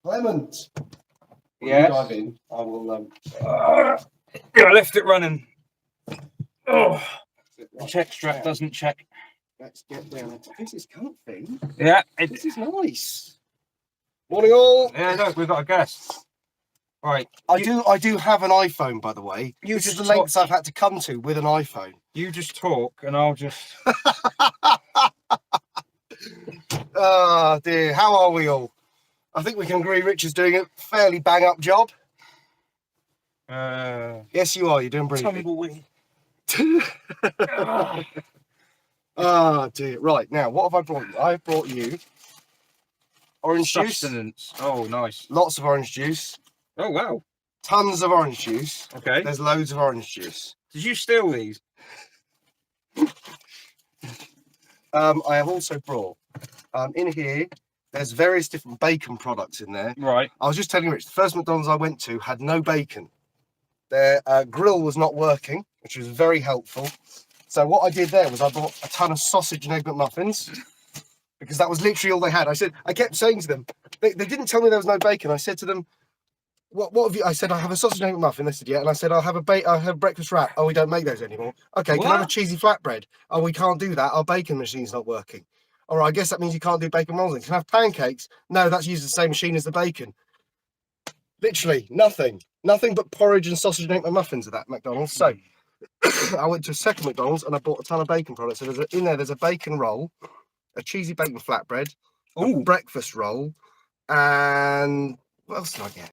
Clement. Yeah. Dive in. I will. I left it running. Oh, the check strap doesn't check. Let's get down. This is comfy. Yeah, this is nice. Morning, all. Yeah, look, we've got a guest. Right. I do have an iPhone, by the way. This is the lengths I've had to come to with an iPhone. You just talk, and I'll just. Oh dear, how are we all? I think we can agree Rich is doing a fairly bang up job. Yes, you are. You're doing brilliantly. Tumbleweed. Oh dear. Right, now, what have I brought you? I've brought you orange Sustenance. juice. Oh, nice. Lots of orange juice. Oh, wow. Tons of orange juice. Okay. There's loads of orange juice. Did you steal these? I have also brought, in here, there's various different bacon products in there. Right. I was just telling Rich, the first McDonald's I went to had no bacon. Their grill was not working, which was very helpful. So what I did there was I bought a ton of sausage and egg McMuffins because that was literally all they had. I kept saying to them, they didn't tell me there was no bacon. I said to them, what have you? I said, I have a sausage and egg McMuffin. They said, yeah. And I said, I'll have a breakfast wrap. Oh, we don't make those anymore. Okay, can I have a cheesy flatbread? Oh, we can't do that. Our bacon machine's not working. All right, I guess that means you can't do bacon rolls. Can I have pancakes? No, that's using the same machine as the bacon. Literally nothing but porridge and sausage and egg McMuffins at that McDonald's. So I went to a second McDonald's and I bought a ton of bacon products. So there's a bacon roll, a cheesy bacon flatbread, a breakfast roll, and what else did I get?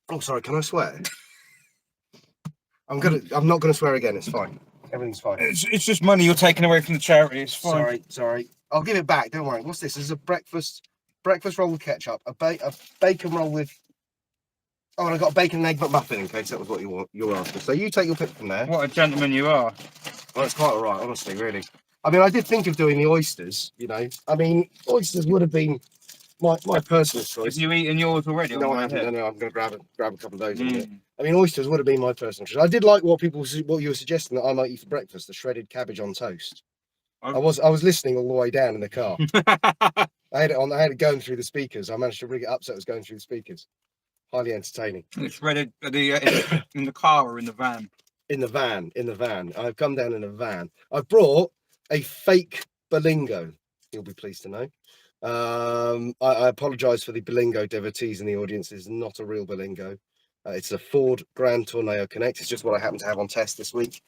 Oh, sorry, can I swear? I'm not gonna swear again. It's fine. Everything's fine. It's just money you're taking away from the charity. It's fine. Sorry. I'll give it back. Don't worry. What's this? This is a breakfast roll with ketchup. A bacon roll with. Oh, and I got a bacon and egg McMuffin in case that was what you were after. So you take your pick from there. What a gentleman you are. Well, it's quite all right, honestly, really. I mean, I did think of doing the oysters. You know, I mean, oysters would have been my personal choice. Have you eaten yours already? No, I haven't. No, I'm going to grab a couple of those in a minute. I mean, oysters would have been my personal choice. I did like what you were suggesting that I might eat for breakfast: the shredded cabbage on toast. I was listening all the way down in the car. I had it going through the speakers. I managed to rig it up so it was going through the speakers. Highly entertaining. It's shredded in the car or in the van? In the van. I've come down in a van. I've brought a fake Berlingo. You'll be pleased to know. I apologise for the Berlingo devotees in the audience. It's not a real Berlingo. It's a Ford Grand Tornado Connect. It's just what I happen to have on test this week.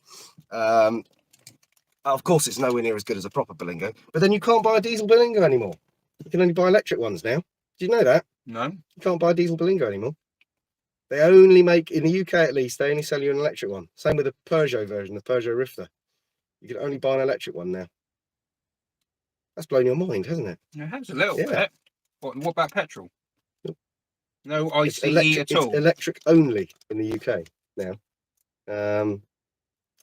Of course, it's nowhere near as good as a proper Berlingo. But then you can't buy a diesel Berlingo anymore. You can only buy electric ones now. Did you know that? No. You can't buy a diesel Berlingo anymore. They only make, in the UK at least, they only sell you an electric one. Same with the Peugeot version, the Peugeot Rifter. You can only buy an electric one now. That's blown your mind, hasn't it? It has a little bit. What about petrol? No ICE at all? It's electric only in the UK now.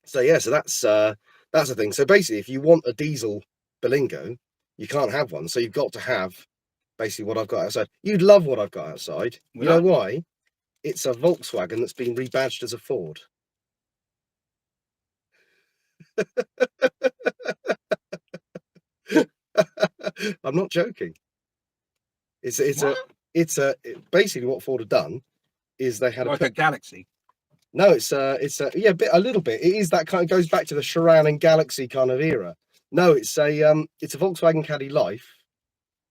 So that's the thing. So basically, if you want a diesel Berlingo, you can't have one. So you've got to have basically what I've got outside. You'd love what I've got outside. You know why? It's a Volkswagen that's been rebadged as a Ford. I'm not joking. It's basically what Ford have done is they had a Galaxy. No, it's a little bit. It is that kind of goes back to the Chiron and Galaxy kind of era. No, it's a Volkswagen Caddy Life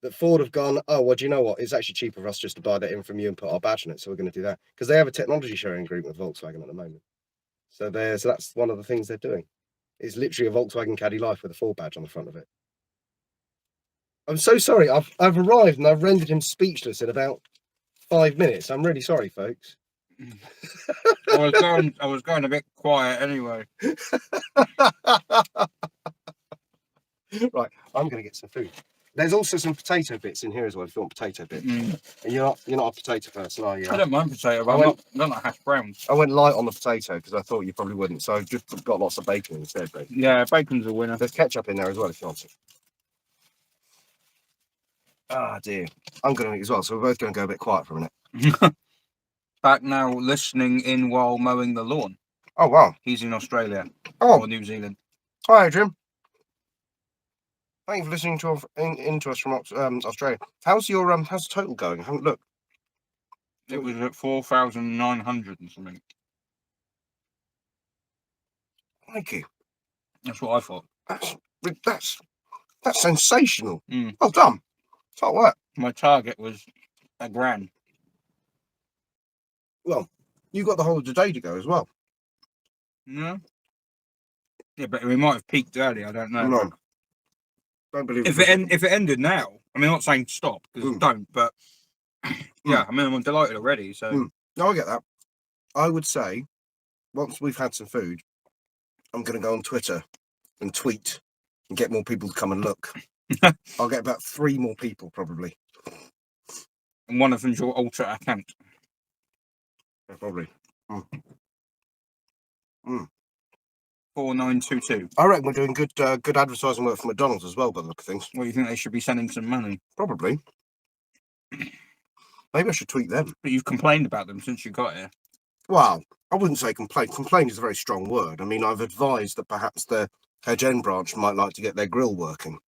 that Ford have gone, oh, well, do you know what? It's actually cheaper for us just to buy that in from you and put our badge on it. So we're going to do that because they have a technology sharing agreement with Volkswagen at the moment. So that's one of the things they're doing. It's literally a Volkswagen Caddy Life with a Ford badge on the front of it. I'm so sorry. I've arrived and I've rendered him speechless in about 5 minutes. I'm really sorry, folks. I was going a bit quiet anyway. Right, I'm going to get some food. There's also some potato bits in here as well. If you want potato bits, and you're not a potato person, are you? I don't mind potato, but I don't like hash browns. I went light on the potato because I thought you probably wouldn't, so I've just got lots of bacon instead. Basically. Yeah, bacon's a winner. There's ketchup in there as well if you want it. Ah, dear. I'm going to eat as well, so we're both going to go a bit quiet for a minute. Back now, listening in while mowing the lawn. Oh, wow. He's in Australia. Or New Zealand. Hi, Adrian. Thank you for listening to into us from Australia. How's the total going? I haven't looked. It was at 4,900 and something. Thank you. That's what I thought. That's sensational. Mm. Well done. It's hard work. My target was £1,000. Well, you got the whole of the day to go as well. No. Yeah, but we might have peaked early. I don't know. No. Don't believe If it ended now, I mean, I'm not saying stop because don't, but yeah, I mean, I'm delighted already. So no, I get that. I would say once we've had some food, I'm going to go on Twitter and tweet and get more people to come and look. I'll get about 3 more people probably. And one of them's your alter account. Yeah, probably. 4922. I reckon we're doing good advertising work for McDonald's as well, by the look of things. Well, you think they should be sending some money? Probably. Maybe I should tweet them. But you've complained about them since you got here. Well, I wouldn't say complain. Complain is a very strong word. I mean, I've advised that perhaps the Hedge End branch might like to get their grill working.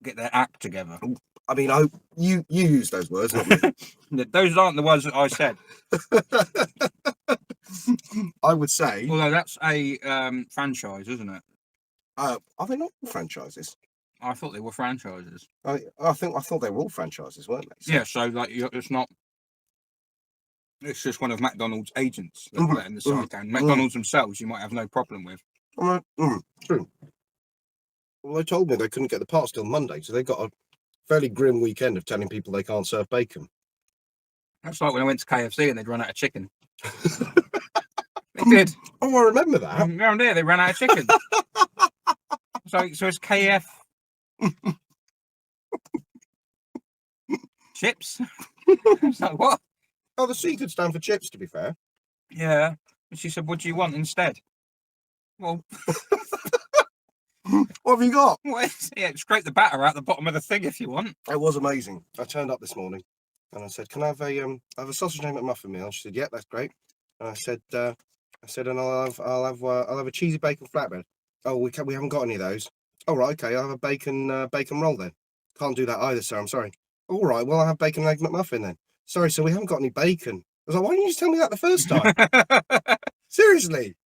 Get their act together. I mean, I hope you use those words, not me. Those aren't the words that I said. I would say. Although that's a franchise, isn't it? Are they not all franchises? I thought they were franchises. I thought they were all franchises, weren't they? So, yeah, so like it's not. It's just one of McDonald's agents that are letting the site down. McDonald's themselves, you might have no problem with. True. Well, they told me they couldn't get the parts till Monday, so they got a fairly grim weekend of telling people they can't serve bacon. That's like when I went to KFC and they'd run out of chicken. They did. Oh, I remember that. Around there, they ran out of chicken. so it's KF chips. It's like, what? Oh, the C could stand for chips, to be fair. Yeah. And she said, "What do you want instead?" Well, what have you got? Yeah, scrape the batter out the bottom of the thing if you want. It was amazing. I turned up this morning and I said, "Can I have a sausage and egg McMuffin meal?" And she said, "Yeah, that's great." And I said, "And I'll have a cheesy bacon flatbread." "Oh, we haven't got any of those." "Oh, right, okay. I'll have a bacon roll then." "Can't do that either, sir. I'm sorry." "All right, well, I'll have bacon and egg McMuffin then." "Sorry, sir, we haven't got any bacon." I was like, "Why didn't you just tell me that the first time?" Seriously.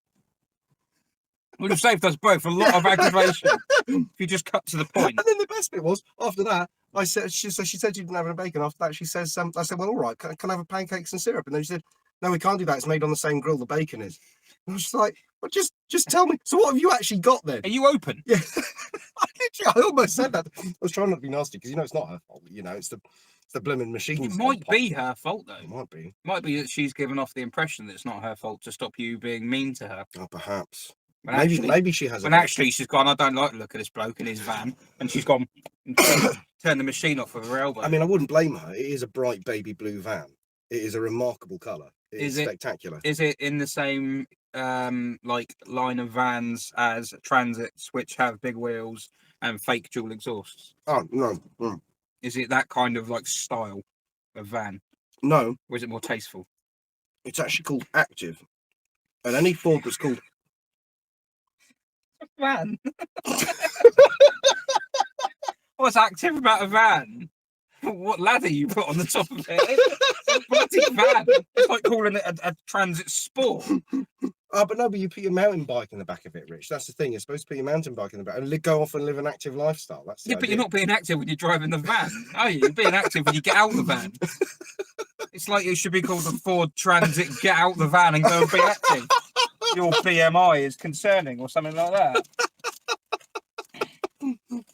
Would have saved us both a lot of aggravation if you just cut to the point. And then the best bit was, after that, I said, she said she didn't have any bacon. After that, she says, I said, "Well, all right, can I have pancakes and syrup?" And then she said, "No, we can't do that. It's made on the same grill the bacon is." And I was just like, "Well, just tell me. So what have you actually got then?" Are you open? Yeah. I almost said that. I was trying not to be nasty because, it's not her fault. It's the blooming machine. It might be her fault, though. It might be. Might be that she's given off the impression that it's not her fault to stop you being mean to her. Oh, perhaps. When Maybe she has. When actually she's gone, "I don't like the look of this bloke in his van," and she's gone and turned the machine off with her elbow. I mean, I wouldn't blame her. It is a bright baby blue van. It is a remarkable colour. It's spectacular. Is it in the same line of vans as Transits, which have big wheels and fake dual exhausts? Oh no. Is it that kind of style of van? No. Or is it more tasteful? It's actually called Active, and any Ford that's called van. What's active about a van? What ladder you put on the top of it? It's a bloody van. It's like calling it a Transit Sport. Oh, but no, but you put your mountain bike in the back of it, Rich. That's the thing. You're supposed to put your mountain bike in the back and go off and live an active lifestyle. That's the idea. But you're not being active when you're driving the van, are you? You're being active when you get out of the van. It's like it should be called the Ford Transit Get Out the Van and Go and Be Active. Your BMI is concerning or something like that.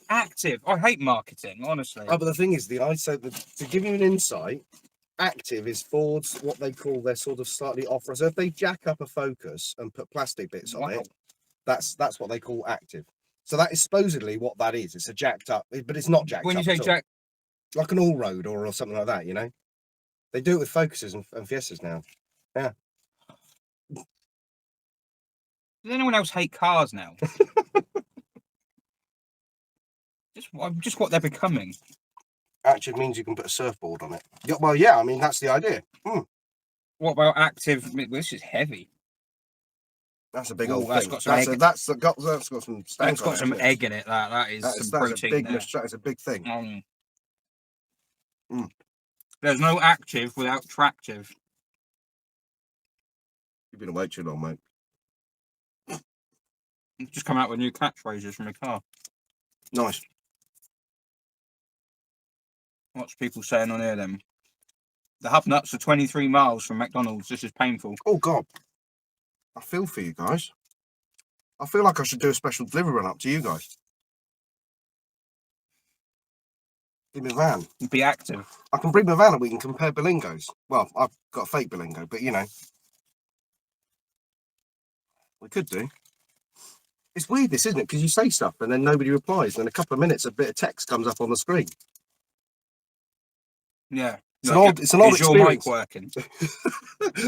Active. I hate marketing, honestly. Oh, but the thing is, to give you an insight, Active is Ford's what they call their sort of slightly off. So if they jack up a Focus and put plastic bits on it, that's what they call Active. So that is supposedly what that is. It's a jacked up, but it's not jacked up. When you say jack, like an all road or something like that, they do it with Focuses and Fiestas now. Yeah. Does anyone else hate cars now? just what they're becoming. Active means you can put a surfboard on it. Yeah, well, yeah, I mean, that's the idea. What about active? This is heavy. That's a big Ooh, old that's thing. got some egg. That's got some stank That's got on it, some hasn't it? egg in it. That is some That's protein a big there. that is a big thing. There's no active without tractive. You've been awake too long, mate. It's just come out with new catchphrases from a car. Nice. What's people saying on here then? The hub nuts are 23 miles from McDonald's. This is painful. Oh God, I feel for you guys. I feel like I should do a special delivery run up to you guys. In my van. Be active. I can bring my van and we can compare bilingos. Well, I've got a fake bilingo, but you know, we could do. It's weird, this, isn't it? Because you say stuff and then nobody replies, and in a couple of minutes, a bit of text comes up on the screen. Yeah. It's an odd experience. Is your mic working?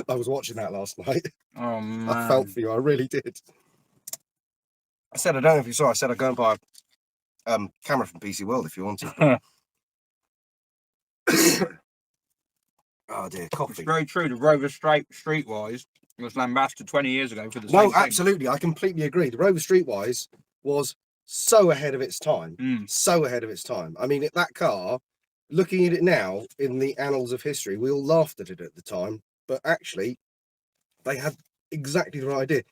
I was watching that last night. Oh man. I felt for you. I really did. I said, I don't know if you saw. I said I'd go and buy a camera from PC World if you wanted. Oh dear, coffee. It's very true. The Rover Streetwise was lambasted 20 years ago for the same No, thing. absolutely. I completely agree. The Rover Streetwise was so ahead of its time. So ahead of its time. I mean, that car, looking at it now in the annals of history, we all laughed at it at the time, but actually they had exactly the right idea.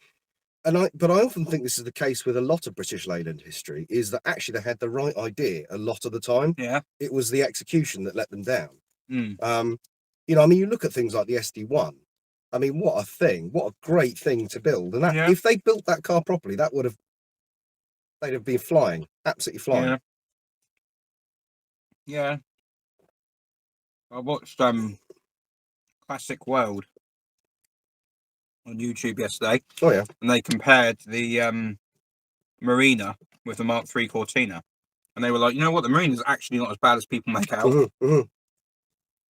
But I often think this is the case with a lot of British Leyland history, is that actually they had the right idea a lot of the time. Yeah. It was the execution that let them down. You know, I mean, you look at things like the SD1. I mean, what a thing! What a great thing to build. And that, if they built that car properly, they'd have been flying, absolutely flying. Yeah. I watched Classic World on YouTube yesterday. Oh yeah. And they compared the Marina with the Mark III Cortina, and they were like, you know what, the Marina's actually not as bad as people make out.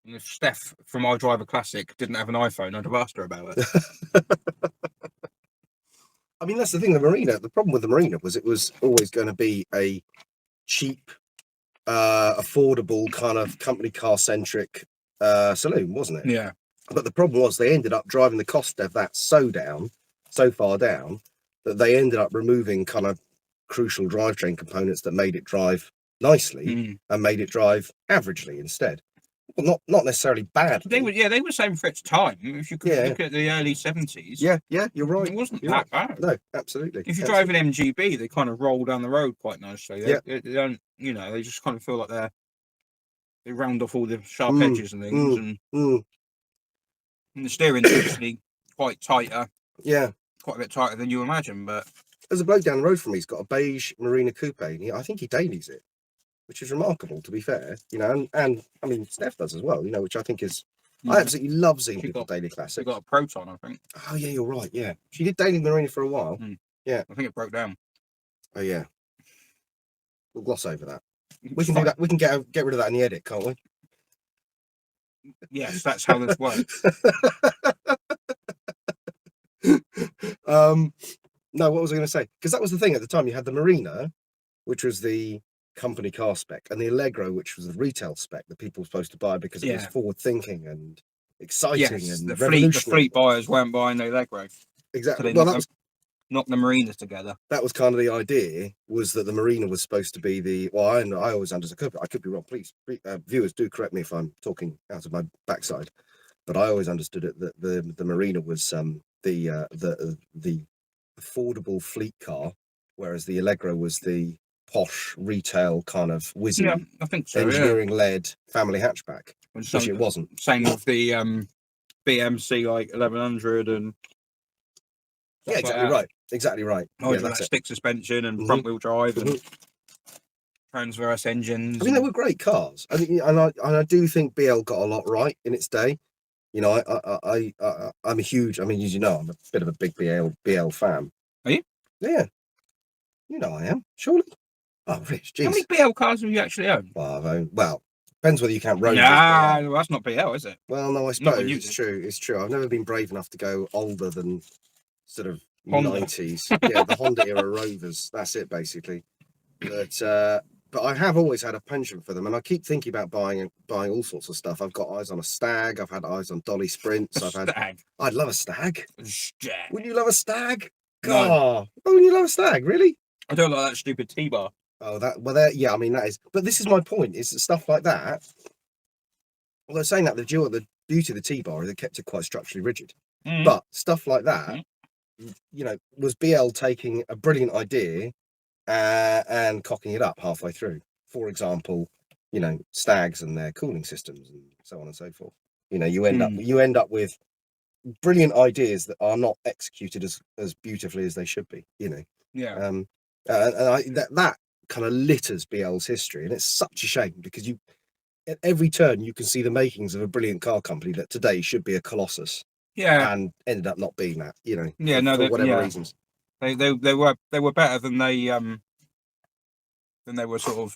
And if Steph from our Driver Classic didn't have an iPhone, I'd have asked her about it. I mean, that's the thing. The problem with the Marina was it was always going to be a cheap, affordable kind of company car centric saloon, wasn't it? Yeah. But the problem was they ended up driving the cost of that so far down, that they ended up removing kind of crucial drivetrain components that made it drive nicely and made it drive averagely instead. Well, not necessarily bad. They were saying for its time. If you could look at the early 70s. Yeah, you're right. It wasn't that bad. No, absolutely. If you drive an MGB, they kind of roll down the road quite nicely. They don't, you know, they just kind of feel like they round off all the sharp edges and things, and the steering's actually quite tighter. Yeah, quite a bit tighter than you imagine. But there's a bloke down the road from me. He's got a beige Marina coupe. And I think he dailies it, which is remarkable, to be fair. You know, and I mean, Steph does as well. You know, which I think is. I absolutely love seeing people daily classic. She got a Proton, I think. Oh yeah, you're right. Yeah, she did daily Marina for a while. Yeah, I think it broke down. Oh yeah, we'll gloss over that. We can do that. We can get rid of that in the edit, can't we? Yes, that's how this works. No, what was I going to say? Because that was the thing at the time. You had the Marina, which was the company car spec, and the Allegro, which was the retail spec that people were supposed to buy because it was forward thinking and exciting and the revolutionary. fleet buyers weren't buying the Allegro. Exactly. So well, knock the Marina together. That was kind of the idea, was that the Marina was supposed to be the. Well, I always understood. I could be wrong. Please, viewers, do correct me if I'm talking out of my backside. But I always understood it that the Marina was the affordable fleet car, whereas the Allegro was the posh retail kind of whizzy, I think so, engineering-led family hatchback, which it wasn't. Same with the BMC like 1100 and. Yeah, exactly right. Exactly right. Yeah, that's stick suspension and front wheel drive and transverse engines. I mean, they were great cars. I mean, and I do think BL got a lot right in its day. You know, I'm a huge. I mean, as you know, I'm a bit of a big BL fan. Are you? Yeah. You know I am. Surely. Oh, Rich, jeez. How many BL cars have you actually owned? Well, depends whether you count road. Nah, well, that's not BL, is it? Well, no, I suppose it's true. It's true. I've never been brave enough to go older than sort of Honda. 90s. Yeah, the Honda era Rovers. That's it, basically. But I have always had a penchant for them, and I keep thinking about buying all sorts of stuff. I've got eyes on a Stag. I've had eyes on Dolly Sprints. I'd love a Stag. Stag. Wouldn't you love a Stag? God, oh, you love a stag, really? I don't like that stupid T-bar. Oh, yeah. I mean, that is. But this is my point. Is that stuff like that. Well, they're saying that the beauty of the T-bar is they kept it quite structurally rigid. Mm. But stuff like that, you know, was BL taking a brilliant idea and cocking it up halfway through. For example, you know, stags and their cooling systems and so on and so forth. You know, you end up with brilliant ideas that are not executed as beautifully as they should be. You know. Yeah. And that kind of litters BL's history, and it's such a shame because at every turn you can see the makings of a brilliant car company that today should be a colossus. Yeah. And ended up not being that, you know. Yeah, for whatever reasons. They were better than they were sort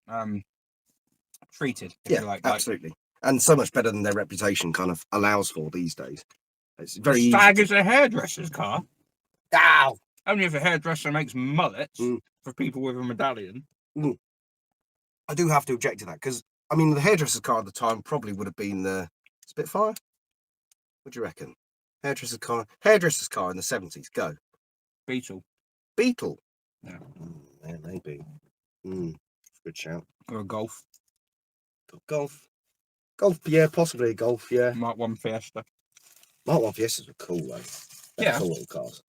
of treated. If you like. Absolutely. And so much better than their reputation kind of allows for these days. It's very the easy. Stag is a hairdresser's car. Ow! Only if a hairdresser makes mullets for people with a medallion. I do have to object to that because, I mean, the hairdresser's car at the time probably would have been the Spitfire. What do you reckon? Hairdresser's car in the 70s. Go. Beetle. Yeah, maybe. Good shout. Or a Golf. Golf, yeah, possibly a Golf, yeah. Mark 1 Fiesta. Mark 1 Fiestas were cool, though. They're cool little cars.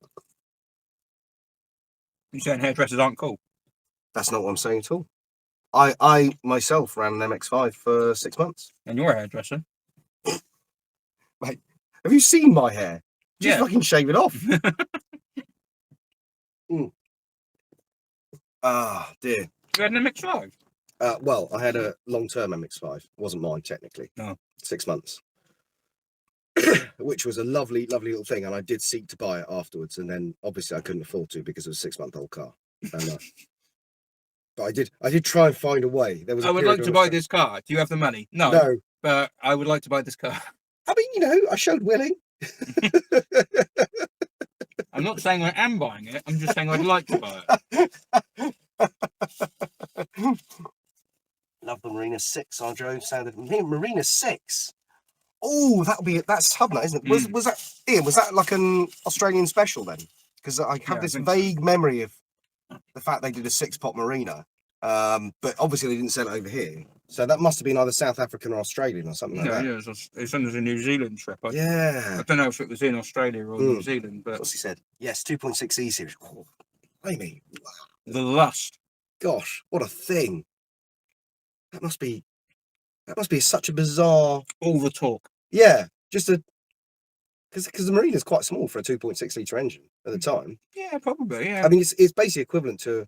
You saying hairdressers aren't cool? That's not what I'm saying at all. I myself ran an MX-5 for 6 months. And you're a hairdresser. Mate, have you seen my hair? Just fucking shave it off. Ah, dear. You had an MX-5? Well, I had a long-term MX-5. It wasn't mine, technically. No. 6 months. Which was a lovely, lovely little thing. And I did seek to buy it afterwards. And then, obviously, I couldn't afford to because it was a 6-month-old car. But I did try and find a way. There was. I would like to buy this car. Do you have the money? No. No. But I would like to buy this car. I mean, you know, I showed willing. I'm not saying I am buying it. I'm just saying I'd like to buy it. Love the Marina 6. I drove sounded Marina 6. Oh, that's Hubnut, isn't it? Was that Ian? Was that like an Australian special then? Because I have this vague memory of the fact they did a 6-pot Marina, but obviously they didn't sell it over here. So that must have been either South African or Australian or something like that. Yeah, it's under the New Zealand trip. I don't know if it was in Australia or New Zealand, but what's he said? Yes, 2.6E series. Oh, Amy, the Lust. Gosh, what a thing! That must be such a bizarre. All the talk. Yeah, just because the Marina's quite small for a 2.6 litre engine at the time. Yeah, probably. Yeah. I mean, it's basically equivalent to,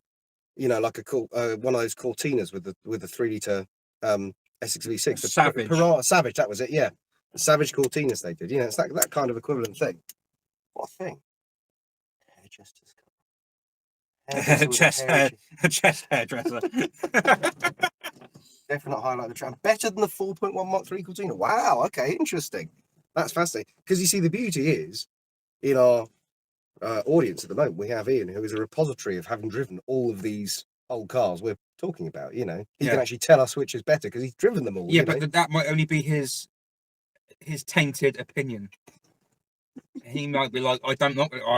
you know, like one of those Cortinas with the 3 litre S6V6. Savage. Savage, that was it. Yeah, the Savage Cortinas they did. You know, it's that kind of equivalent thing. What a thing! Chest hairdresser. Definite highlight of the track. Better than the 4.1 Mark 3 Cortina. Wow. Okay, interesting. That's fascinating. Because you see, the beauty is in our audience at the moment, we have Ian, who is a repository of having driven all of these old cars we're talking about. You know, he can actually tell us which is better because he's driven them all. Yeah, but that might only be his tainted opinion. He might be like, I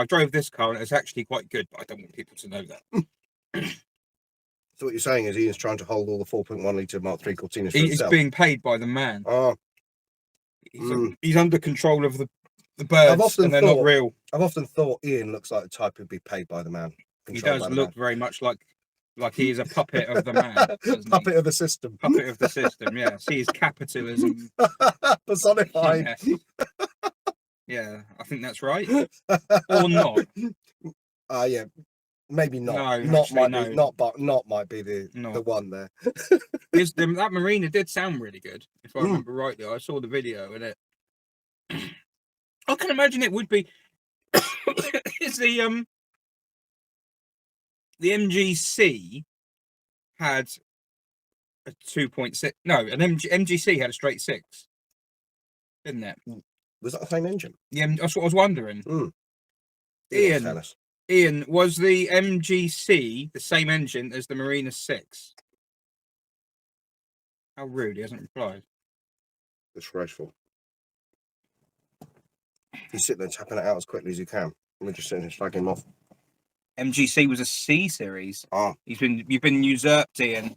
drove this car and it's actually quite good, but I don't want people to know that. So what you're saying is Ian's trying to hold all the 4.1 litre Mark 3 Cortinas for He's himself. being paid by the man. Oh. He's under control of the birds, and they're not real. I've often thought Ian looks like the type who'd be paid by the man. He does look very much like he is a puppet of the man. Puppet of the system. Puppet of the system, yeah. See his capitalism. Personified. Yeah, I think that's right. Or not. Yeah. Maybe not. No, Not might be the one there. That Marina did sound really good, if I remember rightly. I saw the video and I can imagine it would be. It's the MGC had a 2.6. No, an MGC had a straight 6, didn't it? Was that the same engine? Yeah, that's what I was wondering. Ian. Ian, was the MGC the same engine as the Marina 6? How rude, he hasn't replied. Disgraceful. He's sitting there tapping it out as quickly as you can. We're just sitting here slagging him off. MGC was a C series. Oh. You've been usurped, Ian.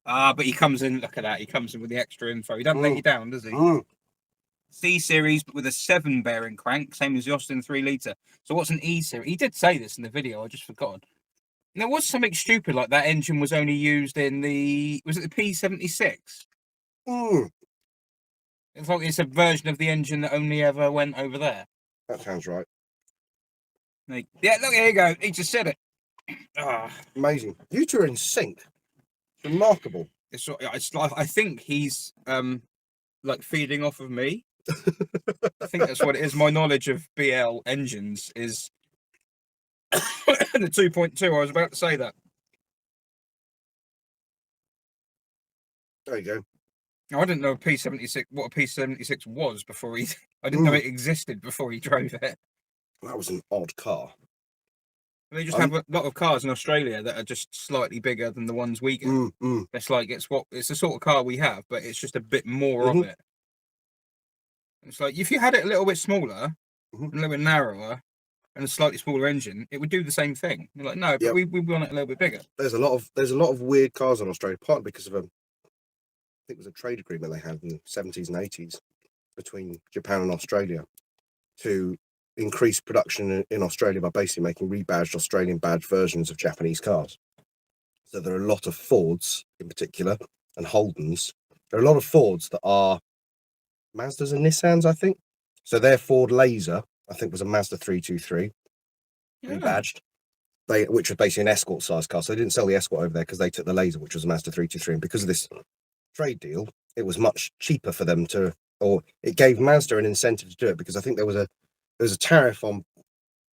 But he comes in. Look at that. He comes in with the extra info. He doesn't let you down, does he? C series, but with a 7 bearing crank, same as the Austin 3 litre. So what's an E series? He did say this in the video. I just forgot. There was something stupid like that engine was only used in was it the P76? It's like it's a version of the engine that only ever went over there. That sounds right. Yeah, look, here you go. He just said it. Amazing. You two are in sync. Remarkable. It's like I think he's like feeding off of me. I think that's what it is. My knowledge of BL engines is the 2.2. I was about to say that. There you go. I didn't know P76 what a P76 was before he. I didn't know it existed before he drove it. That was an odd car. They just have a lot of cars in Australia that are just slightly bigger than the ones we get. It's like it's the sort of car we have, but it's just a bit more of it. It's like if you had it a little bit smaller, and a little bit narrower, and a slightly smaller engine, it would do the same thing. You're like, no, but we want it a little bit bigger. There's a lot of weird cars in Australia, partly because of I think it was a trade agreement they had in the 70s and 80s between Japan and Australia to increase production in Australia by basically making rebadged Australian badge versions of Japanese cars. So there are a lot of Fords in particular and Holdens. There are a lot of Fords that are Mazdas and Nissans, I think. So their Ford Laser, I think, was a Mazda 323 rebadged, which was basically an Escort size car. So they didn't sell the Escort over there because they took the Laser, which was a Mazda 323. And because of this trade deal, it was much cheaper for them or it gave Mazda an incentive to do it, because I think there was a tariff on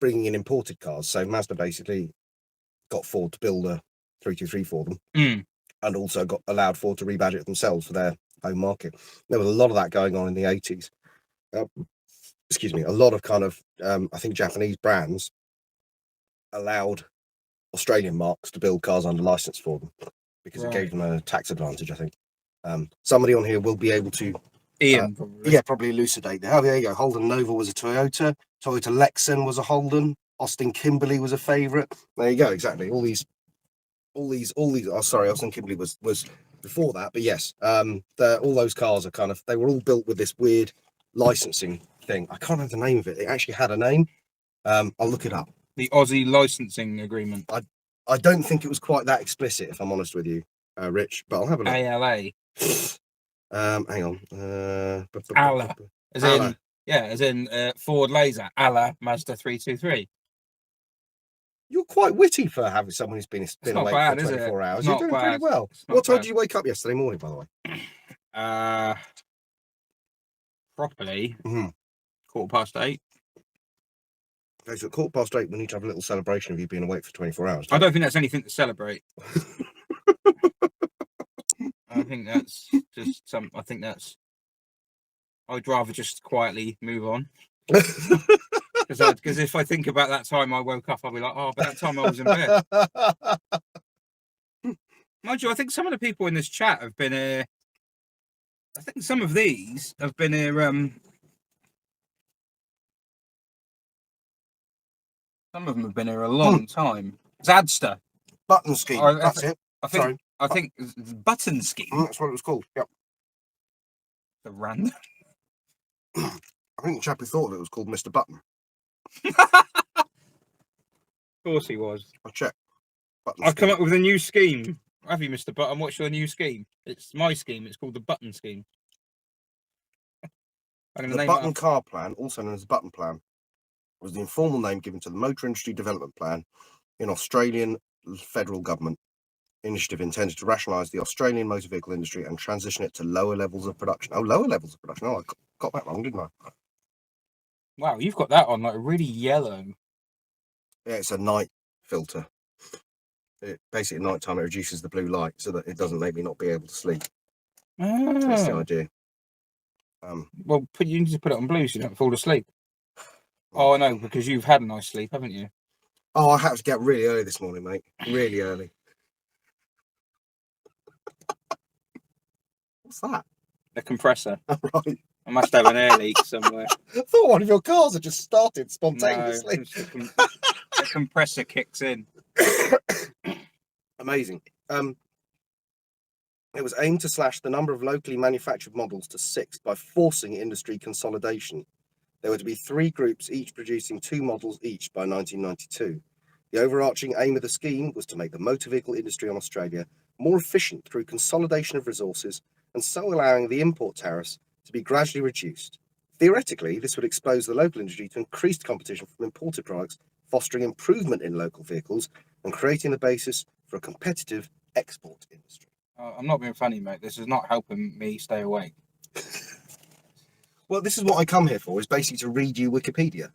bringing in imported cars. So Mazda basically got Ford to build a 323 for them, and also got allowed Ford to rebadge it themselves for their home market. There was a lot of that going on in the 80s. Excuse me, a lot of kind of I think Japanese brands allowed Australian marques to build cars under license for them because it gave them a tax advantage, I think. Somebody on here will be able to Ian, probably elucidate there. Oh, there you go. Holden Nova was a Toyota. Toyota Lexan was a Holden. Austin Kimberley was a favourite. There you go. Exactly. All these. Oh, sorry, Austin Kimberley was before that, but yes, all those cars are they were all built with this weird licensing thing. I can't remember the name of it. It actually had a name. I'll look it up. The Aussie licensing agreement. I don't think it was quite that explicit, if I'm honest with you, Rich. But I'll have a look. ALA. Hang on. ALA. As in Ford Laser. ALA Mazda 323. You're quite witty for having someone who's been awake bad, for 24 hours. You're doing pretty well. What time did you wake up yesterday morning, by the way? Properly. 8:15. Okay, so at 8:15, we need to have a little celebration of you being awake for 24 hours. I don't think that's anything to celebrate. I think that's just I think that's. I'd rather just quietly move on. Because if I think about that time I woke up, I'll be like, oh, but that time I was in bed. Mind you, I think some of the people in this chat have been here. I think some of these have been here. Some of them have been here a long time. Zadster. Button scheme. That's it. I think button scheme. That's what it was called. Yep. The random. I think the chap who thought it was called Mr. Button. Of course he was. I'll check. I've come up with a new scheme. Have you, Mr. Button? What's your new scheme? It's my scheme. It's called the Button Scheme. The Button Car Plan, also known as the Button Plan, was the informal name given to the Motor Industry Development Plan in Australian federal government initiative intended to rationalise the Australian motor vehicle industry and transition it to lower levels of production. Oh, lower levels of production. Oh, I got that wrong, didn't I? Wow, you've got that on like really yellow. Yeah, it's a night filter. It basically at night time it reduces the blue light so that it doesn't make me not be able to sleep. That's the idea. Well, you need to put it on blue so you don't fall asleep. Oh, no, because you've had a nice sleep, haven't you? Oh, I had to get really early this morning, mate. Really early. What's that? A compressor. Right. I must have an air leak somewhere. I thought one of your cars had just started No, spontaneously. it's the compressor kicks in. Amazing. It was aimed to slash the number of locally manufactured models to 6 by forcing industry consolidation. There were to be 3 groups, each producing 2 models each by 1992. The overarching aim of the scheme was to make the motor vehicle industry in Australia more efficient through consolidation of resources and so allowing the import tariffs to be gradually reduced. Theoretically, this would expose the local industry to increased competition from imported products, fostering improvement in local vehicles and creating the basis for a competitive export industry. I'm not being funny, mate. This is not helping me stay awake. Well, this is what I come here for, is basically to read you Wikipedia.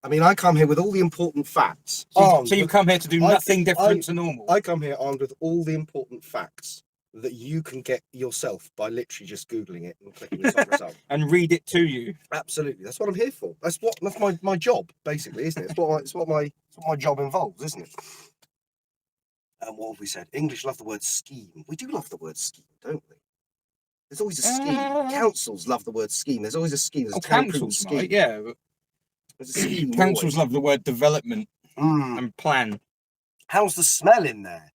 I mean, I come here with all the important facts. So you come here to do nothing different to normal? I come here armed with all the important facts that you can get yourself by literally just Googling it and clicking the top result. And read it to you. Absolutely. That's what I'm here for. That's my job, basically, isn't it? It's what my job involves, isn't it? And what have we said? English love the word scheme. We do love the word scheme, don't we? There's always a scheme. Councils love the word scheme. There's always a scheme. There's a councils, scheme. right? Yeah. But there's a scheme. Councils love the word development and plan. How's the smell in there?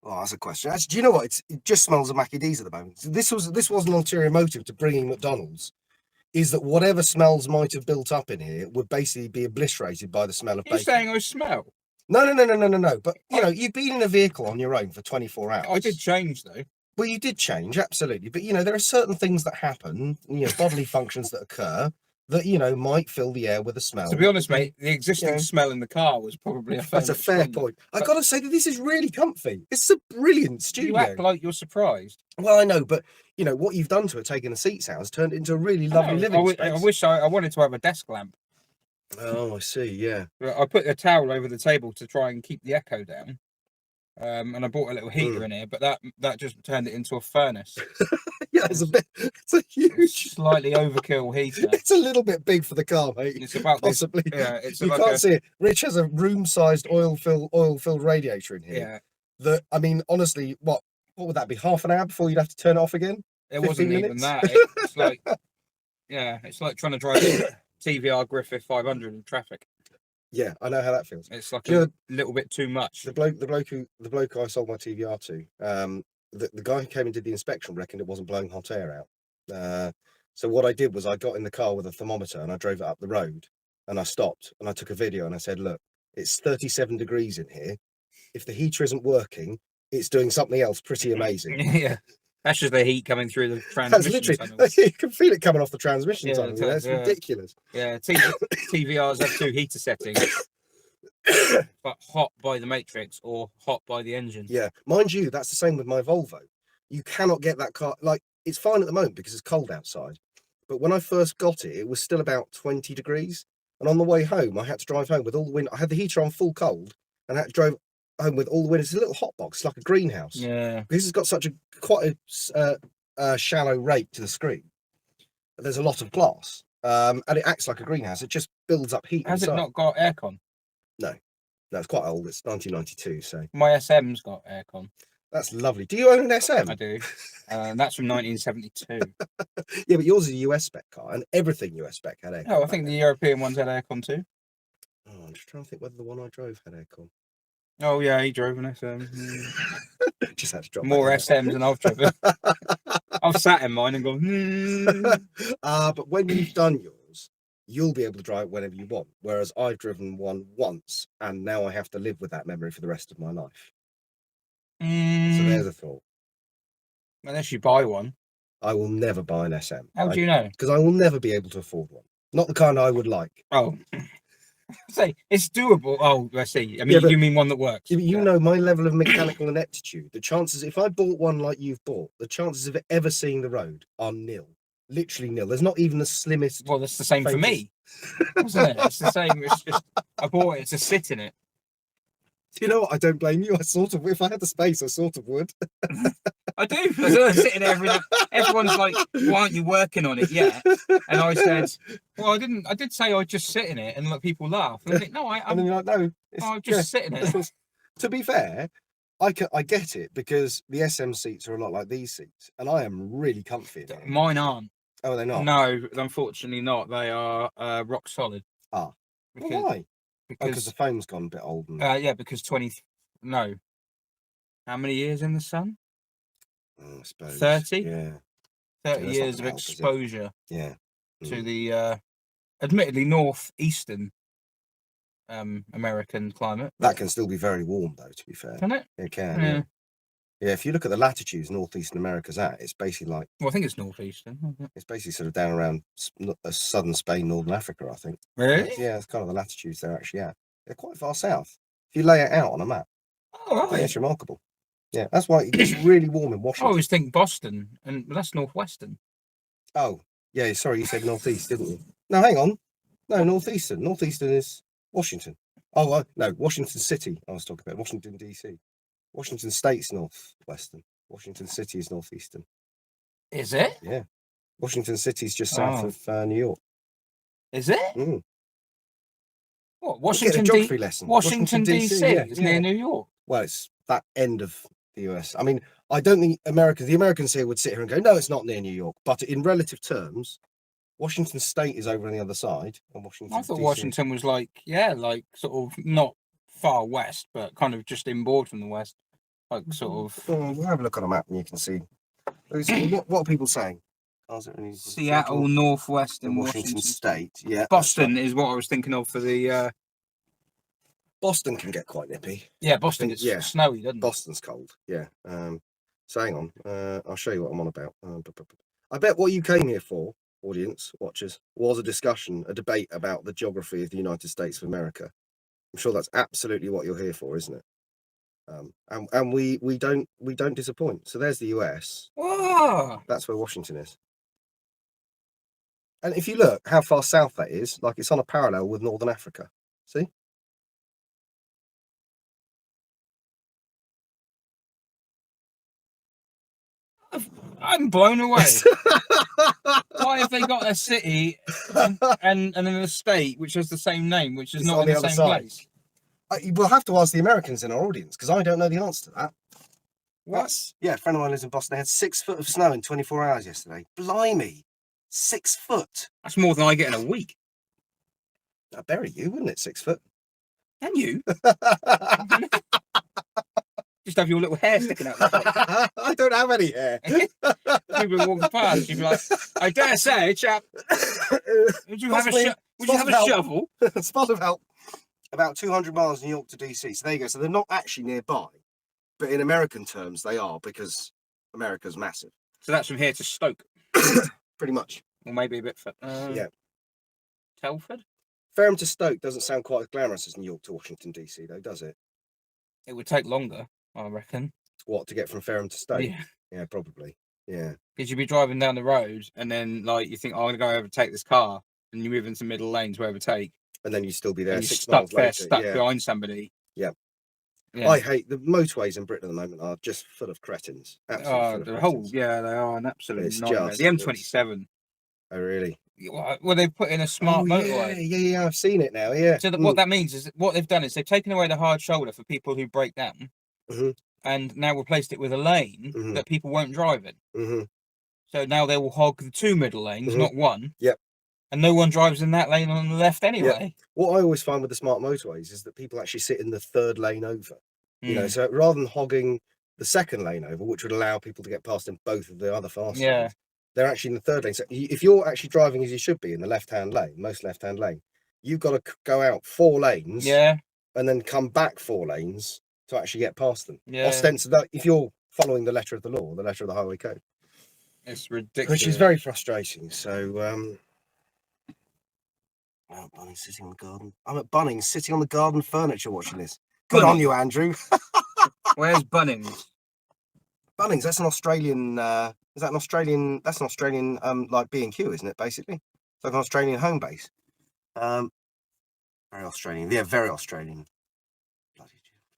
Oh, that's a question. Actually, do you know what? It just smells of Mackie D's at the moment. This was an ulterior motive to bringing McDonald's, is that whatever smells might have built up in here would basically be obliterated by the smell of bacon. You're saying I smell? No. But you've been in a vehicle on your own for 24 hours. I did change though. Well, you did change, absolutely. But there are certain things that happen, bodily functions that occur that might fill the air with a smell. To be honest, mate, the existing smell in the car was probably That's a fair point. I got to say that this is really comfy. It's a brilliant studio. You act like you're surprised. Well, I know, but what you've done to it, taking the seats out, has turned it into a really lovely living space. I wish I wanted to have a desk lamp. Oh, I see. Yeah. I put a towel over the table to try and keep the echo down. And I bought a little heater in here, but that just turned it into a furnace. Yeah, it's a huge, slightly overkill heater. It's a little bit big for the car, mate. It's about possibly. You like can't see it. Rich has a room-sized oil-filled radiator in here. Yeah. That, I mean, honestly, what would that be? Half an hour before you'd have to turn it off again? It wasn't even that. It's like, it's like trying to drive a TVR Griffith 500 in traffic. Yeah, I know how that feels. It's like a little bit too much. The bloke who I sold my TVR to, the guy who came and did the inspection reckoned it wasn't blowing hot air out. So what I did was I got in the car with a thermometer and I drove it up the road and I stopped and I took a video and I said, look, it's 37 degrees in here. If the heater isn't working, it's doing something else pretty amazing. Yeah. That's just the heat coming through the transmission tunnel. You can feel it coming off the transmission tunnel. It's ridiculous. Yeah, TVRs have 2 heater settings. But hot by the matrix or hot by the engine. Yeah, mind you, that's the same with my Volvo. You cannot get that car, it's fine at the moment because it's cold outside. But when I first got it, it was still about 20 degrees. And on the way home, I had to drive home with all the wind. I had the heater on full cold and I had to drive home with all the wind. It's a little hot box, like a greenhouse. Yeah. Because it's got such quite a shallow rake to the screen. There's a lot of glass. And it acts like a greenhouse. It just builds up heat. Has it not got aircon? No, it's quite old. It's 1992. So my SM's got aircon. That's lovely. Do you own an SM? I do. That's from 1972. Yeah, but yours is a US spec car, and everything US spec had aircon. Oh, I think the European ones had aircon too. Oh, I'm just trying to think whether the one I drove had aircon. Oh yeah, he drove an SM. Just had to drop more SMs than I've driven. I've sat in mine and gone. But when you've done yours, you'll be able to drive it whenever you want. Whereas I've driven one once, and now I have to live with that memory for the rest of my life. So there's a thought. Unless you buy one. I will never buy an SM. How do you know? Because I will never be able to afford one. Not the kind I would like. Oh. Say it's doable. Oh, I see. I mean, you mean one that works. You know my level of mechanical ineptitude. The chances, if I bought one like you've bought, the chances of it ever seeing the road are nil. Literally nil. There's not even the slimmest. Well, that's the same for me. Isn't it? It's the same. It's just I bought it to sit in it. Do you know what? I don't blame you. If I had the space, I sort of would. I do. I'm sitting there everyone's like, why aren't you working on it yet? And I said, well, I did say I'd just sit in it and let people laugh. And I think, no, and then you're like, no. I'm just sitting in it. To be fair, I get it because the SM seats are a lot like these seats. And I am really comfy in it. Mine aren't. Oh, are they not? No, unfortunately not. They are rock solid. Ah. Because, Well, why? Because because the foam's gone a bit old. And... yeah, because 20. No. How many years in the sun? I suppose. 30? Yeah. 30 that's not years of gonna help, is it? exposure Yeah. to the admittedly northeastern American climate. That can still be very warm, though, to be fair. Can it? It can, Yeah. yeah. Yeah, if you look at the latitudes northeastern America's at, it's basically like... Well, I think it's northeastern. Isn't it? It's basically sort of down around southern Spain, northern Africa, I think. Really? Yeah, it's kind of the latitudes they're actually at. They're quite far south. If you lay it out on a map, Oh, yeah, it's remarkable. Yeah, that's why it gets really warm in I Washington. always think Boston, and that's northwestern. Oh, yeah, sorry, you said northeast, didn't you? No, hang on. No, northeastern. Northeastern is Washington. Oh, no, Washington City, I was talking about. Washington, D.C. Washington State's northwestern. Washington City is northeastern. Is it? Yeah. Washington City's just south of New York. Is it? Mm. What? We'll get a geography lesson. Washington D.C. Yeah, is near New York. Well, it's that end of the US. I mean, I don't think the Americans here would sit here and go, no, it's not near New York. But in relative terms, Washington State is over on the other side. And Washington I thought DC. Washington was like sort of not far west, but kind of just inboard from the west. Like sort of We'll have a look on a map and you can see. What are people saying? Seattle, northwest, in and Washington State. Yeah. Boston is what I was thinking of for the. Boston can get quite nippy. Yeah, Boston gets snowy, doesn't it? Boston's cold. Yeah. So hang on. I'll show you what I'm on about. I bet what you came here for, audience, watchers, was a discussion, a debate about the geography of the United States of America. I'm sure that's absolutely what you're here for, isn't it? And we don't disappoint. So there's the US. Oh. That's where Washington is. And if you look how far south that is, like it's on a parallel with Northern Africa. See? I'm blown away. Why have they got a city and then a state which has the same name, which is It's not on in the the other same side. place? We'll have to ask the Americans in our audience because I don't know the answer to that. What? Yeah, a friend of mine lives in Boston. They had 6 foot of snow in 24 hours yesterday. Blimey, 6 foot. That's more than I get in a week. I'd bury you, wouldn't it? 6 foot. And you? Just have your little hair sticking out. I don't have any hair. People walking past, you'd be like, I dare say, chap, would you have a shovel? Spot of help. About 200 miles New York to DC. So there you go. So they're not actually nearby, but in American terms, they are because America's massive. So that's from here to Stoke. Pretty much. Or maybe a bit yeah. Telford? Ferrum to Stoke doesn't sound quite as glamorous as New York to Washington DC, though, does it? It would take longer, I reckon. What, to get from Ferrum to Stoke? Yeah. Yeah, probably. Yeah. Because you'd be driving down the road and then, like, you think, oh, I'm going to go overtake this car. And you move into middle lane to overtake. And then you'd still be there and 6 stuck miles there, later. stuck behind somebody. Yeah. Yeah. I hate the motorways in Britain at the moment are just full of cretins. Absolutely full of cretins. They are an absolute It's nightmare. just- The M27. Oh, really? Well, they've put in a smart motorway. Yeah, I've seen it now, yeah. So what that means is what they've done is they've taken away the hard shoulder for people who break down, and now replaced it with a lane that people won't drive in. So now they will hog the 2 middle lanes, not one. Yep. And no one drives in that lane on the left anyway. Yep. What I always find with the smart motorways is that people actually sit in the 3rd lane over. You know, so rather than hogging the 2nd lane over, which would allow people to get past in both of the other fast lanes, they're actually in the 3rd lane. So if you're actually driving as you should be in the left-hand lane, most left-hand lane, you've got to go out 4 lanes and then come back 4 lanes to actually get past them. Ostensibly, if you're following the letter of the law, the letter of the highway code. It's ridiculous. Which is very frustrating. So, oh, Bunnings sitting on the garden. I'm at Bunnings sitting on the garden furniture watching this. Good on you, Andrew. Where's Bunnings? Bunnings, that's an Australian, is that an Australian, that's an Australian, like B&Q, isn't it, basically? It's like an Australian home base. Very Australian. Yeah, very Australian.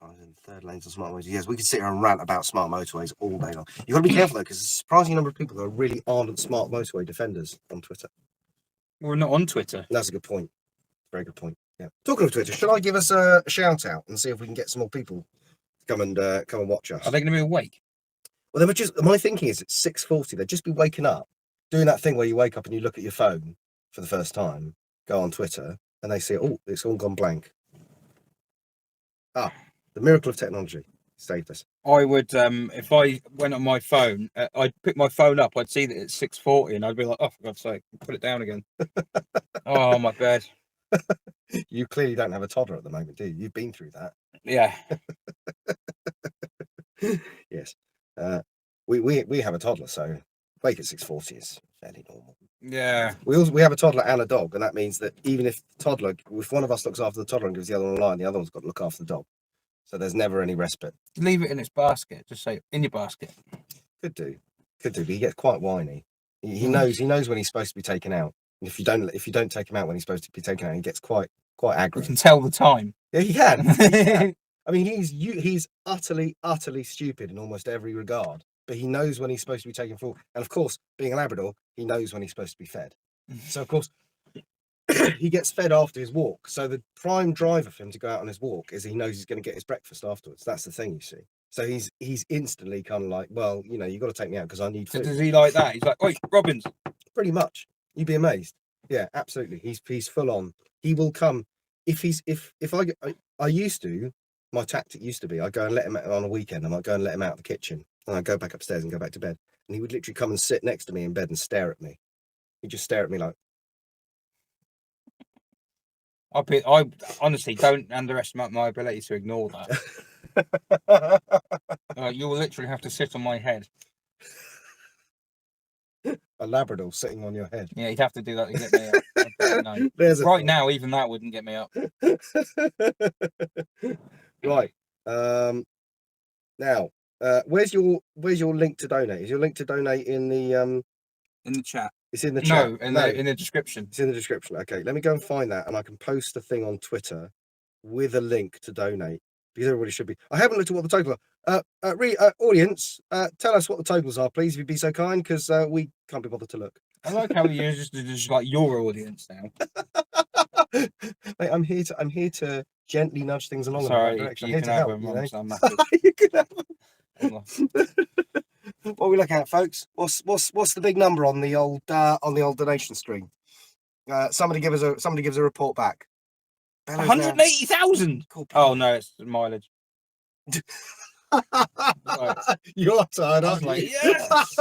Bloody 3rd lanes of smart motorways. Yes, we could sit here and rant about smart motorways all day long. You've got to be careful, though, because there's a surprising number of people who are really ardent smart motorway defenders on Twitter. We're not on Twitter. That's a good point. Very good point. Yeah. Talking of Twitter, should I give us a shout out and see if we can get some more people to come and watch us? Are they going to be awake? Well, they were just. My thinking is it's 6:40. They'd just be waking up doing that thing where you wake up and you look at your phone for the first time, go on Twitter, and they see, oh, it's all gone blank. Ah, the miracle of technology saved us. I would, if I went on my phone, I'd pick my phone up, I'd see that it's 6:40, and I'd be like, oh, for God's sake, put it down again. Oh, my bed. You clearly don't have a toddler at the moment, do you? You've been through that. Yeah. Yes. We have a toddler, so wake at 6:40 is fairly normal. Yeah. We have a toddler and a dog, and that means that even if the toddler, if one of us looks after the toddler and gives the other one a line, the other one's got to look after the dog. So there's never any respite. Leave it in its basket. Just say, in your basket. Could do, but he gets quite whiny. He knows when he's supposed to be taken out. And if you don't take him out when he's supposed to be taken out, he gets quite You aggro. can tell the time. Yeah, he can. He can. I mean, he's utterly stupid in almost every regard, but he knows when he's supposed to be taken for. And of course, being a Labrador, he knows when he's supposed to be fed. So of course, he gets fed after his walk. So the prime driver for him to go out on his walk is he knows he's going to get his breakfast afterwards. That's the thing, you see. So he's instantly kind of like, well, you know, you've got to take me out because I need So food. does he like that? He's like, oi, Robbins. Pretty much. You'd be amazed. Yeah, absolutely. He's full on. He will come if I used to. My tactic used to be I'd go and let him out on a weekend. I might go and let him out of the kitchen, and I'd go back upstairs and go back to bed. And he would literally come and sit next to me in bed and stare at me. He'd just stare at me like. I honestly don't underestimate my ability to ignore that. You will literally have to sit on my head. A Labrador sitting on your head. Yeah, you'd have to do that to get me up. No. There's Right now, even that wouldn't get me up. Right. Now, where's your link to donate? Is your link to donate in the chat? It's in the chat. No, in the description. It's in the description. Okay, let me go and find that, and I can post the thing on Twitter with a link to donate because everybody should be. I haven't looked at what the totals are. Audience, tell us what the totals are, please, if you'd be so kind, because we can't be bothered to look. I like how you just like your audience now. Mate, I'm here to gently nudge things along in the right direction. You I'm can here to have help, them. You can have them. What are we looking at, folks? What's the big number on the old donation stream? Somebody gives a report back. 180,000. Oh no, it's mileage. Right. You're tired, aren't you? Like, yes.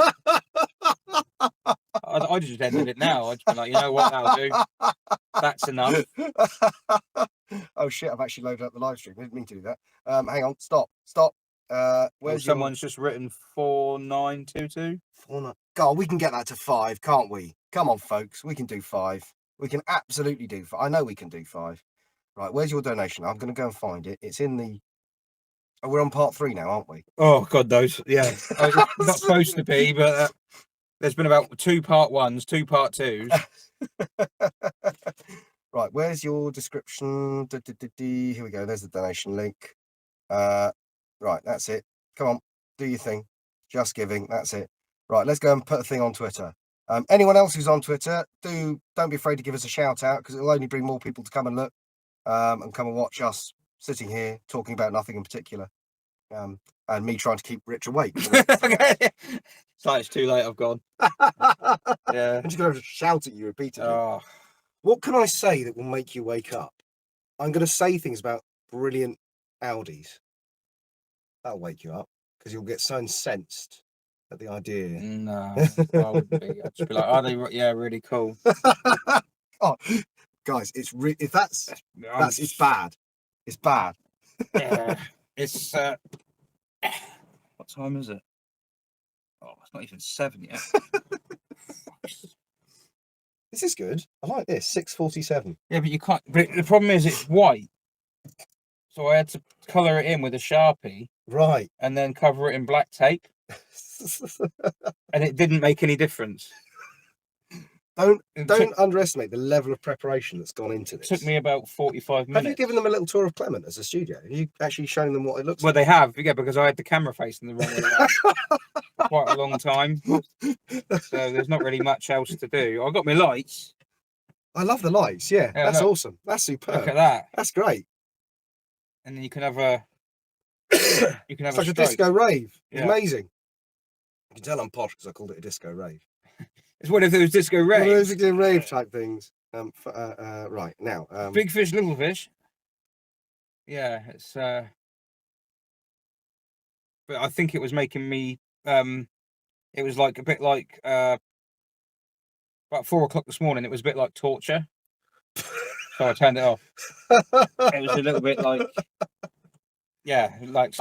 I just ended it now. I'd be like, you know what, that'll do. That's enough. Oh shit! I've actually loaded up the live stream. I didn't mean to do that. Hang on. Stop. Where's someone's just written 4922? 49. God, we can get that to 5, can't we? Come on, folks. We can do 5. We can absolutely do 5. I know we can do 5. Right, where's your donation? I'm going to go and find it. It's in the. Oh, we're on part 3 now, aren't we? Oh God, those. Yeah. Not supposed to be, but there's been about 2 part 1s, 2 part 2s. Right, where's your description? Here we go. There's the donation link. Right, that's it. Come on, do your thing. Just giving. That's it. Right, let's go and put a thing on Twitter. Anyone else who's on Twitter, don't be afraid to give us a shout out because it'll only bring more people to come and look and come and watch us sitting here talking about nothing in particular. And me trying to keep Rich awake. It's like it's too late. I've gone. Yeah. I'm just going to shout at you repeatedly. Oh. What can I say that will make you wake up? I'm going to say things about brilliant Audis. That'll wake you up because you'll get so incensed at the idea. No, I wouldn't be. I'd just be like, are they? Yeah, really cool. Oh, guys, it's it's bad. It's bad. Yeah, it's. What time is it? Oh, it's not even 7 yet. This is good. I like this. 6:47. Yeah, but you can't. But the problem is, it's white. So I had to colour it in with a Sharpie. Right. And then cover it in black tape. And it didn't make any difference. Don't underestimate the level of preparation that's gone into this. It took me about 45 minutes. Have you given them a little tour of Clement as a studio? Have you actually shown them what it looks like? Well, they have, yeah, because I had the camera facing the wrong way for quite a long time. So there's not really much else to do. I got my lights. I love the lights, yeah. That's awesome. That's superb. Look at that. That's great. And then you can have a it's like a disco rave. Yeah. Amazing. You can tell I'm posh because I called it a disco rave. It's one of those disco One of those raves. rave type things. Right now, Big fish, little fish. Yeah, it's but I think it was making me it was like a bit like about 4 o'clock this morning, it was a bit like torture. So I turned it off. It was a little bit like like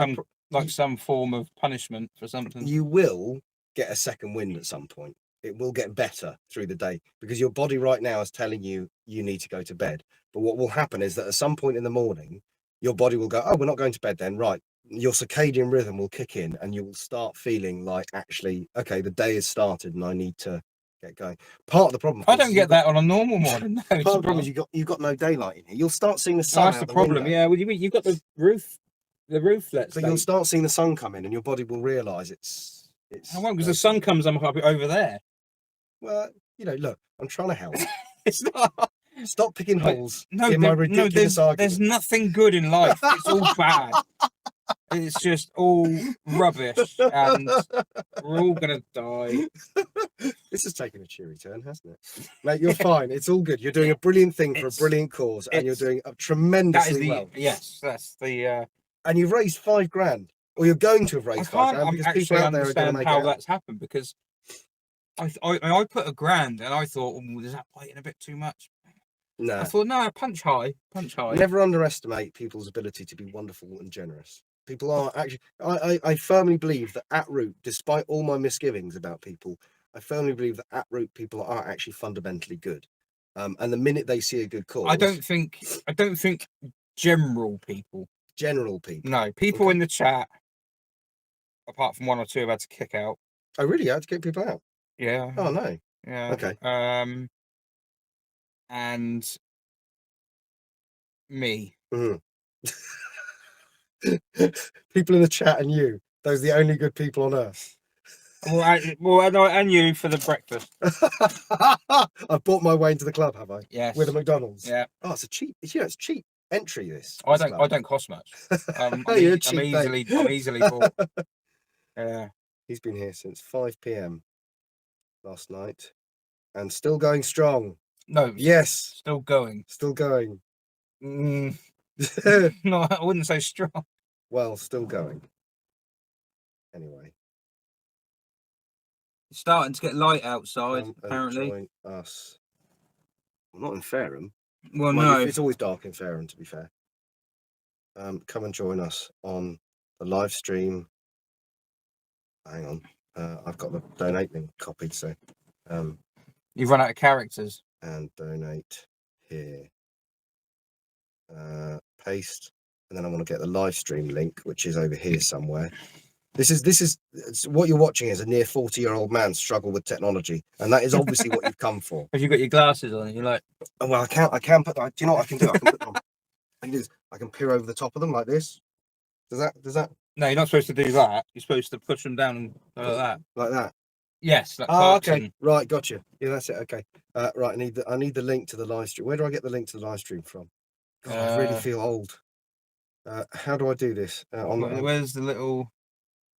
some form of punishment for something. You will get a second wind at some point. It will get better through the day because your body right now is telling you you need to go to bed. But what will happen is that at some point in the morning, your body will go, oh, we're not going to bed then. Right. Your circadian rhythm will kick in and you will start feeling like, actually, okay, the day has started and I need to get going. Part of the problem. I don't get that on a normal morning. No, Part of the problem is you've got no daylight in here. You'll start seeing the sun. That's the problem. window. Yeah, well, you've got the rooflets. So you'll start seeing the sun come in and your body will realise it's. How long? Because the sun comes up over there. Well, look, I'm trying to help. It's not. Stop picking holes in my my ridiculous argument. There's nothing good in life. It's all bad. It's just all rubbish, and we're all gonna die. This has taken a cheery turn, hasn't it? Mate, you're fine. It's all good. You're doing a brilliant thing for a brilliant cause, and you're doing tremendously well. Yes, that's the. And you've raised £5,000, or you're going to have raised £5,000 because people out there are going to make how it that's happened because I put £1,000 and I thought, is that biting a bit too much? No. I thought, no, punch high. Never underestimate people's ability to be wonderful and generous. People are actually, I firmly believe that at root, despite all my misgivings about people, I firmly believe that at root people are actually fundamentally good. And the minute they see a good cause, I don't think general people. No, people in the chat, apart from one or two, have had to kick out. Oh, really? You had to kick people out? Yeah. Oh no. Yeah. Okay. And me. Mm-hmm. People in the chat and you. Those are the only good people on earth. And you for the breakfast. I've bought my way into the club, have I? Yes. With a McDonald's. Yeah. Oh, it's cheap entry. This. I don't cost much. I'm easily bought. Yeah. He's been here since 5 p.m. last night, and still going strong. No. Yes. Still going. Still going. No, I wouldn't say strong. Well, still going. Anyway. It's starting to get light outside, apparently. Join us. Well, not in Fareham. Well, no. It's always dark in Fareham, to be fair. Come and join us on the live stream. Hang on. I've got the donate link copied, so. You've run out of characters. And donate here. Paste. And then I want to get the live stream link, which is over here somewhere. This is what you're watching is a near 40-year-old man struggle with technology, and that is obviously what you've come for. Have you got your glasses on? You're like, oh, well, I can put. Do you know what I can do? I can put them on. I can peer over the top of them like this. Does that? No, you're not supposed to do that. You're supposed to push them down and like that. Like that. Yes. Okay. Right. Gotcha. Yeah, that's it. Okay. Right. I need the link to the live stream. Where do I get the link to the live stream from? God, I really feel old. How do I do this? Where's the little?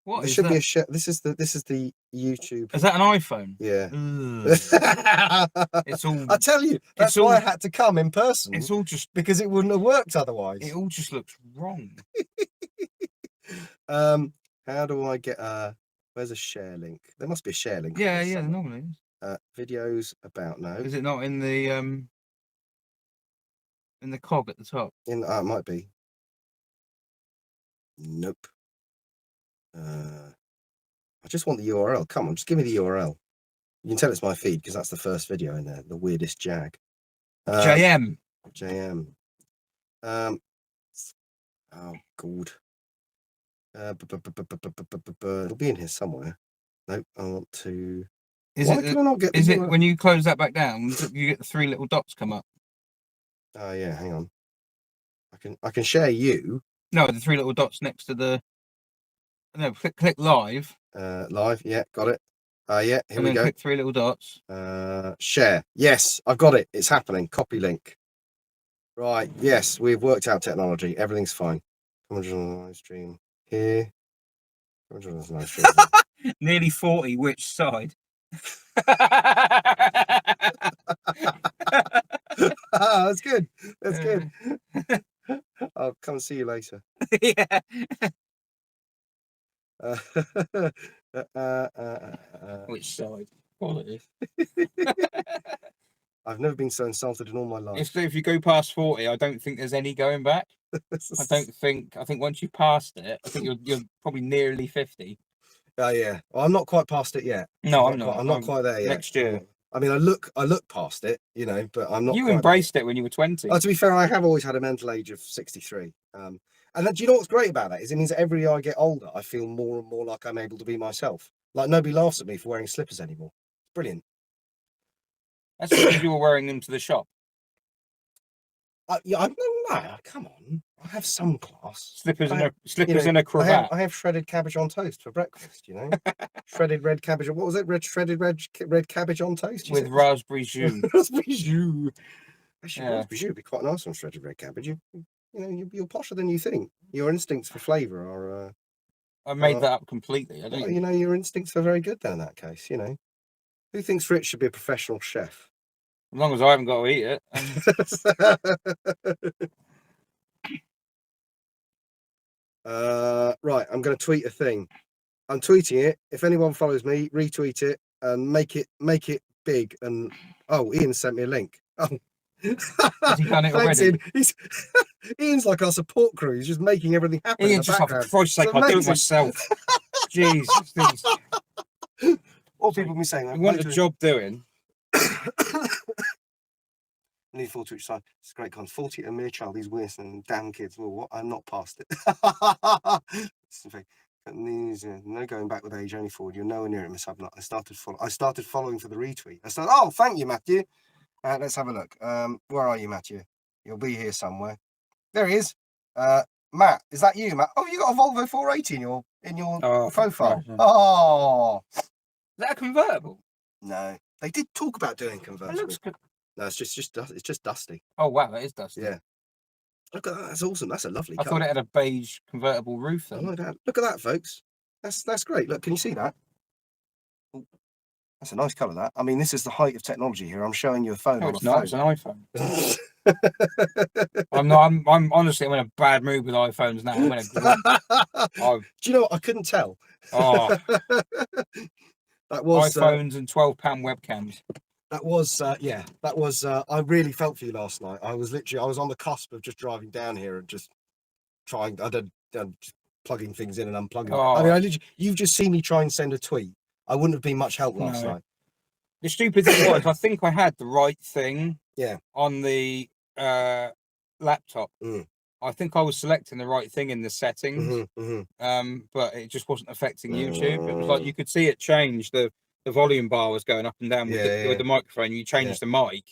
What this is should that? be a share. This is the YouTube. Is that an iPhone? Yeah. It's all. I tell you, that's why I had to come in person. It's all just because it wouldn't have worked otherwise. It all just looks wrong. How do I get where's a share link? There must be a share link. Yeah, there normally is. Videos about now. Is it not in the cog at the top? It might be. Nope. I just want the URL. Come on, just give me the URL. You can tell it's my feed because that's the first video in there. The weirdest jag. JM. Oh god. It'll be in here somewhere. Nope. I want to. Can I not get? Is it when you close that back down? You get the 3 little dots come up. Oh yeah. Hang on. I can share you. No, the 3 little dots next to the. No, click live. Live, yeah, got it. Yeah, here we go. Click 3 little dots. Share. Yes, I've got it. It's happening. Copy link. Right. Yes, we've worked out technology. Everything's fine. Come on, join the live stream here. Come on, join the live stream. Nearly 40. Which side? That's good. That's good. I'll come and see you later. Yeah. Which side? Quality. I've never been so insulted in all my life. If you go past 40, I don't think there's any going back. I think once you passed it, I think you're probably nearly 50. Oh yeah. Well, I'm not quite past it yet. No, I'm not quite there yet. Next year. I mean, I look past it, you know, but I'm not. You quite embraced it when you were 20. To be fair, I have always had a mental age of 63. And then, do you know what's great about that is it means that every year I get older, I feel more and more like I'm able to be myself. Like nobody laughs at me for wearing slippers anymore. Brilliant. That's because you were wearing them to the shop. Yeah, no, come on. I have some class. Slippers and a cravat. I have shredded cabbage on toast for breakfast. You know, shredded red cabbage. What was it? Shredded red cabbage on toast with raspberry jus. Raspberry jus. Actually, Yeah. raspberry jus would be quite nice on shredded red cabbage. You're posher than you think. Your instincts for flavour are. I made that up completely. I don't. Your instincts are very good then in that case. You know, who thinks Rich should be a professional chef? As long as I haven't got to eat it. Right, I'm going to tweet a thing. I'm tweeting it. If anyone follows me, retweet it and make it big. And Ian sent me a link. Oh, has he done it thanks, already? Ian. Ian's like our support crew. He's just making everything happen. Ian's just like, for Christ's sake, I'll do it myself. Jesus, what people be saying? You want a job doing? Need 4 to each side. It's great cons. 40 a mere child. These weird and damn kids. Well, what? I'm not past it. No going back with age, only forward. You're nowhere near it, Miss Hubnut. I started following for the retweet. Oh, thank you, Matthew. Let's have a look. Where are you, Matthew? You'll be here somewhere. There he is. Matt, is that you, Matt? Oh, you got a Volvo 480 in your profile. Right. Oh, is that a convertible? No, they did talk about doing convertible. It looks good. No, it's just dusty. Oh wow, that is dusty. Yeah. Look at that. That's awesome. That's a lovely I colour. thought it had a beige convertible roof then. Oh, look at that, folks. That's great. Look, can you see that? Oh, that's a nice colour, that. I mean, this is the height of technology here. I'm showing you a phone. No, it's not. It's an iPhone. I'm I'm honestly, I'm in a bad mood with iPhones now. I'm in a Do you know what? I couldn't tell. Oh, that was iPhones and £12 webcams. That was I really felt for you last night. I was on the cusp of just driving down here and just trying. Just plugging things in and unplugging. Oh. I mean, you've just seen me try and send a tweet. I wouldn't have been much help last night. The stupid thing was, I think I had the right thing. Yeah. On the laptop. I think I was selecting the right thing in the settings. But it just wasn't affecting YouTube. It was like you could see it change. The volume bar was going up and down with the microphone. You changed the mic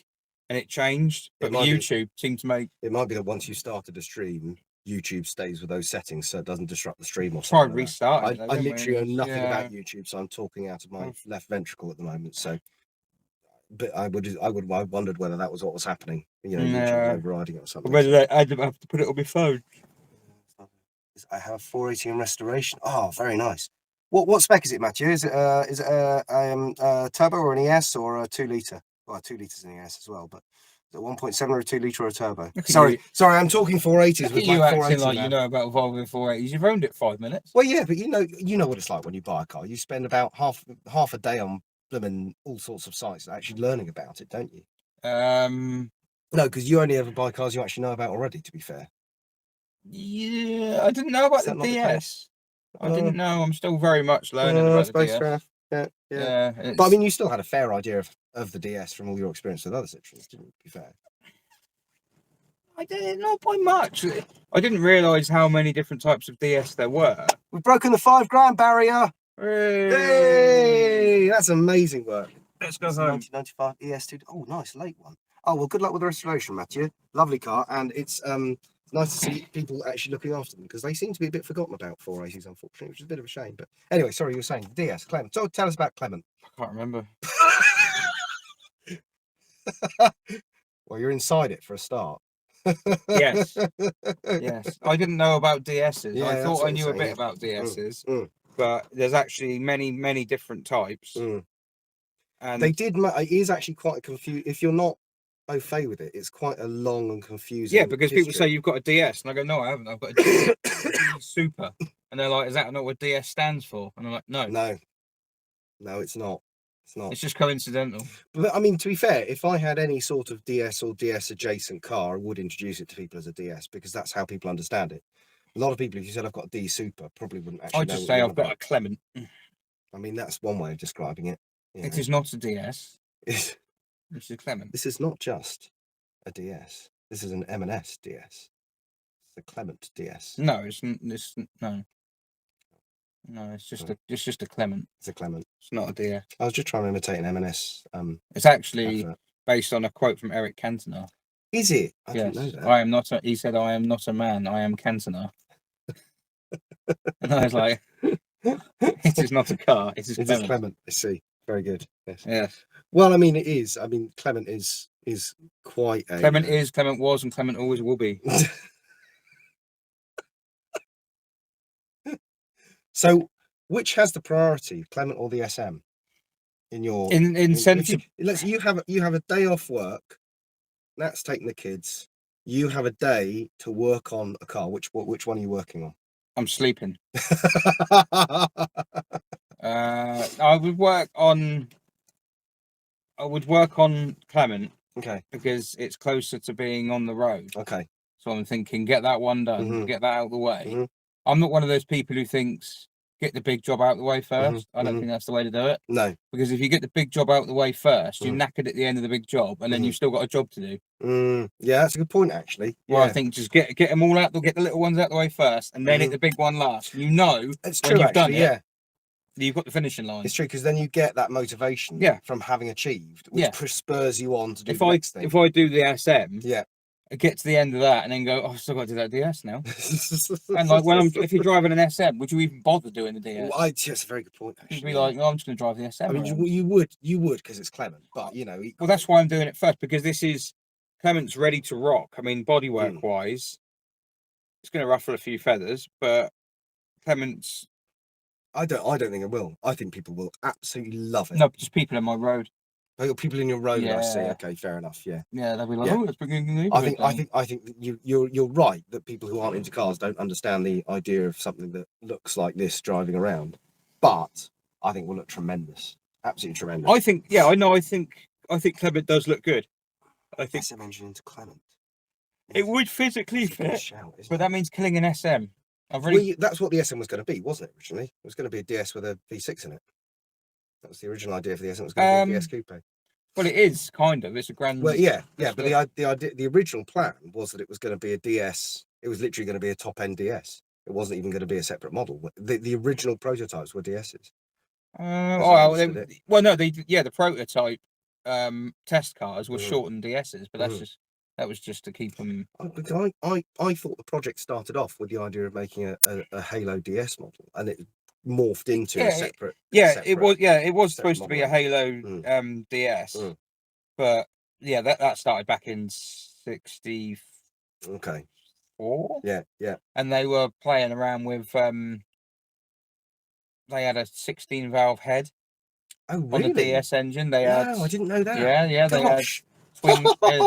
and it changed. But YouTube seemed to make... It might be that once you started a stream, YouTube stays with those settings so it doesn't disrupt the stream or something. Try restart. I literally know nothing about YouTube, so I'm talking out of my left ventricle at the moment. So, but I wondered whether that was what was happening. You know, YouTube overriding it or something. Whether I'd have to put it on my phone. I have 480 in restoration. Oh, very nice. What spec is it, Matthew? Is it a turbo or an ES or a 2 litre? Well, 2 litres in ES as well, but is it 1.7 or a 2 litre or a turbo? Sorry, I'm talking 480s with you my acting 480 like now. You know about Volvo 480s. You've owned it 5 minutes. Well, yeah, but you know what it's like when you buy a car. You spend about half a day on them and all sorts of sites actually learning about it, don't you? No, because you only ever buy cars you actually know about already. To be fair. Yeah, I didn't know about the DS. I didn't know. I'm still very much learning about the DS. Fair enough. Yeah. But I mean, you still had a fair idea of the DS from all your experience with other Citroens, didn't you? To be fair. I didn't know by much. I didn't realise how many different types of DS there were. We've broken the £5,000 barrier. Hey, that's amazing work. Let's go home. 1995 ES2. Oh, nice late one. Oh well, good luck with the restoration, Matthew. Lovely car, and it's nice to see people actually looking after them because they seem to be a bit forgotten about 480s, unfortunately, which is a bit of a shame. But anyway, sorry, you were saying DS Clement. So tell us about Clement. I can't remember. Well, you're inside it for a start. Yes. I didn't know about DSs. Yeah, I thought I knew a saying, bit about DSs, Mm. but there's actually many different types. And They did. It is actually quite a confused. If you're not au fait with it, it's quite a long and confusing. yeah, because people say history. you've got a DS, and I go, no, I haven't. I've got a D Super, and they're like, is that not what DS stands for? And I'm like, no, no, it's not. It's not. it's just coincidental. But I mean, to be fair, if I had any sort of DS or DS adjacent car, I would introduce it to people as a DS because that's how people understand it. A lot of people, if you said I've got a D Super, probably wouldn't actually I'd know. just what say you're I've got about. a Clement. I mean, that's one way of describing it. It is not a DS. It's It's a Clement. This is not just a DS. This is an M&S DS. It's a Clement DS. No, no. No, it's just a Clement. It's a Clement. It's not a DS. I was just trying to imitate an M&S. It's actually advert. based on a quote from Eric Cantona. Is it? I Yes, didn't know that. I am not. He said, "I am not a man. I am Cantona." And I was like, "It is not a car. It is It is Clement." Clement. I see. Very good. Yes. Yes, Well, I mean, it is. I mean, Clement is quite a. Clement is, Clement was, and Clement always will be. So, which has the priority, Clement or the SM? In your In sense of you have a day off work. That's taking the kids. You have a day to work on a car. Which one are you working on? I'm sleeping. I would work on Clement Okay. because it's closer to being on the road. Okay. So I'm thinking, get that one done, Mhm. get that out of the way. Mhm. I'm not one of those people who thinks get the big job out of the way 1st. I don't mhm. think that's the way to do it. No. Because if you get the big job out of the way first, you're Mhm. knackered at the end of the big job, and then you've still got a job to do. Yeah, that's a good point, actually. Well, I Yeah. think just get them all out, get the little ones out of the way first, and then hit the big one last. You know, It's when true, you've done actually. Yeah. you've got the finishing line. It's true because then you get that motivation Yeah. from having achieved, which Yeah. spurs you on to do If the next thing. if I do the SM, Yeah. I get to the end of that and then go, oh, I've still got to do that DS now. And like if you're driving an SM, would you even bother doing the DS? Well, that's a very good point. You'd Actually, be like, oh, I'm just going to drive the SM. I mean, around. you would because it's Clement, but you know. Well, that's why I'm doing it first, because this is Clement's ready to rock. I mean, bodywork wise, it's going to ruffle a few feathers, but Clement's. I don't think it will. I think people will absolutely love it. No, just people in my road. Oh, people in your road. I see. Yeah. Okay, fair enough. Yeah. Yeah, they'll be like, Yeah. oh, let's bring in the I neighborhood think that you're right that people who aren't into cars don't understand the idea of something that looks like this driving around. But I think will look tremendous. Absolutely tremendous. I think, yeah, I know. I think Clement does look good. I think SM engine into Clement. it would physically That's a good fit, shout, isn't but it? that means killing an SM. That's what the SM was going to be, wasn't it? Originally, it was going to be a DS with a V6 in it. That was the original idea for the SM. It was going to be a DS coupe. Well, it is kind of. It's a grand. Well, yeah, but the original plan was that it was going to be a DS. It was literally going to be a top end DS. It wasn't even going to be a separate model. The original prototypes were DSs. The prototype test cars were shortened DSs, but that was just to keep them. I thought the project started off with the idea of making a Halo DS model, and it morphed into a separate. It was supposed to be a model. Halo DS, but yeah, that started back in '64. Okay. Yeah. And they were playing around with they had a 16 valve head. Oh, really? On the DS engine. They had. I didn't know that. Yeah, they had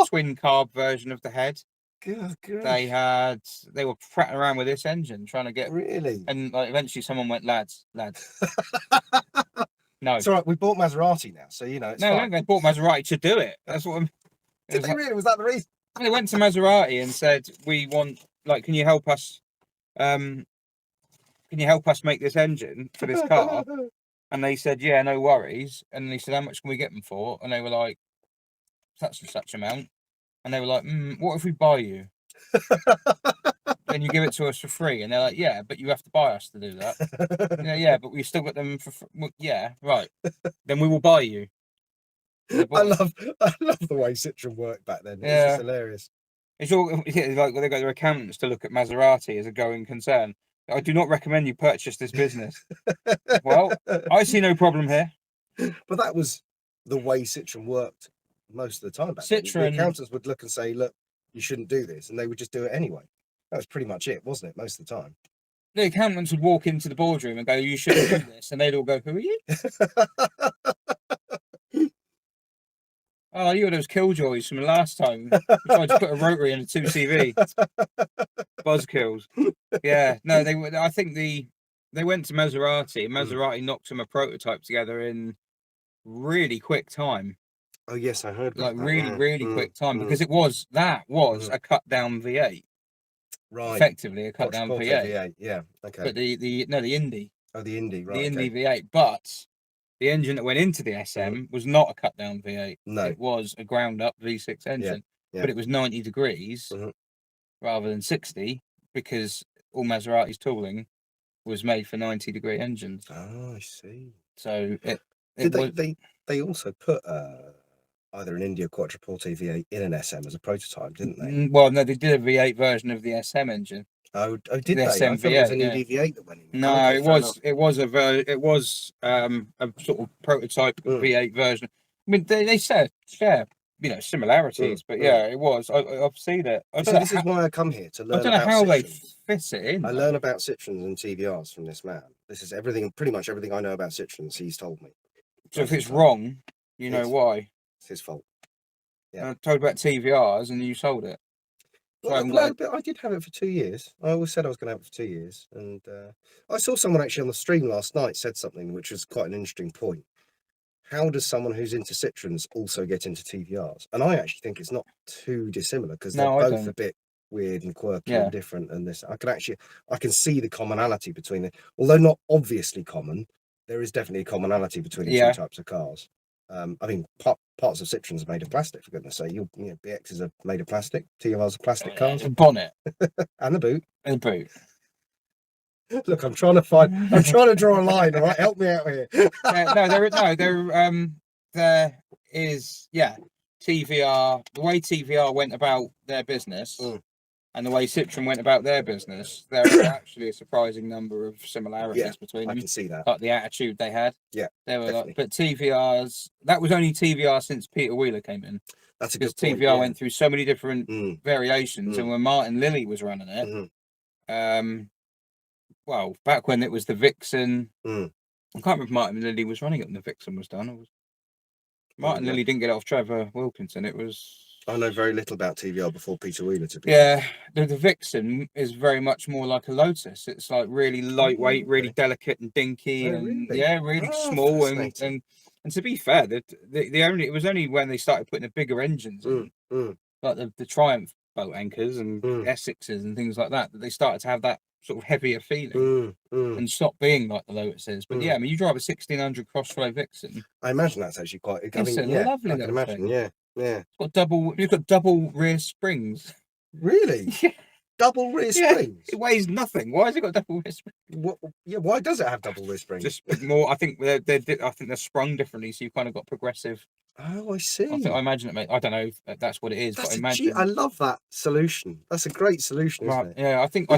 twin carb version of the head. Good. They were prattling around with this engine trying to get. Really? And like eventually someone went, lads. No. It's all right. We bought Maserati now, so you know it's fine. They bought Maserati to do it. That's what I'm. Did they really? Was that the reason? They went to Maserati and said, we want, like, can you help us make this engine for this car? And they said, yeah, no worries. And they said, how much can we get them for? And they were like, such and such amount. And they were like, what if we buy you? Then you give it to us for free. And they're like, yeah, but you have to buy us to do that. Yeah, but we still got them for free. Well, yeah, right. Then we will buy you. I love the way Citroen worked back then. It's just hilarious. It's all like they got their accountants to look at Maserati as a going concern. I do not recommend you purchase this business. Well, I see no problem here. But that was the way Citroen worked most of the time back then. The accountants would look and say, look, you shouldn't do this, and they would just do it anyway. That was pretty much it, wasn't it, most of the time? The accountants would walk into the boardroom and go, you shouldn't do this, and they'd all go, who are you? Oh, you were those killjoys from the last time. We tried to put a rotary in a 2CV. Buzzkills. Yeah, no, I think they went to Maserati. Maserati knocked them a prototype together in really quick time. Oh yes, I heard about Like that. really quick time, because it was a cut down V8. Right. Effectively a cut down Quattro V8. V8. Yeah. Okay. But the Indy. Oh, the Indy. The Right. Indy Okay. V8, but the engine that went into the SM was not a cut down V8. No. It was a ground up V6 engine, Yeah. but it was 90 degrees rather than 60, because all Maserati's tooling was made for 90-degree engines. Oh, I see. So they also put either an India Quattroporte V8 in an SM as a prototype, didn't they? Well, no, they did a V8 version of the SM engine. Oh, did The they? I SM thought it was an V8, Indy V8 that went in. No, Okay, it was a sort of prototype V8 version. I mean, they share similarities, but yeah, it was. I've seen it. This is why I come here to learn. I don't know about how they Citroens. fit it in. I learn about Citroens and TVRs from this man. This is pretty much everything I know about Citroens. He's told me. So if it's wrong, you know why. It's his fault. Yeah. I told about TVRs and you sold it. Well, no, but I did have it for 2 years. I always said I was going to have it for 2 years. And I saw someone actually on the stream last night said something which was quite an interesting point. How does someone who's into Citroens also get into TVRs? And I actually think it's not too dissimilar, because they're both a bit weird and quirky and different. And this, I can see the commonality between it. Although not obviously common, there is definitely a commonality between the two types of cars. I mean, parts of Citroens are made of plastic, for goodness sake. BXs are made of plastic. TVRs are plastic cars. The bonnet. And the boot. And the boot. Look, I'm trying to draw a line, all right? Help me out here. There is, TVR, the way TVR went about their business and the way Citroen went about their business, there are actually a surprising number of similarities between them. I can see that. Like the attitude they had. Yeah, they were but TVRs, that was only TVR since Peter Wheeler came in. That's a good point. TVR went through so many different variations, and when Martin Lilly was running it, well, back when it was the Vixen, I can't remember if Martin Lilly was running it when the Vixen was done. Martin Lilly didn't get it off Trevor Wilkinson. It was. I know very little about TVR before Peter Wheeler, to be honest. The Vixen is very much more like a Lotus. It's like really lightweight, really delicate and dinky, and really small. And to be fair, it was only when they started putting the bigger engines in, like the Triumph boat anchors and Essexes and things like that, that they started to have that sort of heavier feeling and stop being like the Lotuses. But I mean, you drive a 1600 Crossflow Vixen. I imagine that's actually quite. It's lovely. I can imagine. Thing. Yeah. You've got double rear springs. Really? Yeah. Double rear springs. It weighs nothing. Why has it got double rear springs? Why does it have double rear springs? Just more. I think they're sprung differently, so you've kind of got progressive. Oh, I see. I imagine it. I don't know if that's what it is, but I imagine. I love that solution. That's a great solution, isn't it? Yeah, I think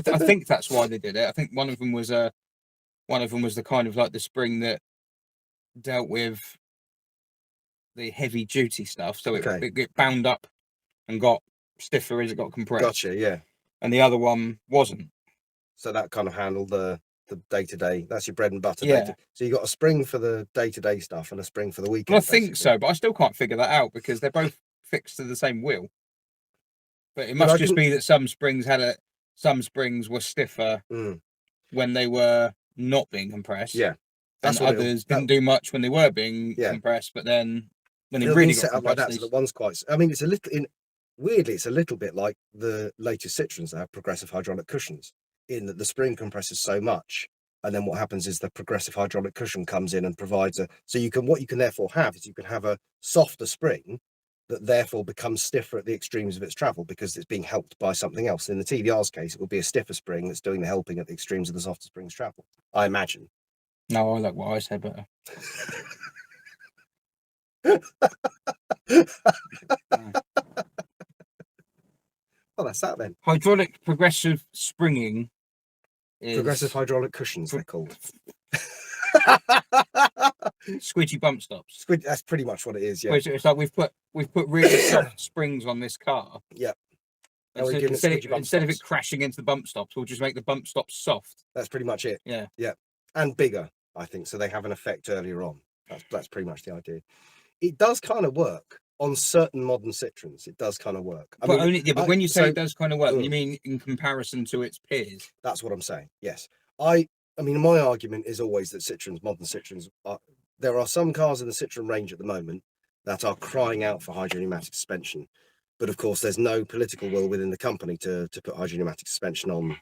that's why they did it. I think one of them was the kind of like the spring that dealt with the heavy duty stuff, so it bound up and got stiffer as it got compressed. Gotcha, yeah. And the other one wasn't. So that kind of handled the day-to-day. That's your bread and butter. Yeah. So you got a spring for the day-to-day stuff and a spring for the weekend. Well, I think so, but I still can't figure that out because they're both fixed to the same wheel. But it must just be that some springs were stiffer when they were not being compressed. Yeah. And others didn't do much when they were being compressed, but then when they really got set up like that, so the one's quite. I mean, it's a little. Weirdly, it's a little bit like the latest Citroens that have progressive hydraulic cushions, in that the spring compresses so much, and then what happens is the progressive hydraulic cushion comes in and provides what you can therefore have is you can have a softer spring that therefore becomes stiffer at the extremes of its travel because it's being helped by something else. In the TVR's case, it would be a stiffer spring that's doing the helping at the extremes of the softer spring's travel, I imagine. No, I like what I said better. Well, that's that then. Hydraulic progressive springing is progressive hydraulic cushions, they're called. Squidgy bump stops. That's pretty much what it is. Yeah. It's like we've put really soft springs on this car. Yeah. Instead of it crashing into the bump stops, we'll just make the bump stops soft. That's pretty much it. Yeah. Yeah. And bigger, I think, so they have an effect earlier on. That's pretty much the idea. It does kind of work on certain modern Citroens, it does kind of work. But when you say so it does kind of work, Mm. you mean in comparison to its peers? that's what I'm saying. Yes, I mean, my argument is always that modern Citroens, there are some cars in the Citroen range at the moment that are crying out for hydropneumatic suspension, but of course, there's no political will within the company to put hydropneumatic suspension on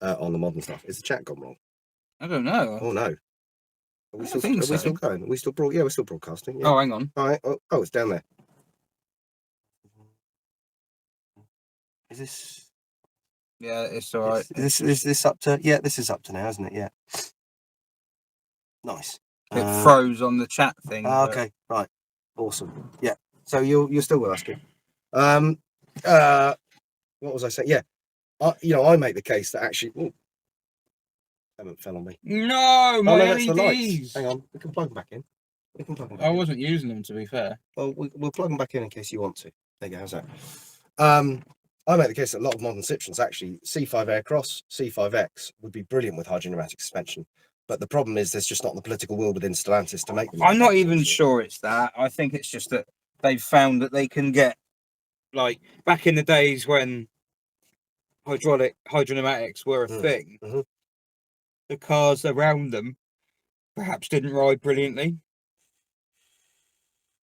the modern stuff. Is the chat gone wrong? I don't know. Oh no. Are we still going? Are we still we're still broadcasting. Yeah. Oh, hang on. All right. Oh, it's down there. Is this? Yeah, it's all right. Is this up to? Yeah, this is up to now, isn't it? Yeah. Nice. It froze on the chat thing. Okay. Right. Awesome. Yeah. So you're still with us, kid. What was I saying? Yeah. I make the case that actually. Ooh, haven't fell on me. No, my that's the lights. LEDs. Hang on. We can plug them back in. I wasn't using them, to be fair. Well, we'll plug them back in case you want to. There you go. How's that? I make the case that a lot of modern Citroens, actually, C5 Aircross, C5X would be brilliant with hydropneumatic suspension. But the problem is there's just not the political will within Stellantis to make them. I'm not even sure it's that. I think it's just that they've found that they can get, like, back in the days when hydropneumatics were a thing, the cars around them perhaps didn't ride brilliantly.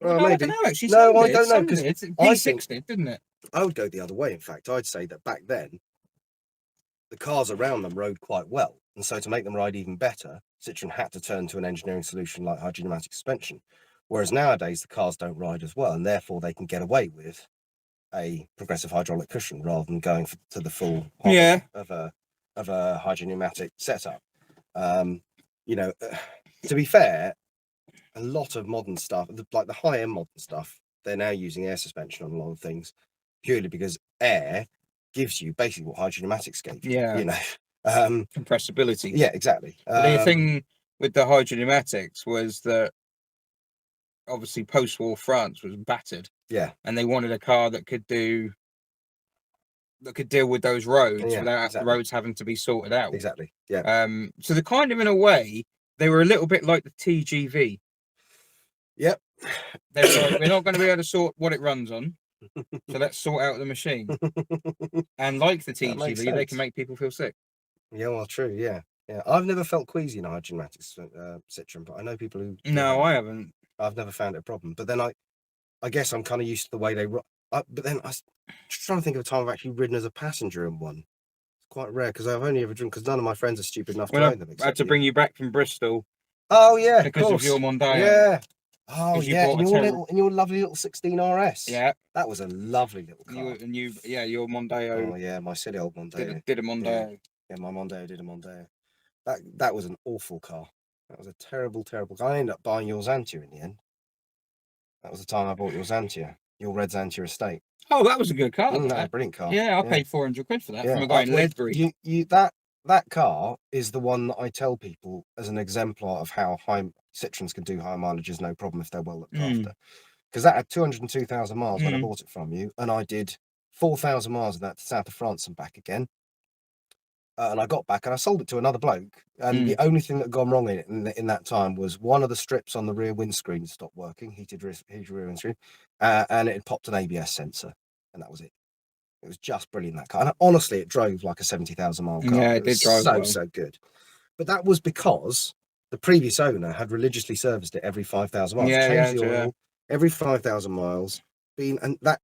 Well, no, maybe. I don't know, actually. No, I don't know, because it's I P6 did, didn't it? I would go the other way. In fact, I'd say that back then, the cars around them rode quite well. And so to make them ride even better, Citroen had to turn to an engineering solution like hydropneumatic suspension. Whereas nowadays, the cars don't ride as well, and therefore they can get away with a progressive hydraulic cushion rather than going to the full of a hydropneumatic setup. To be fair, a lot of modern stuff, like the high-end modern stuff, they're now using air suspension on a lot of things, purely because air gives you basically what hydropneumatics gave you. Yeah. Compressibility. Yeah, exactly. The thing with the hydropneumatics was that obviously post-war France was battered. Yeah. And they wanted a car that could deal with those roads without the roads having to be sorted out. Exactly. Yeah. So they're kind of, in a way, they were a little bit like the TGV. Yep. They were like, we're not going to be able to sort what it runs on, so let's sort out the machine. And like the TGV, they can make people feel sick. Yeah, well, true. Yeah. Yeah. I've never felt queasy in a hydropneumatic Citroen, but I know people who. No, I haven't. I've never found it a problem. But then I guess I'm kind of used to the way they. But then I'm just trying to think of a time I've actually ridden as a passenger in one. It's quite rare because I've only ever driven because none of my friends are stupid enough to own them. I had to bring you back from Bristol. Oh yeah, because of your Mondeo. Yeah. Oh yeah, in your lovely little 16 RS. Yeah, that was a lovely little car. Your Mondeo. Oh yeah, my silly old Mondeo. Did a Mondeo. Yeah, my Mondeo did a Mondeo. That was an awful car. That was a terrible, terrible car. I ended up buying your Xantia in the end. That was the time I bought your Xantia, your red Xantia estate. Oh, that was a good car. That was a brilliant car. Yeah, I paid 400 quid for that from a guy in Ledbury. That car is the one that I tell people as an exemplar of how high Citroens can do high mileages, no problem if they're well looked after. Because that had 202,000 miles when I bought it from you, and I did 4,000 miles of that to south of France and back again. And I got back and I sold it to another bloke. And the only thing that had gone wrong in that time was one of the strips on the rear windscreen stopped working, heated rear windscreen, and it had popped an ABS sensor, and that was it. It was just brilliant, that car. And honestly, it drove like a 70,000 mile car. Yeah, it did drive so good. But that was because the previous owner had religiously serviced it every 5,000 miles. Changed the oil every 5,000 miles.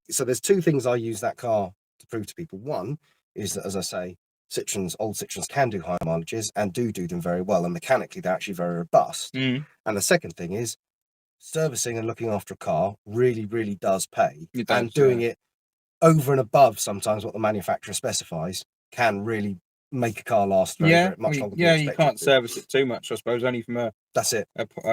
So there's two things I use that car to prove to people. One is that, as I say, old Citroens can do high mileages and do them very well. And mechanically, they're actually very robust. And the second thing is servicing and looking after a car really, really does pay. And doing it over and above sometimes what the manufacturer specifies can really make a car last very much longer. Yeah, you can't service it too much, I suppose, only from a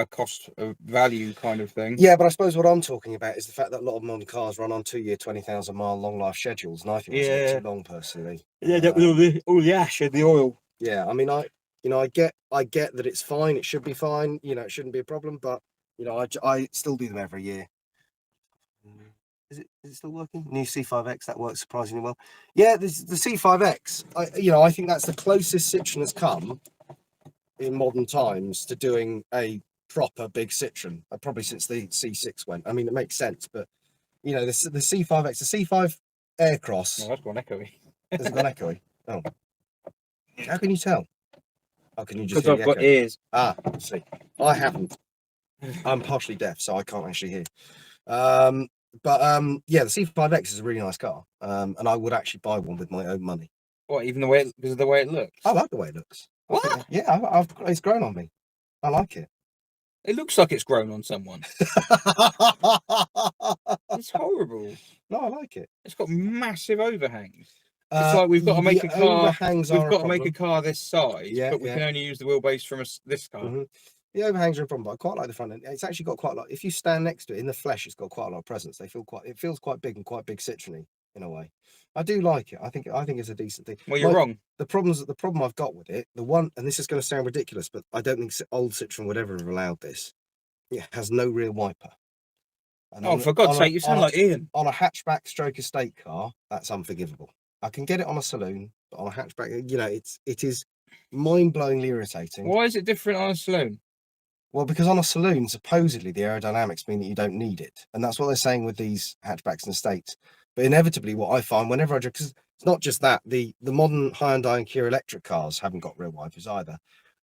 cost of value kind of thing. Yeah, but I suppose what I'm talking about is the fact that a lot of modern cars run on 2-year, 20,000 mile long life schedules, and I think it's a bit too long personally. Yeah, all the ash and the oil. Yeah, I mean, I get that it's fine, it should be fine, it shouldn't be a problem, but I still do them every year. Is it still working? New C5X, that works surprisingly well. Yeah, the C5X, I think that's the closest Citroen has come in modern times to doing a proper big Citroen, probably since the C6 went. I mean, it makes sense, but you know, the C5X, the C5 Aircross. No, that's gone echoey. Has it gone echoey? Oh, how can you tell? How can you just Because hear I've the got echo? ears. Ah, I see. I haven't. I'm partially deaf, so I can't actually hear. Yeah, the C5X is a really nice car, and I would actually buy one with my own money. What, even the way because of the way it looks? I like the way it looks. What? It's grown on me. I like it. It looks like it's grown on someone. It's horrible. No, I like it. It's got massive overhangs. It's like we've got to make a car. Overhangs We've are got a to make a problem. car this size, Yeah, but we can only use the wheelbase from this car. The overhangs are a problem, but I quite like the front end. It's actually got quite a lot. If you stand next to it in the flesh, it's got quite a lot of presence. It feels quite big and quite big Citroen-y in a way. I do like it. I think it's a decent thing. Well, you're wrong. The problem I've got with it, and this is going to sound ridiculous, but I don't think old Citroen would ever have allowed this. It has no rear wiper. And Oh, for God's sake, you sound like Ian. On a hatchback stroke estate car, that's unforgivable. I can get it on a saloon, but on a hatchback, you know, it is mind-blowingly irritating. Why is it different on a saloon? Well, because on a saloon, supposedly the aerodynamics mean that you don't need it. And that's what they're saying with these hatchbacks and estates. But inevitably, what I find whenever I drive, because it's not just that, the modern Hyundai and Kia electric cars haven't got rear wipers either.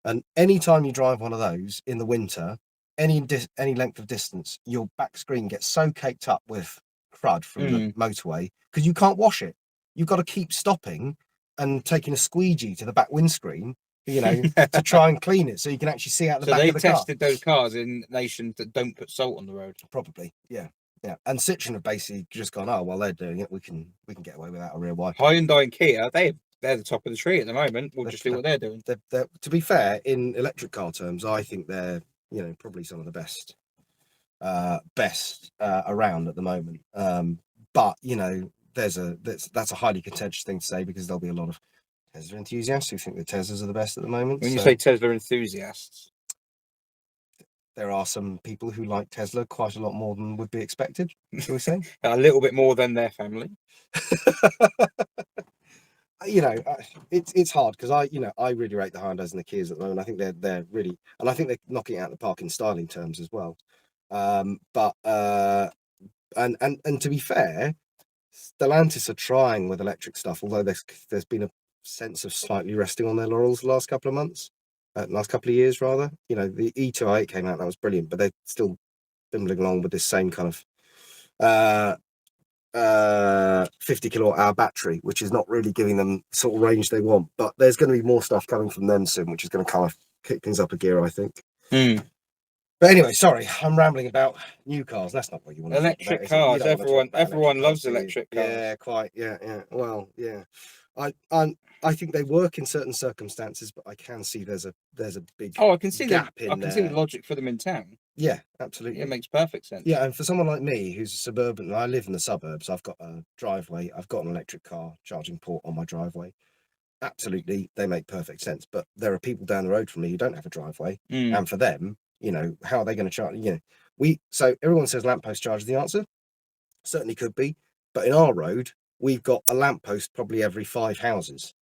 And any time you drive one of those in the winter, any length of distance, your back screen gets so caked up with crud from the motorway because you can't wash it. You've got to keep stopping and taking a squeegee to the back windscreen, you know, to try and clean it so you can actually see out the back of the car. So they tested those cars in nations that don't put salt on the road. Probably, yeah. And Citroen have basically just gone, oh well, they're doing it. We can get away without a rear wiper. Hyundai and Kia, they're the top of the tree at the moment. We'll just do what they're doing. They're, to be fair, in electric car terms, I think they're, you know, probably some of the best around at the moment. But you know, that's a highly contentious thing to say because there'll be a lot of Tesla enthusiasts who think the Teslas are the best at the moment. When you say Tesla enthusiasts, there are some people who like Tesla quite a lot more than would be expected, shall we say? A little bit more than their family. You know, it's hard because I really rate the Hyundais and the Kias at the moment. I think they're really, and I think they're knocking it out of the park in styling terms as well. And to be fair, Stellantis are trying with electric stuff, although there's been a sense of slightly resting on their laurels the last couple of months. Last couple of years, rather. You know, the E2i8 came out, that was brilliant, but they're still bimbling along with this same kind of 50 kilowatt hour battery, which is not really giving them the sort of range they want. But there's going to be more stuff coming from them soon, which is going to kind of kick things up a gear, I think. But anyway, sorry, I'm rambling about new cars. That's not what you want. Electric cars. Everyone loves electric cars. Yeah, quite. Yeah. Well, yeah. I think they work in certain circumstances, but I can see there's a big I can see gap I can see the logic for them in town. Yeah, absolutely. It makes perfect sense. Yeah, and for someone like me who's a suburban, I live in the suburbs. I've got a driveway. I've got an electric car charging port on my driveway. Absolutely, they make perfect sense. But there are people down the road from me who don't have a driveway, and for them, you know, how are they going to charge? You know, so everyone says lamppost charge is the answer. Certainly could be, but in our road, we've got a lamppost probably every 5 houses.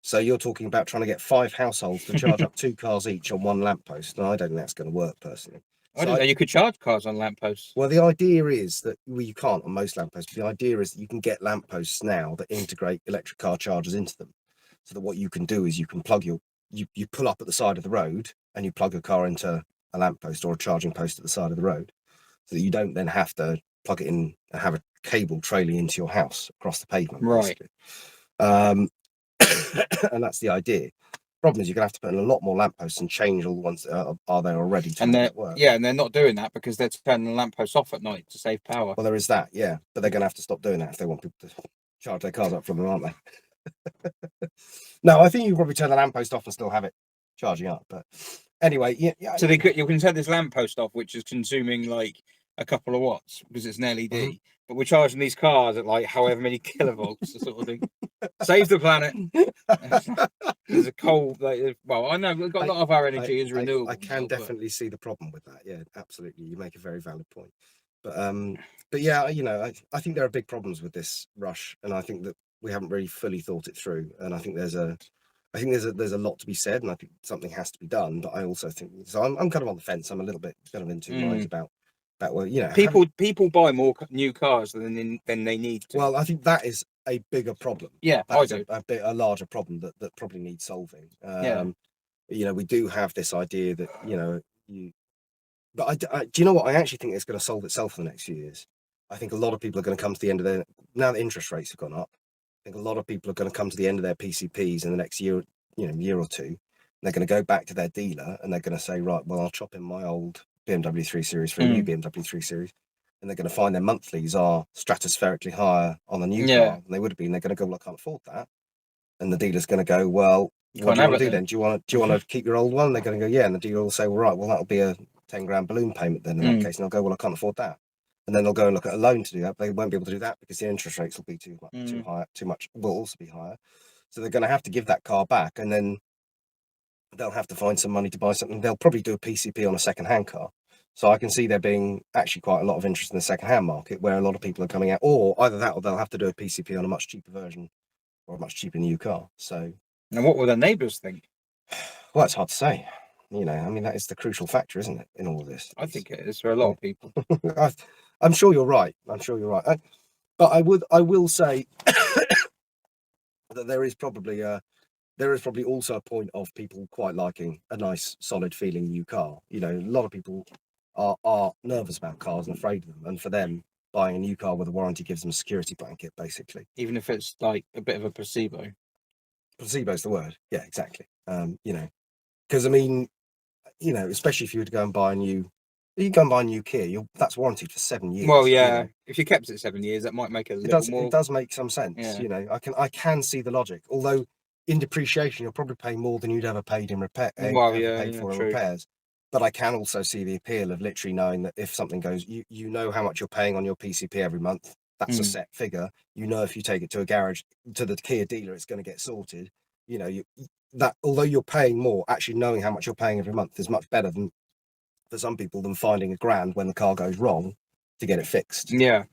So you're talking about trying to get 5 households to charge up 2 cars each on one lamppost. And I don't think that's going to work personally. I don't know. You could charge cars on lampposts. Well, the idea is that you can't on most lampposts. But the idea is that you can get lampposts now that integrate electric car chargers into them. So that what you can do is you can plug you pull up at the side of the road and you plug a car into a lamppost or a charging post at the side of the road, so that you don't then have to plug it in and have a cable trailing into your house across the pavement. Right. And that's the idea. Problem is, you're gonna have to put in a lot more lampposts and change all the ones that are there already to make it work. Yeah, and they're not doing that because they're turning the lampposts off at night to save power. Well, there is that, yeah, but they're gonna have to stop doing that if they want people to charge their cars up from them, aren't they? No, I think you can probably turn the lamppost off and still have it charging up. But anyway, yeah. So you can turn this lamppost off, which is consuming like a couple of watts because it's an LED. But we're charging these cars at like however many kilovolts, sort of thing. Save the planet. There's a coal. Well, I know we've got a lot of our energy is renewable. I can definitely see the problem with that. Yeah, absolutely. You make a very valid point. But yeah, you know, I think there are big problems with this rush, and I think that we haven't really fully thought it through. And I think there's a I think there's a lot to be said, and I think something has to be done. But I also think so. I'm kind of on the fence. I'm a little bit kind of in two minds about well, you know, people buy more new cars than they need to. Well, I think that is a bigger problem. Yeah, that's a larger problem that probably needs solving. You know, we do have this idea that but do you know what? I actually think it's going to solve itself in the next few years. I think a lot of people are going to come to the end of their now that interest rates have gone up. I think a lot of people are going to come to the end of their PCPs in the next year, year or two. They're going to go back to their dealer and they're going to say, right, well, I'll chop in my old BMW 3 Series for a new BMW 3 Series. And they're going to find their monthlies are stratospherically higher on the new car than they would have been. They're going to go, well, I can't afford that. And the dealer's going to go, well, what do you want to do then? Do you want to keep your old one? And they're going to go, yeah. And the dealer will say, well, right, well, that'll be a 10 grand balloon payment then in that case. And they'll go, well, I can't afford that. And then they'll go and look at a loan to do that. They won't be able to do that because the interest rates will be too high, too much, will also be higher. So they're going to have to give that car back, and then they'll have to find some money to buy something. They'll probably do a PCP on a second-hand car. So I can see there being actually quite a lot of interest in the second-hand market, where a lot of people are coming out, or either that, or they'll have to do a PCP on a much cheaper version or a much cheaper new car. So, and what will their neighbours think? Well, it's hard to say. You know, I mean, that is the crucial factor, isn't it, in all of this? I think it is for a lot of people. I'm sure you're right. But I will say that there is probably also a point of people quite liking a nice, solid feeling new car. You know, a lot of people are nervous about cars and afraid of them, and for them, buying a new car with a warranty gives them a security blanket, basically. Even if it's like a bit of a placebo. Placebo's the word. Yeah, exactly. You know, because I mean, you know, especially if you were to go and buy a new. You go and buy a new Kia, that's warranted for 7 years. Well, yeah, you know? If you kept it 7 years, that might make it a little more. It does make some sense. Yeah. You know, I can see the logic. Although in depreciation, you'll probably pay more than you'd ever paid in repair. Paid for in repairs. But I can also see the appeal of literally knowing that if something goes, you know how much you're paying on your PCP every month. That's a set figure. You know, if you take it to a garage, to the Kia dealer, it's going to get sorted. You know, that although you're paying more, actually knowing how much you're paying every month is much better than. For some people than finding $1,000 when the car goes wrong to get it fixed. Yeah.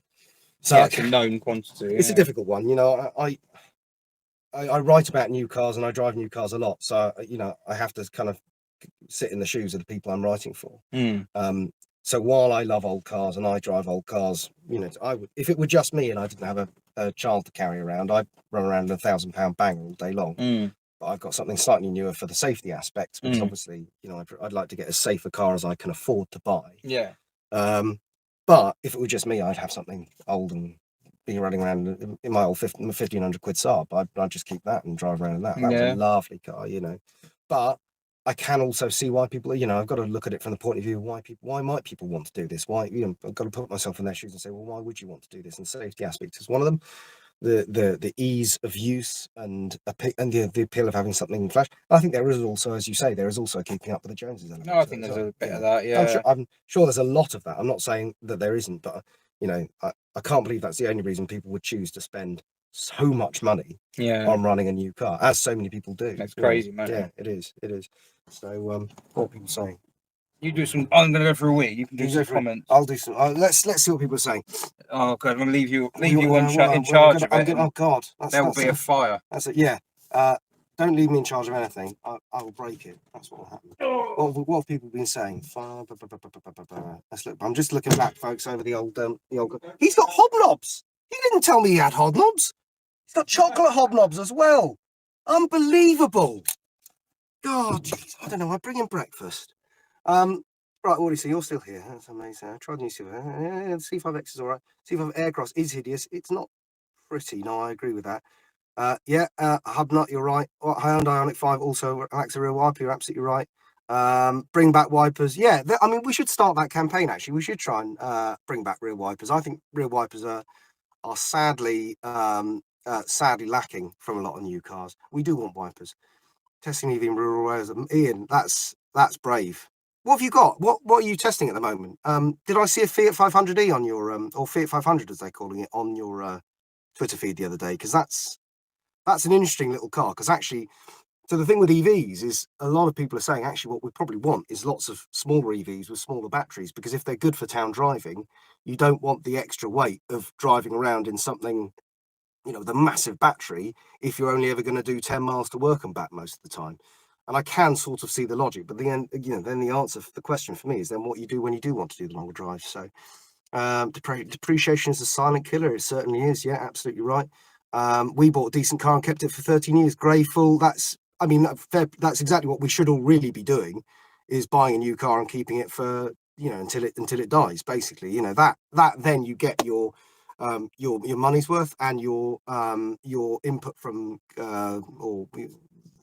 So it's a known quantity. It's a difficult one. You know, I write about new cars and I drive new cars a lot. So, you know, I have to kind of sit in the shoes of the people I'm writing for. So while I love old cars and I drive old cars, you know, if it were just me and I didn't have a child to carry around, I'd run around in a £1,000 banger all day long. But I've got something slightly newer for the safety aspects, because obviously, you know, I'd like to get as safe a car as I can afford to buy. Yeah. But if it were just me, I'd have something old and be running around in my old 1,500 quid Saab. I'd just keep that and drive around in that. That was a lovely car, you know. But I can also see why people, you know, I've got to look at it from the point of view of why might people want to do this? Why, you know, I've got to put myself in their shoes and say, well, why would you want to do this? And safety aspect is one of them. The ease of use and the appeal of having something flash. I think there is also, as you say, there is also keeping up with the Joneses element. No, I think there's a bit of that. Yeah, I'm sure there's a lot of that. I'm not saying that there isn't, but you know, I can't believe that's the only reason people would choose to spend so much money on running a new car, as so many people do. That's crazy, man. Yeah, it is. So, what are people saying? You do some. I'm going to go for a wee. You can do some comments. I'll do some. Let's see what people are saying. Oh God, I'm going to leave you in charge of it. Oh God, there will be a fire. That's it. Yeah. Don't leave me in charge of anything. I will break it. That's what will happen. What have people been saying? Let's look. I'm just looking back, folks, over the old. He's got hobnobs. He didn't tell me he had hobnobs. He's got chocolate hobnobs as well. Unbelievable. God, geez, I don't know. I bring him breakfast. Right, Audie, so you're still here. That's amazing. I tried new C5X is all right. C5 Aircross is hideous. It's not pretty. No, I agree with that. Hubnut, you're right. Hyundai Ioniq 5 also lacks a rear wiper. You're absolutely right. Bring back wipers. Yeah, I mean, we should start that campaign, actually. We should try and bring back rear wipers. I think rear wipers are sadly lacking from a lot of new cars. We do want wipers. Testing EV in rural areas. Ian, that's brave. What have you got? What are you testing at the moment? Did I see a Fiat 500e on your or Fiat 500 as they're calling it on your Twitter feed the other day? Because that's an interesting little car. Because actually, so the thing with EVs is a lot of people are saying actually what we probably want is lots of smaller EVs with smaller batteries, because if they're good for town driving, you don't want the extra weight of driving around in something you know, the massive battery if you're only ever going to do 10 miles to work and back most of the time. And I can sort of see the logic, but then, you know, then the answer for the question for me is then what you do when you do want to do the longer drive. So depreciation is a silent killer. It certainly is. Yeah, absolutely right. We bought a decent car and kept it for 13 years. Grey full. That's exactly what we should all really be doing, is buying a new car and keeping it for, you know, until it dies. Basically, you know, that then you get your money's worth, and your input from or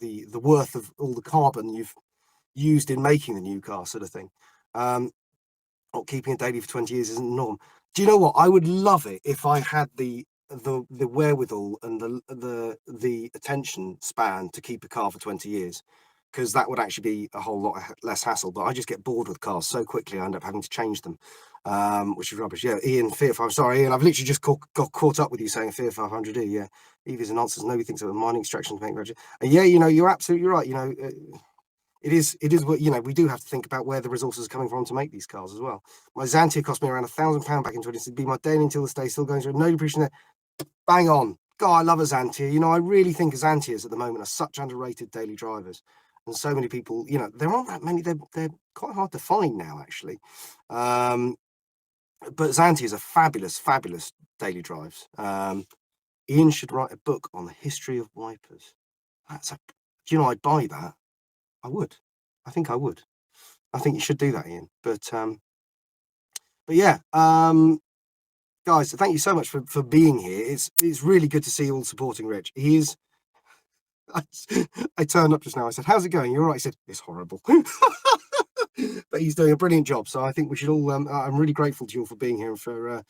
the worth of all the carbon you've used in making the new car, sort of thing. Not keeping it daily for 20 years isn't the norm. Do you know what? I would love it if I had the wherewithal and the attention span to keep a car for 20 years, because that would actually be a whole lot less hassle. But I just get bored with cars so quickly, I end up having to change them, which is rubbish. Yeah, Ian, Fiat 5. Sorry, Ian, I've literally just got caught up with you saying Fiat 500e. Yeah, EVs and nonsense. Nobody thinks about mining extraction to make energy. And yeah, you know, you're absolutely right. You know, it is what, you know, we do have to think about where the resources are coming from to make these cars as well. My Xantia cost me around £1,000 back in 20. It'd be my daily until this day, still going through no depreciation there. Bang on. God, I love a Xantia. You know, I really think Xantias at the moment are such underrated daily drivers. And so many people, you know, there aren't that many. They're quite hard to find now, actually. But Xantias are fabulous, fabulous daily drives. Ian should write a book on the history of wipers. Do you know, I'd buy that. I would. I think I would. I think you should do that, Ian. But yeah, guys, thank you so much for being here. It's really good to see you all supporting Rich. He is. I turned up just now. I said, "How's it going? You're all right." He said, "It's horrible," but he's doing a brilliant job. So I think we should all. I'm really grateful to you all for being here and for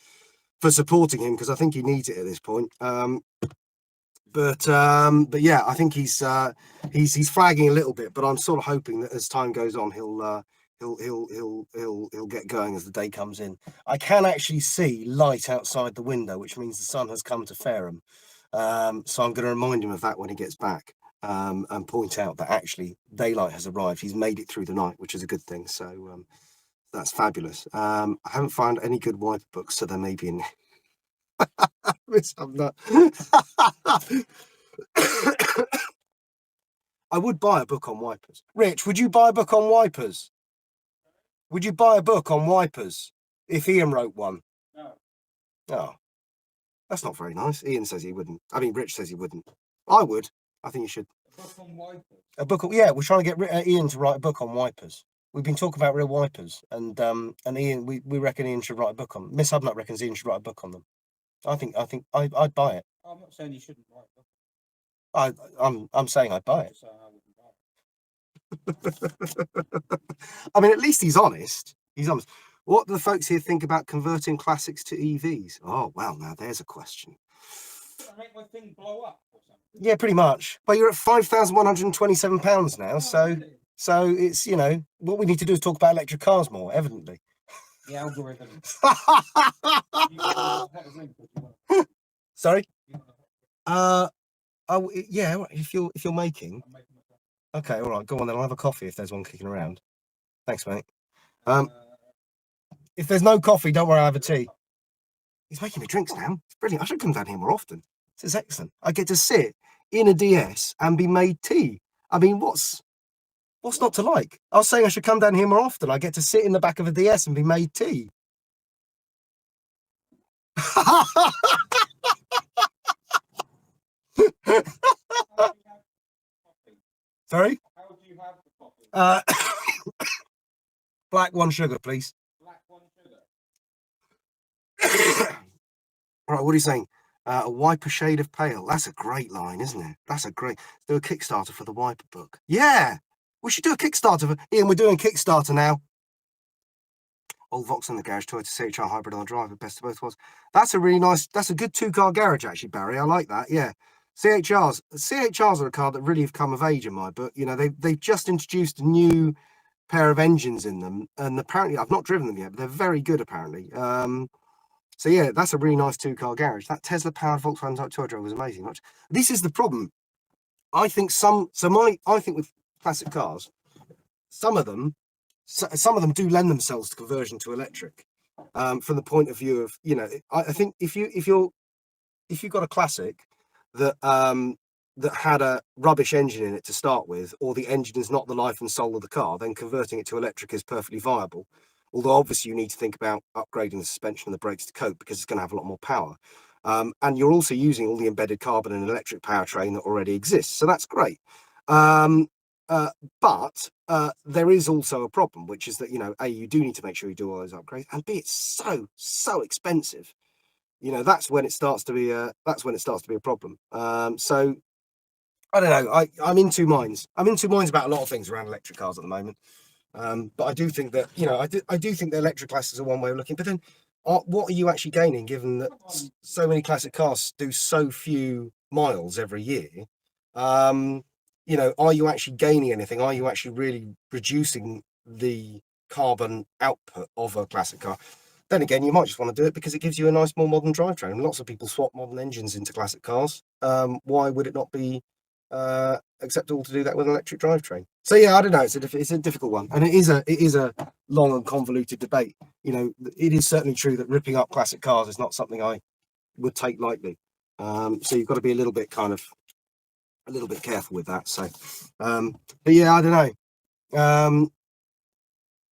supporting him, because I think he needs it at this point. But yeah, I think he's flagging a little bit. But I'm sort of hoping that as time goes on, he'll get going as the day comes in. I can actually see light outside the window, which means the sun has come to Fareham. So I'm going to remind him of that when he gets back, and point out that actually daylight has arrived. He's made it through the night, which is a good thing. So that's fabulous. I haven't found any good wiper books, so there may be in. I'm not. I would buy a book on wipers. Rich, would you buy a book on wipers? Would you buy a book on wipers if Ian wrote one? No. Oh, that's not very nice. Ian says he wouldn't. I mean, Rich says he wouldn't. I would. I think you should. A book on wipers? A book. Yeah, we're trying to get Ian to write a book on wipers. We've been talking about real wipers, and Ian, we reckon Ian should write a book on them. Miss Hubnut reckons Ian should write a book on them. I think I'd buy it. I'm not saying you shouldn't write a book. I'm saying I'd buy it. So I wouldn't buy it. I mean, at least he's honest. He's honest. What do the folks here think about converting classics to EVs? Oh, well, now there's a question. Make my thing blow up or something? Yeah, pretty much. Well, you're at £5,127 now, so it's, you know, what we need to do is talk about electric cars more, evidently. The algorithm. Sorry. Yeah. If you're making. Okay, all right. Go on then. I'll have a coffee if there's one kicking around. Thanks, mate. If there's no coffee, don't worry. I'll have a tea. He's making me drinks now. It's brilliant. I should come down here more often. This is excellent. I get to sit in a DS and be made tea. I mean, what's not to like? I was saying I should come down here more often. I get to sit in the back of a DS and be made tea. Sorry? How do you have the coffee? Black one sugar, please. Black one sugar. All right, what are you saying? A wiper shade of pale. That's a great line, isn't it? That's a great. Do a Kickstarter for the wiper book. Yeah, we should do a Kickstarter. Ian, we're doing Kickstarter now. Old Vox in the garage, Toyota CHR hybrid on the drive, best of both worlds. That's a really nice. That's a good 2-car garage, actually, Barry. I like that. Yeah, CHRs are a car that really have come of age in my book. You know, they've just introduced a new pair of engines in them, and apparently I've not driven them yet, but they're very good apparently. So yeah, that's a really nice 2-car garage. That Tesla powered Volkswagen Type 2 I drove was amazing. This is the problem. I think I think with classic cars, some of them do lend themselves to conversion to electric. From the point of view of, you know, I think if you're if you've got a classic that that had a rubbish engine in it to start with, or the engine is not the life and soul of the car, then converting it to electric is perfectly viable. Although obviously you need to think about upgrading the suspension and the brakes to cope, because it's going to have a lot more power. And you're also using all the embedded carbon and electric powertrain that already exists. So that's great. But there is also a problem, which is that, you know, A, you do need to make sure you do all those upgrades, and B, it's so expensive. You know, that's when it starts to be a problem. So I don't know. I'm in two minds. I'm in two minds about a lot of things around electric cars at the moment. But I do think that, you know, I do think the electric classes are one way of looking. But then, what are you actually gaining, given that so many classic cars do so few miles every year? You know, are you actually gaining anything? Are you actually really reducing the carbon output of a classic car? Then again, you might just want to do it because it gives you a nice, more modern drivetrain. Lots of people swap modern engines into classic cars. Why would it not be acceptable to do that with an electric drivetrain? So yeah, I don't know. It's a difficult one, and it is a long and convoluted debate. You know, it is certainly true that ripping up classic cars is not something I would take lightly. So you've got to be a little bit careful with that. So, but yeah, I don't know.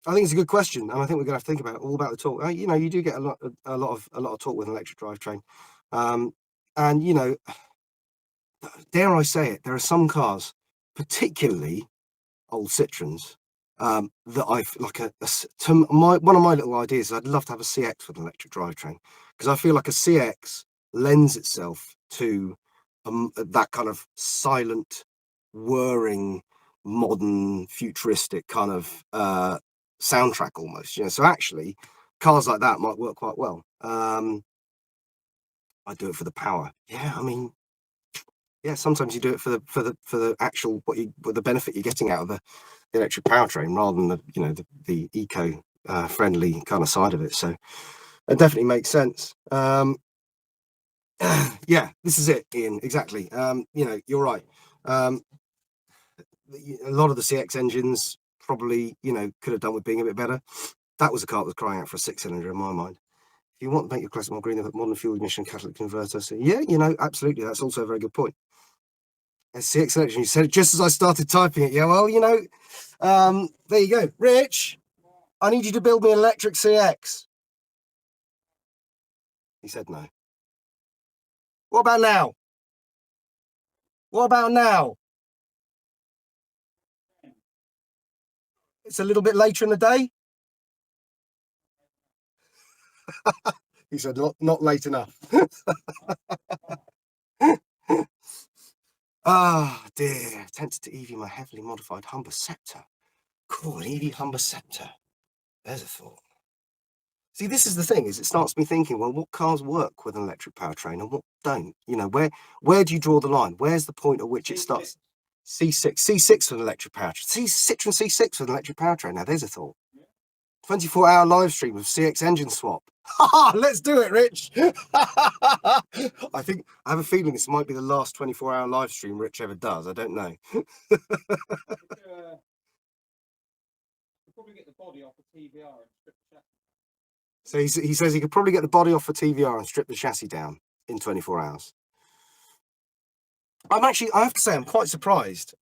I think it's a good question, and I think we're going to have to think about it, all about the torque. You know, you do get a lot of torque with an electric drivetrain, and you know, dare I say it, there are some cars, particularly old Citroens, that I've like one of my little ideas is I'd love to have a CX with an electric drivetrain, because I feel like a CX lends itself to that kind of silent, whirring, modern, futuristic kind of soundtrack almost. You know, so actually, cars like that might work quite well. I'd do it for the power. Yeah, I mean, yeah, sometimes you do it for the actual what the benefit you're getting out of the electric powertrain, rather than the eco friendly kind of side of it. So it definitely makes sense. Yeah, this is it, Ian. Exactly. You know, you're right. A lot of the CX engines probably, you know, could have done with being a bit better. That was a car that was crying out for a 6-cylinder in my mind. If you want to make your classic more green, then put modern fuel ignition catalytic converter. So yeah, you know, absolutely, that's also a very good point. CX selection. You said it just as I started typing it. Yeah, well, you know, there you go. Rich, I need you to build me an electric CX. He said no. What about now? What about now? It's a little bit later in the day. He said not late enough. Ah, dear. Tempted to EV my heavily modified Humber Sceptre. Cool, an EV Humber Sceptre. There's a thought. See, this is the thing, is it starts me thinking, well, what cars work with an electric powertrain and what don't? You know, where do you draw the line? Where's the point at which it starts? C6 with an electric powertrain. Citroen C6 with an electric powertrain. Now, there's a thought. 24-hour live stream of CX engine swap. Let's do it, Rich. I have a feeling this might be the last 24-hour live stream Rich ever does. I don't know. Probably get the body off the TVR and strip the chassis. So he says he could probably get the body off the TVR and strip the chassis down in 24 hours. I have to say, I'm quite surprised.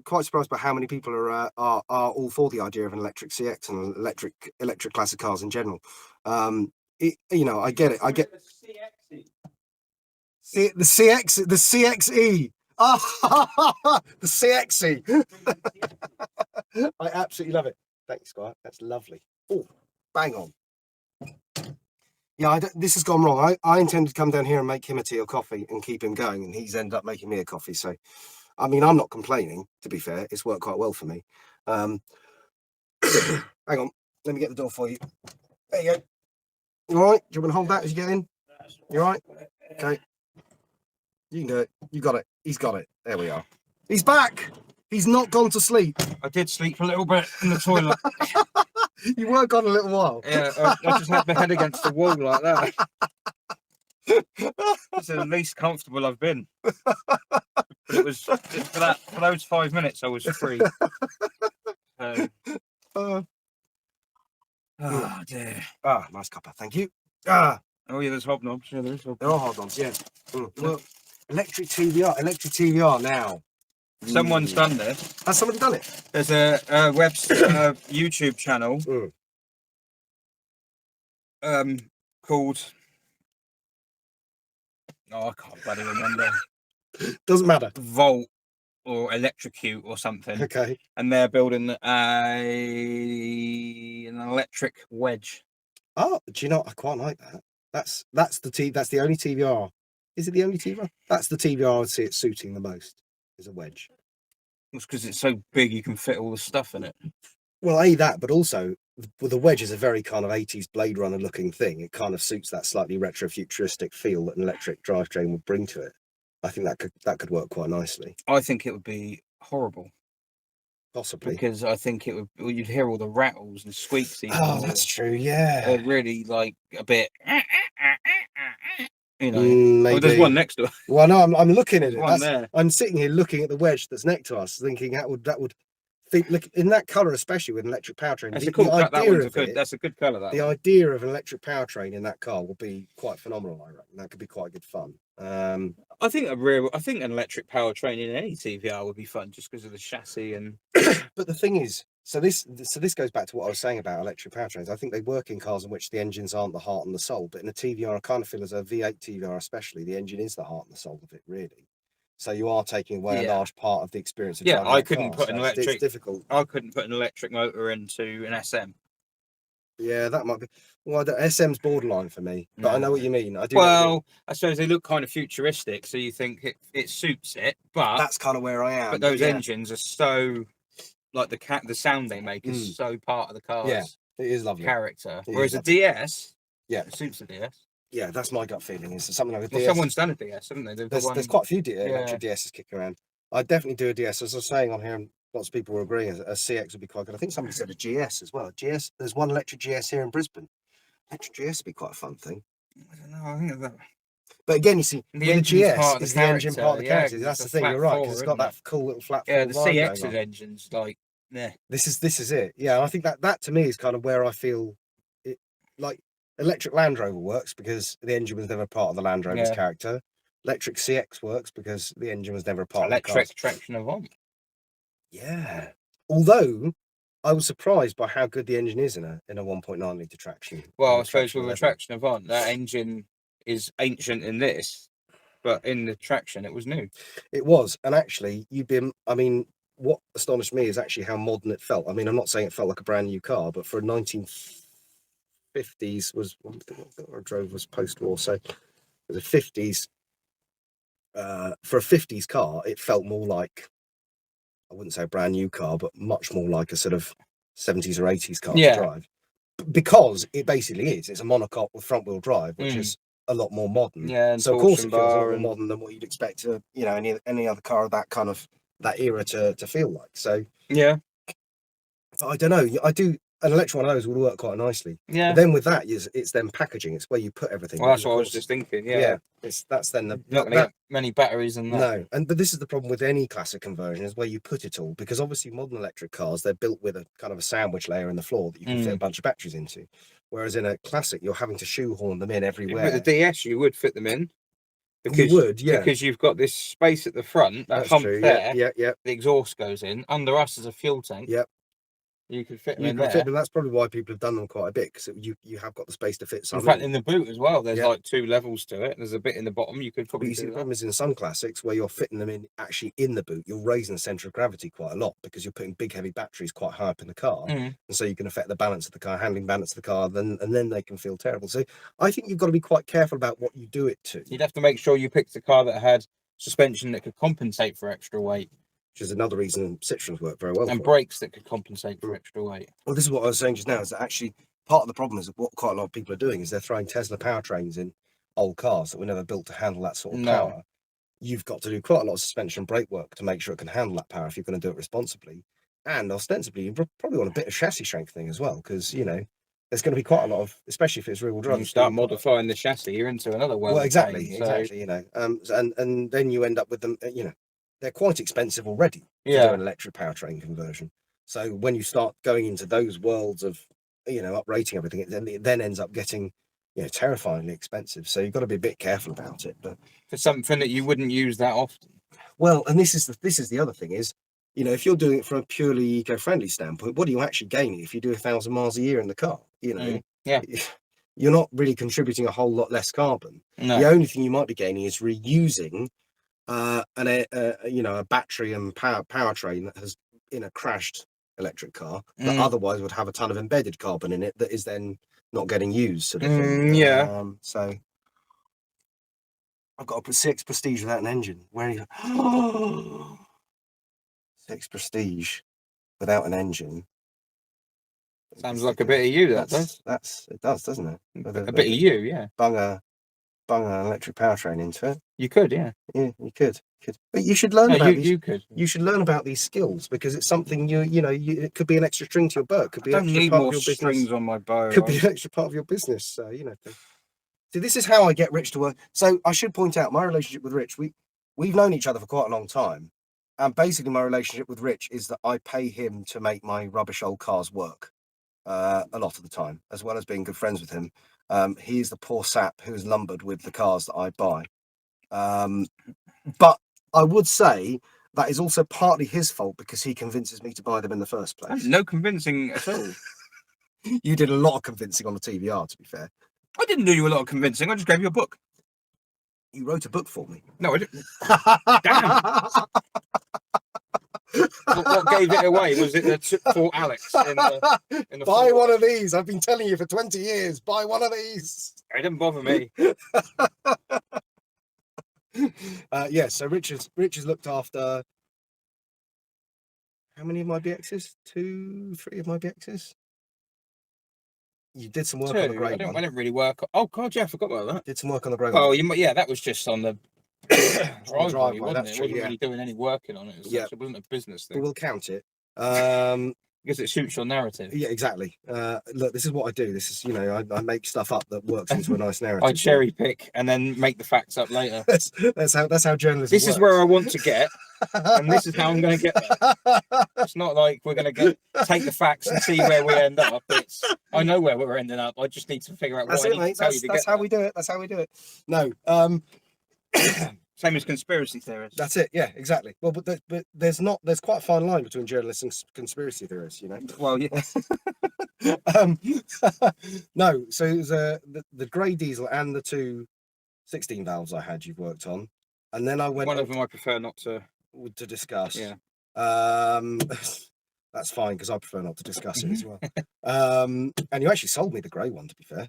Quite surprised by how many people are all for the idea of an electric CX and electric classic cars in general. You know, I get it. I get the CXE. The CXE. I absolutely love it. Thank you, Squire. That's lovely. Oh, bang on. Yeah, this has gone wrong. I intended to come down here and make him a tea or coffee and keep him going, and he's ended up making me a coffee. So, I mean, I'm not complaining, to be fair. It's worked quite well for me. Hang on. Let me get the door for you. There you go. You all right? Do you want to hold that as you get in? You all right? Okay. You can do it. You got it. He's got it. There we are. He's back. He's not gone to sleep. I did sleep a little bit in the toilet. You were gone a little while. Yeah, I just had my head against the wall like that. It's the least comfortable I've been. But it was for those 5 minutes I was free. Oh dear. Nice cuppa. Thank you. Oh yeah, there's hobnobs. Yeah, there is hobnobs. There are hard-ons, yeah. Well, electric TVR now. Someone's done this. Has somebody done it? There's a YouTube channel called. Oh, I can't bloody remember. Doesn't matter. Volt or Electrocute or something. Okay. And they're building an electric wedge. Oh, do you know? I quite like that. That's the only TVR. Is it the only TVR? That's the TVR I'd see it suiting the most. Is a wedge. It's because it's so big you can fit all the stuff in it. Well, that, but also the wedge is a very kind of 80s Blade Runner looking thing. It kind of suits that slightly retro futuristic feel that an electric drivetrain would bring to it. I think that could work quite nicely. I think it would be horrible. Possibly. Because I think it would. Well, you'd hear all the rattles and squeaks. Oh, that's true. Yeah. They're really like a bit. You know. Maybe. Oh, there's one next to it. Well, no, I'm looking at it. There. I'm sitting here looking at the wedge that's next to us, thinking that would look in that colour, especially with an electric powertrain. That's a cool. That's a good colour. The idea of an electric powertrain in that car will be quite phenomenal. I reckon that could be quite good fun. I think an electric powertrain in any TVR would be fun, just because of the chassis and. But the thing is, so this goes back to what I was saying about electric powertrains. I think they work in cars in which the engines aren't the heart and the soul, but in a TVR, I kind of feel as a V8 TVR especially, the engine is the heart and the soul of it, really. So you are taking away a large part of the experience of driving I couldn't put an electric. It's difficult. I couldn't put an electric motor into an SM. Yeah, that might be. Well, the SM's borderline for me, but I know what you mean. I do. Well, I suppose they look kind of futuristic, so you think it suits it, but that's kind of where I am. But those engines are so, like the sound they make is so part of the car's it is lovely character. Whereas a DS, it suits the DS. Yeah, that's my gut feeling. Is something like a DS. Well, someone's done a DS, haven't they? There's quite a few electric DSs kicking around. I'd definitely do a DS. As I was saying on here, and lots of people were agreeing, a CX would be quite good. I think somebody said a GS as well. GS. There's one electric GS here in Brisbane. Electric GS would be quite a fun thing. I don't know. I think that. But again, you see, the GS is the engine part of the character. That's the thing. You're right, because it's got that cool little flat. Yeah, the CX's engine's like. Yeah. This is it. Yeah, I think that to me is kind of where I feel it. Like electric Land Rover works because the engine was never part of the Land Rover's character. Electric CX works because the engine was never a part of the car. Electric traction Avant. Yeah. Although I was surprised by how good the engine is in a 1.9 litre traction. Well, I suppose with a traction Avant, that engine is ancient in this, but in the traction, it was new. It was, and actually, what astonished me is actually how modern it felt. I mean, I'm not saying it felt like a brand new car, but for a 1950s was what I drove was post-war, so it was a 50s. For a 50s car, it felt more like, I wouldn't say a brand new car, but much more like a sort of 70s or 80s car to drive, because it basically is. It's a monocoque with front-wheel drive, which is a lot more modern. Yeah, and so of course it feels a lot more modern than what you'd expect to, any other car of that kind of that era to feel like. So yeah, I don't know. I do. An electric one of those would work quite nicely. Yeah. But then with that, it's then packaging. It's where you put everything. Well, that's what I was just thinking. Yeah. That's then not going to get many batteries in that. No, but this is the problem with any classic conversion, is where you put it all, because obviously modern electric cars, they're built with a kind of a sandwich layer in the floor that you can fit a bunch of batteries into. Whereas in a classic, you're having to shoehorn them in everywhere. With the DS, you would fit them in. Because you would, because you've got this space at the front, that hump there. Yeah. The exhaust goes in. Under us is a fuel tank. Yep. You could fit them in there. That's probably why people have done them quite a bit, because you have got the space to fit some. In fact, in the boot as well, there's like 2 levels to it. There's a bit in the bottom. You could probably. The problem is in some classics where you're fitting them in actually in the boot, you're raising the centre of gravity quite a lot, because you're putting big heavy batteries quite high up in the car, and so you can affect the balance of the car, handling balance of the car, and then they can feel terrible. So I think you've got to be quite careful about what you do it to. You'd have to make sure you picked a car that had suspension that could compensate for extra weight. Which is another reason Citroens work very well. And brakes that could compensate for extra weight. Well, this is what I was saying just now, is that actually part of the problem is what quite a lot of people are doing is they're throwing Tesla powertrains in old cars that were never built to handle that sort of power. You've got to do quite a lot of suspension and brake work to make sure it can handle that power if you're going to do it responsibly. And ostensibly, you probably want a bit of chassis strengthening as well, because, there's going to be quite a lot of, especially if it's rear-wheel drive. You start modifying the chassis, you're into another world. Well, exactly, and then you end up with them, they're quite expensive already to do an electric powertrain conversion. So when you start going into those worlds of, uprating everything, it then ends up getting terrifyingly expensive. So you've got to be a bit careful about it. But For something that you wouldn't use that often. well, and this is the other thing is, if you're doing it from a purely eco-friendly standpoint, what are you actually gaining if you do 1,000 miles a year in the car? Yeah. You're not really contributing a whole lot less carbon. No. The only thing you might be gaining is reusing a battery and powertrain that has in a crashed electric car that otherwise would have a ton of embedded carbon in it that is then not getting used, sort of thing. So I've got a 6 Prestige without an engine. Where are you? 6 Prestige without an engine. Sounds like a bit of you, that does. It does, doesn't it? A bit of you, yeah. Bung an electric powertrain into it. You could, yeah. Yeah, you could. But you should learn about these. You could. You should learn about these skills because it's something it could be an extra string to your bow. It could be I an don't extra need part more of your business. strings on my bow. Could be an extra part of your business. So See, this is how I get Rich to work. So I should point out my relationship with Rich. We've known each other for quite a long time, and basically my relationship with Rich is that I pay him to make my rubbish old cars work a lot of the time, as well as being good friends with him. He is the poor sap who is lumbered with the cars that I buy. But I would say that is also partly his fault because he convinces me to buy them in the first place. No convincing at all. You did a lot of convincing on the TVR, to be fair. I didn't do you a lot of convincing. I just gave you a book. You wrote a book for me. No, I didn't. Damn. What gave it away? Was it for Alex in the Buy one of these. I've been telling you for 20 years. Buy one of these. It didn't bother me. So Rich has looked after how many of my BXs? 2, 3 of my BXs. You did some work on the grey one. I didn't really work. Oh God, yeah, I forgot about that. Did some work on the grey one. Oh, that was just on the driveway, wasn't it? True, It wasn't really doing any working on it. It wasn't a business thing. But we'll count it. Because it suits your narrative. Yeah, exactly. Look, this is what I do. This is, I make stuff up that works into a nice narrative. I cherry pick and then make the facts up later. that's how journalism This works. is where I want to get, and this is how I'm going to get there. It's not like we're going to take the facts and see where we end up. I know where we're ending up. I just need to figure out what I need to tell you to get That's how we do it. That's how we do it. No. Same as conspiracy theorists. That's it. Yeah, exactly. Well, but there's quite a fine line between journalists and conspiracy theorists, Well, yeah. No, so it was the grey diesel and the 2 16 valves I had you've worked on, and then I went. One of them I prefer not to discuss. Yeah. That's fine because I prefer not to discuss it as well. And you actually sold me the grey one, to be fair.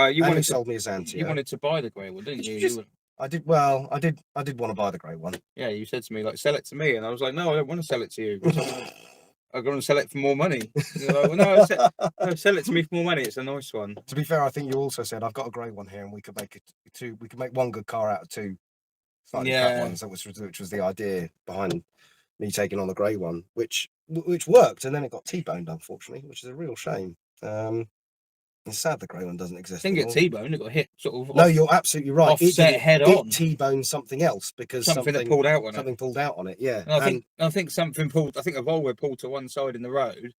You sold me a Xantia. You wanted to buy the grey one, didn't you? I did. Well, I did want to buy the grey one. Yeah, you said to me sell it to me, and I was like, no, I don't want to sell it to you. I'm going to sell it for more money. You're like, well, no, sell it to me for more money. It's a nice one. To be fair, I think you also said I've got a grey one here, and we could make it we could make one good car out of 2 slightly crap ones. Which was the idea behind me taking on the grey one, which worked, and then it got T-boned, unfortunately, which is a real shame. It's sad the grey one doesn't exist. Didn't get T-boned, it got hit sort of. No, you're absolutely right. Offset head on. It T-boned something else because something that pulled out on it. Something pulled out on it, yeah. And I think something pulled. I think a Volvo pulled to one side in the road.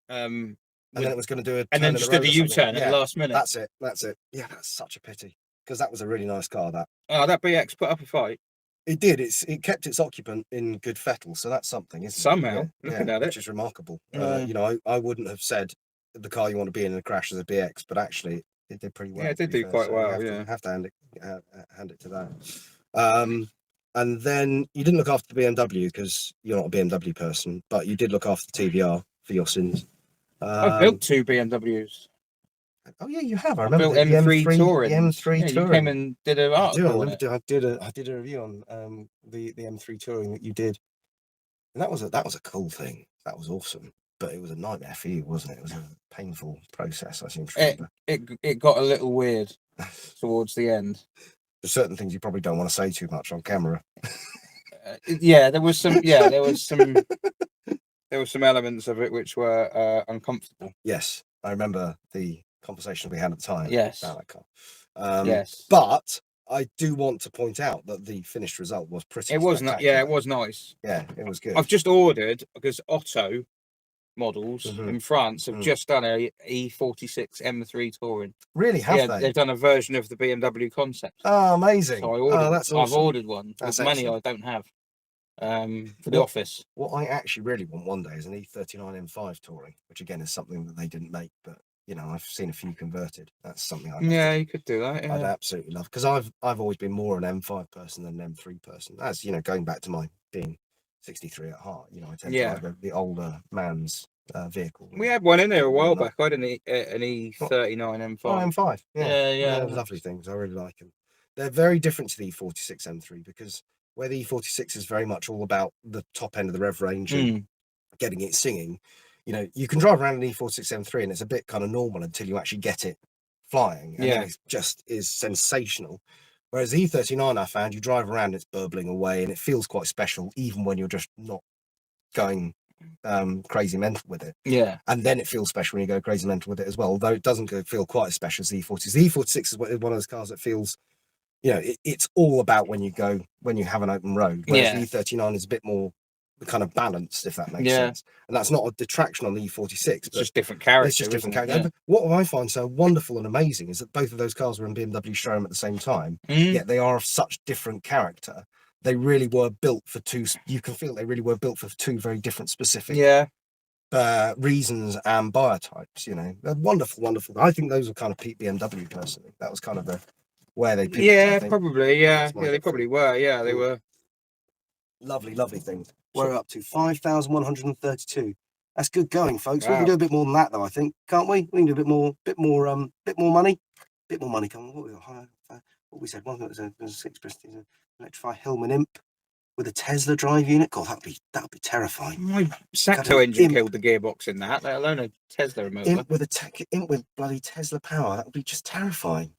And then it was going to do a. And then just did a U-turn at the last minute. That's it. Yeah, that's such a pity because that was a really nice car. That BX put up a fight. It did. It kept its occupant in good fettle, so that's something, isn't it? Somehow, looking at it, which is remarkable. I wouldn't have said the car you want to be in a crash as a BX, but actually it did pretty well. Yeah, it did do quite well. Have to hand it to that. And then you didn't look after the BMW because you're not a BMW person, but you did look after the TVR for your sins. I've built 2 BMWs. Oh yeah, you have. I remember built M3 Touring. The M3 Touring. You came and did an article. I did a review on the M3 Touring that you did, and that was a cool thing. That was awesome. But it was a nightmare for you, wasn't it? It was a painful process, I seem to remember. It got a little weird towards the end. There's certain things you probably don't want to say too much on camera. There was some elements of it which were uncomfortable. Yes, I remember the conversation we had at the time. Yes. About that car. Yes. But I do want to point out that the finished result was pretty. It was not. Yeah, it was nice. Yeah, it was good. I've just ordered because Otto models Mhm. in France have Mm. just done a E46 M3 touring. Really, have they? They've done a version of the BMW concept. Oh, amazing. So I ordered. that's I've awesome. ordered one That's with money excellent. I don't have for the office. What I actually really want one day is an E39 M5 touring, which again is something that they didn't make, but you know, I've seen a few converted. That's something I'd love to do. You could do that. I'd Yeah. absolutely love, because I've always been more an M5 person than an M3 person. As you know, going back to my being 63 at heart, you know, I tend to like the older man's vehicle. We had one in there a while Not- back. I had an E39 M5. Oh, M5. Yeah. They're lovely things. I really like them. They're very different to the E46 M3 because where the E46 is very much all about the top end of the rev range and getting it singing, you know, you can drive around an E46 M3 and it's a bit kind of normal until you actually get it flying. And then it just is sensational. Whereas the E39, I found, you drive around, it's burbling away and it feels quite special, even when you're just not going crazy mental with it. Yeah. And then it feels special when you go crazy mental with it as well, although it doesn't feel quite as special as the E46. The E46 is one of those cars that feels, you know, it's all about when you have an open road. Whereas the E39 is a bit more kind of balanced, if that makes sense. And that's not a detraction on the E46. It's just different character. It's just different character. Yeah. What I find so wonderful and amazing is that both of those cars were in BMW showroom at the same time, yet they are of such different character. They really were built for two. You can feel they really were built for two very different specific reasons and buyer types. You know, they're wonderful, wonderful. I think those were kind of peak BMW personally. That was kind of where they peaked. Probably. They probably were. Yeah, they were. Lovely, lovely things. We're up to 5,132. That's good going, folks. We can do a bit more than that, though. I think, can't we? We can do a bit more money. Come on, what we said. One that was a 6 Prestige electrify Hillman Imp with a Tesla drive unit. God, that'd be terrifying. My Sacto engine killed the gearbox in that, let alone a Tesla motor. Imp with bloody Tesla power. That would be just terrifying.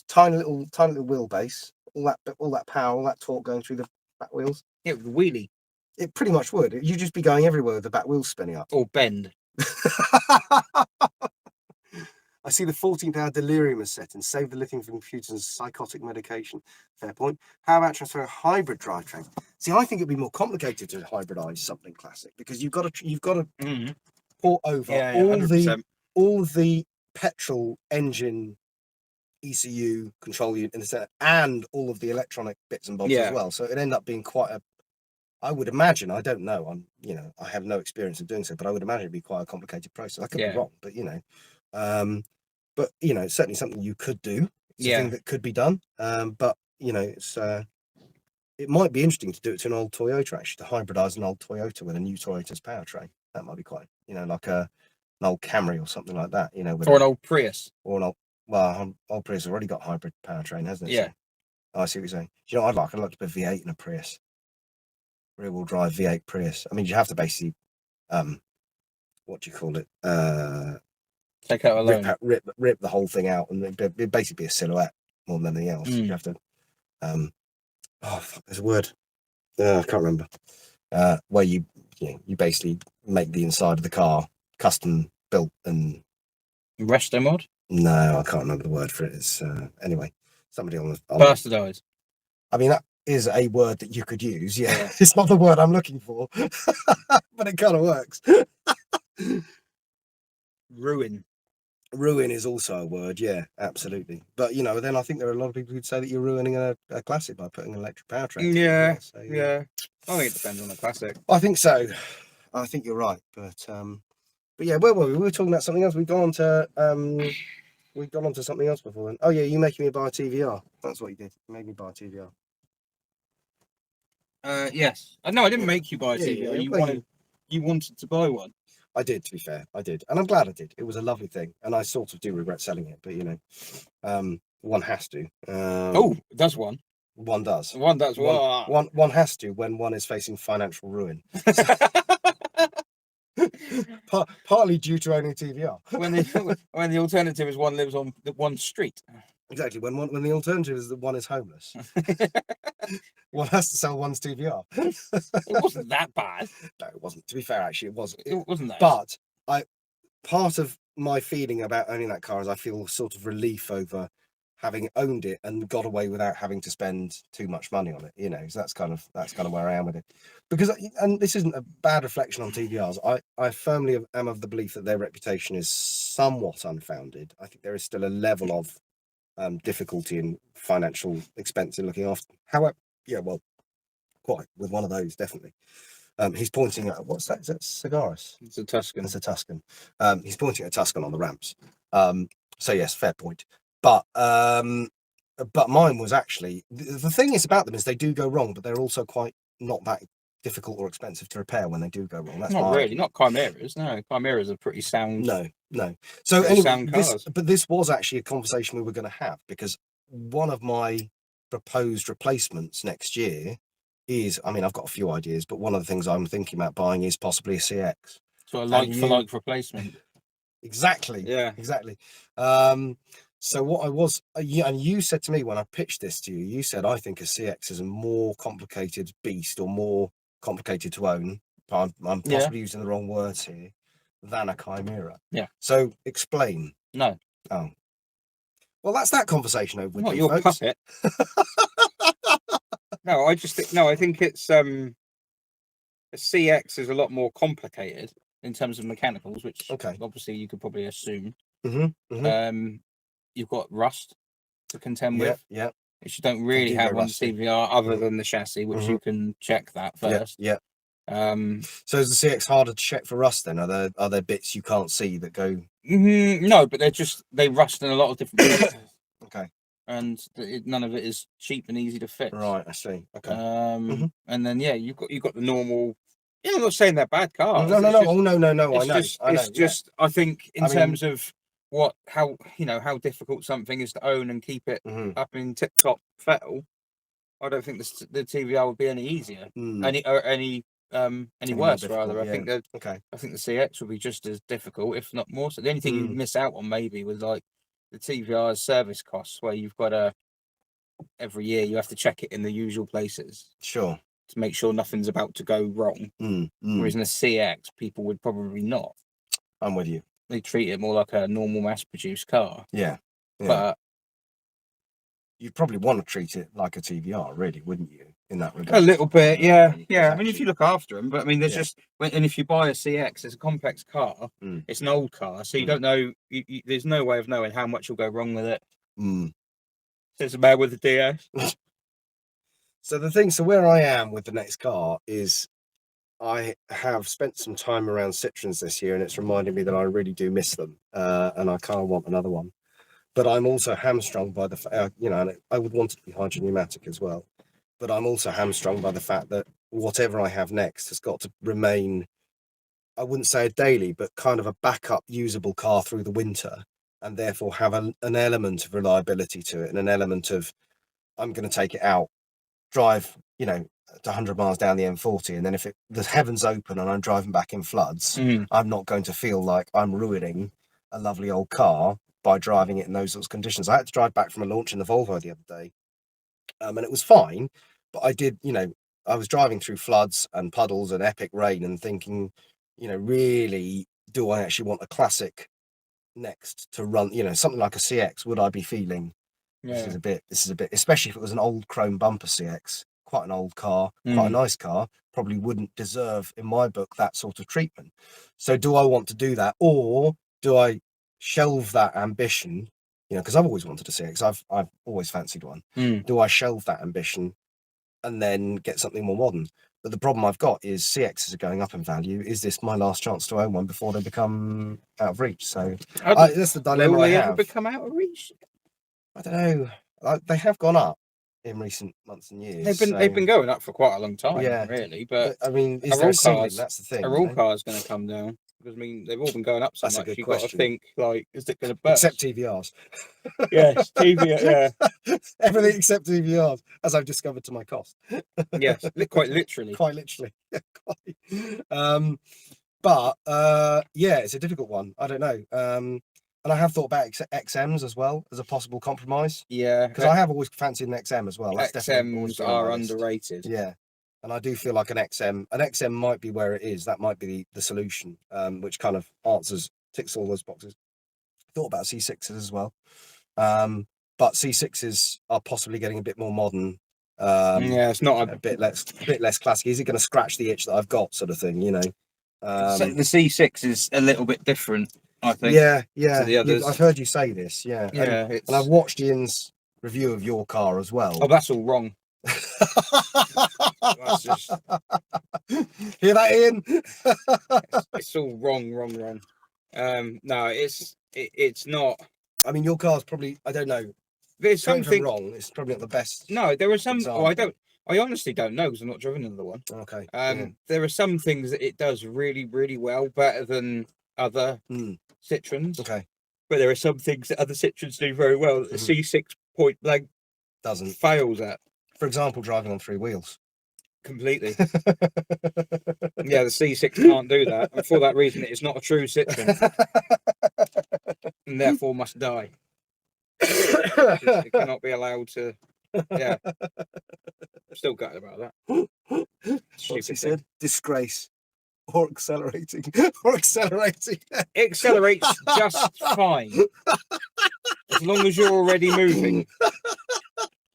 Tiny little wheelbase. All that power, all that torque going through the back wheels. Yeah, with the wheelie. It pretty much would. You'd just be going everywhere with the back wheels spinning up. Or bend. I see the 14-hour delirium is set and save the lithium from computers and psychotic medication. Fair point. How about transferring a hybrid drivetrain? See, I think it'd be more complicated to hybridize something classic because you've got to port over all the petrol engine ECU control unit in the center and all of the electronic bits and bobs as well. So it'd end up being quite I would imagine, I don't know, I have no experience of doing so, but I would imagine it'd be quite a complicated process. I could be wrong, but it's certainly something you could do. It's a thing that could be done. But it might be interesting to do it to an old Toyota, actually, to hybridize an old Toyota with a new Toyota's powertrain. That might be quite, like an old Camry or something like that, or an old Prius. Or an old Prius has already got hybrid powertrain, hasn't it? Yeah. So, I see what you're saying. Do you know what I'd like? I'd like to put a V8 in a Prius. Rear-wheel drive V8 Prius. I mean, you have to basically, what do you call it? Take out a loan. Rip the whole thing out, and it'd basically be a silhouette more than anything else. You have to, there's a word. I can't remember. Where you basically make the inside of the car custom built and resto mod. No, I can't remember the word for it. It's anyway. Somebody on bastardized. I mean, that is a word that you could use. Yeah, it's not the word I'm looking for, but it kind of works. Ruin is also a word. Yeah, absolutely. But then I think there are a lot of people who'd say that you're ruining a classic by putting an electric powertrain. Yeah, so, yeah. I think it depends on the classic. I think so. I think you're right. But yeah, where were we? We were talking about something else. We've gone on to something else before then. Oh yeah, you making me buy a TVR. That's what you did. You made me buy a TVR. Yes. No, I didn't make you buy a TVR. Yeah, you wanted to buy one. I did, to be fair. I did. And I'm glad I did. It was a lovely thing. And I sort of do regret selling it, but one has to. Does one? One does. One does. One has to when one is facing financial ruin. Partly due to owning TVR. when the alternative is one lives on the one street. Exactly. When the alternative is that one is homeless. One has to sell one's TVR. It wasn't that bad. No, it wasn't. To be fair, actually, it wasn't. It wasn't that. But part of my feeling about owning that car is I feel sort of relief over having owned it and got away without having to spend too much money on it, you know. So that's kind of where I am with it. Because, and this isn't a bad reflection on TVRs, I firmly am of the belief that their reputation is somewhat unfounded. I think there is still a level of difficulty and financial expense in looking after. However, yeah, well, quite with one of those, definitely. He's pointing at, what's that? Is that Cigaris? It's a Tuscan. It's a Tuscan. He's pointing at a Tuscan on the ramps. So yes, fair point. But mine was actually, the thing is about them is they do go wrong, but they're also quite not that difficult or expensive to repair when they do go wrong. That's Not my really, argument. not Chimeras. No, Chimeras are pretty sound. No. So Pretty anyway, sound cars. this was actually a conversation we were going to have, because one of my proposed replacements next year is, I mean, I've got a few ideas, but one of the things I'm thinking about buying is possibly a CX. So a like for like replacement. Exactly. Yeah. Exactly. So what I was, and you said to me when I pitched this to you, you said, I think a CX is a more complicated beast, or more complicated to own. I'm possibly using the wrong words here, than a Chimera. Yeah. So explain. No. Oh. Well, that's that conversation over with Not you, your folks. puppet. No, I just think, no, I think it's a CX is a lot more complicated in terms of mechanicals, which obviously you could probably assume. You've got rust to contend with, which you don't really have on the CVR other than the chassis, which you can check that first. So is the CX harder to check for rust then? Are there bits you can't see that go? No, but they rust in a lot of different places. Okay. And none of it is cheap and easy to fix. Right, I see. Okay. And then you've got the normal. I'm not saying they're bad cars. No. I know. It's just I think in terms of how difficult something is to own and keep it up in tip top fettle. I don't think the TVR would be any easier, any worse rather. I think the CX would be just as difficult, if not more so. The only thing you miss out on maybe was like the TVR's service costs, where you've got every year you have to check it in the usual places. Sure. To make sure nothing's about to go wrong. Whereas in a CX, people would probably not. I'm with you. They treat it more like a normal mass-produced car. Yeah. But you'd probably want to treat it like a TVR, really, wouldn't you? In that regard. A little bit, yeah. I mean, if you look after them, but I mean, there's and if you buy a CX, it's a complex car. It's an old car, so you don't know. There's no way of knowing how much will go wrong with it. There's a man with the DS. So where I am with the next car is, I have spent some time around Citroens this year, and it's reminded me that I really do miss them, and I kind of want another one. But I'm also hamstrung by the fact, and I would want it to be hydrogen pneumatic as well. But I'm also hamstrung by the fact that whatever I have next has got to remain, I wouldn't say a daily, but kind of a backup usable car through the winter, and therefore have an element of reliability to it, and an element of, I'm going to take it out, drive, to 100 miles down the M40, and then if the heavens open and I'm driving back in floods, I'm not going to feel like I'm ruining a lovely old car by driving it in those sorts of conditions. I had to drive back from a launch in the Volvo the other day, and it was fine, but I did, I was driving through floods and puddles and epic rain and thinking, really, do I actually want a classic next to run, something like a CX? Would I be feeling this is a bit, especially if it was an old chrome bumper CX, quite an old car, quite a nice car, probably wouldn't deserve, in my book, that sort of treatment. So do I want to do that, or do I shelve that ambition? Because I've always wanted a CX. I've always fancied one. Do I shelve that ambition and then get something more modern? But the problem I've got is CXs are going up in value. Is this my last chance to own one before they become out of reach? So that's the dilemma I have. Will they ever become out of reach? I don't know. They have gone up in recent months and years. They've been going up for quite a long time, really. But I mean, is there a ceiling? That's the thing. Are all cars going to come down? Because I mean, they've all been going up so That's much. a good You've got to question. think, like, is it going to burst? Except TVRs. Yes, TVR. Yeah, everything except TVRs, as I've discovered to my cost. Yes, quite literally. Quite literally. But it's a difficult one. I don't know. And I have thought about XMs as well as a possible compromise. Yeah, because I have always fancied an XM as well. That's XMs are underrated. Yeah. And I do feel like an XM might be where it is. That might be the solution, which kind of ticks all those boxes. Thought about C6s as well. But But C6s are possibly getting a bit more modern. Yeah, it's not a bit less classic. Is it going to scratch the itch that I've got, sort of thing? You know. The C6 is a little bit different, I think. Yeah, To the others. I've heard you say this. Yeah, Yeah, and I've watched Ian's review of your car as well. Oh, that's all wrong. That's just... Hear that, Ian? it's all wrong. No, it's not. I mean, your car's probably, I don't know. There's something wrong. It's probably not the best. No, there are some. example. Oh, I honestly don't know because I've not driven another one. Okay. There are some things that it does really, really well, better than other Citroens. Okay. But there are some things that other Citroens do very well that the C6 point blank doesn't fails at. For example, driving on 3 wheels. Completely. Yeah, the C6 can't do that, and for that reason, it is not a true Citroen, and therefore must die. It cannot be allowed to. Yeah, I'm still gutted about that. What's he said? Disgrace. Or accelerating. Or accelerating. It accelerates just fine, as long as you're already moving.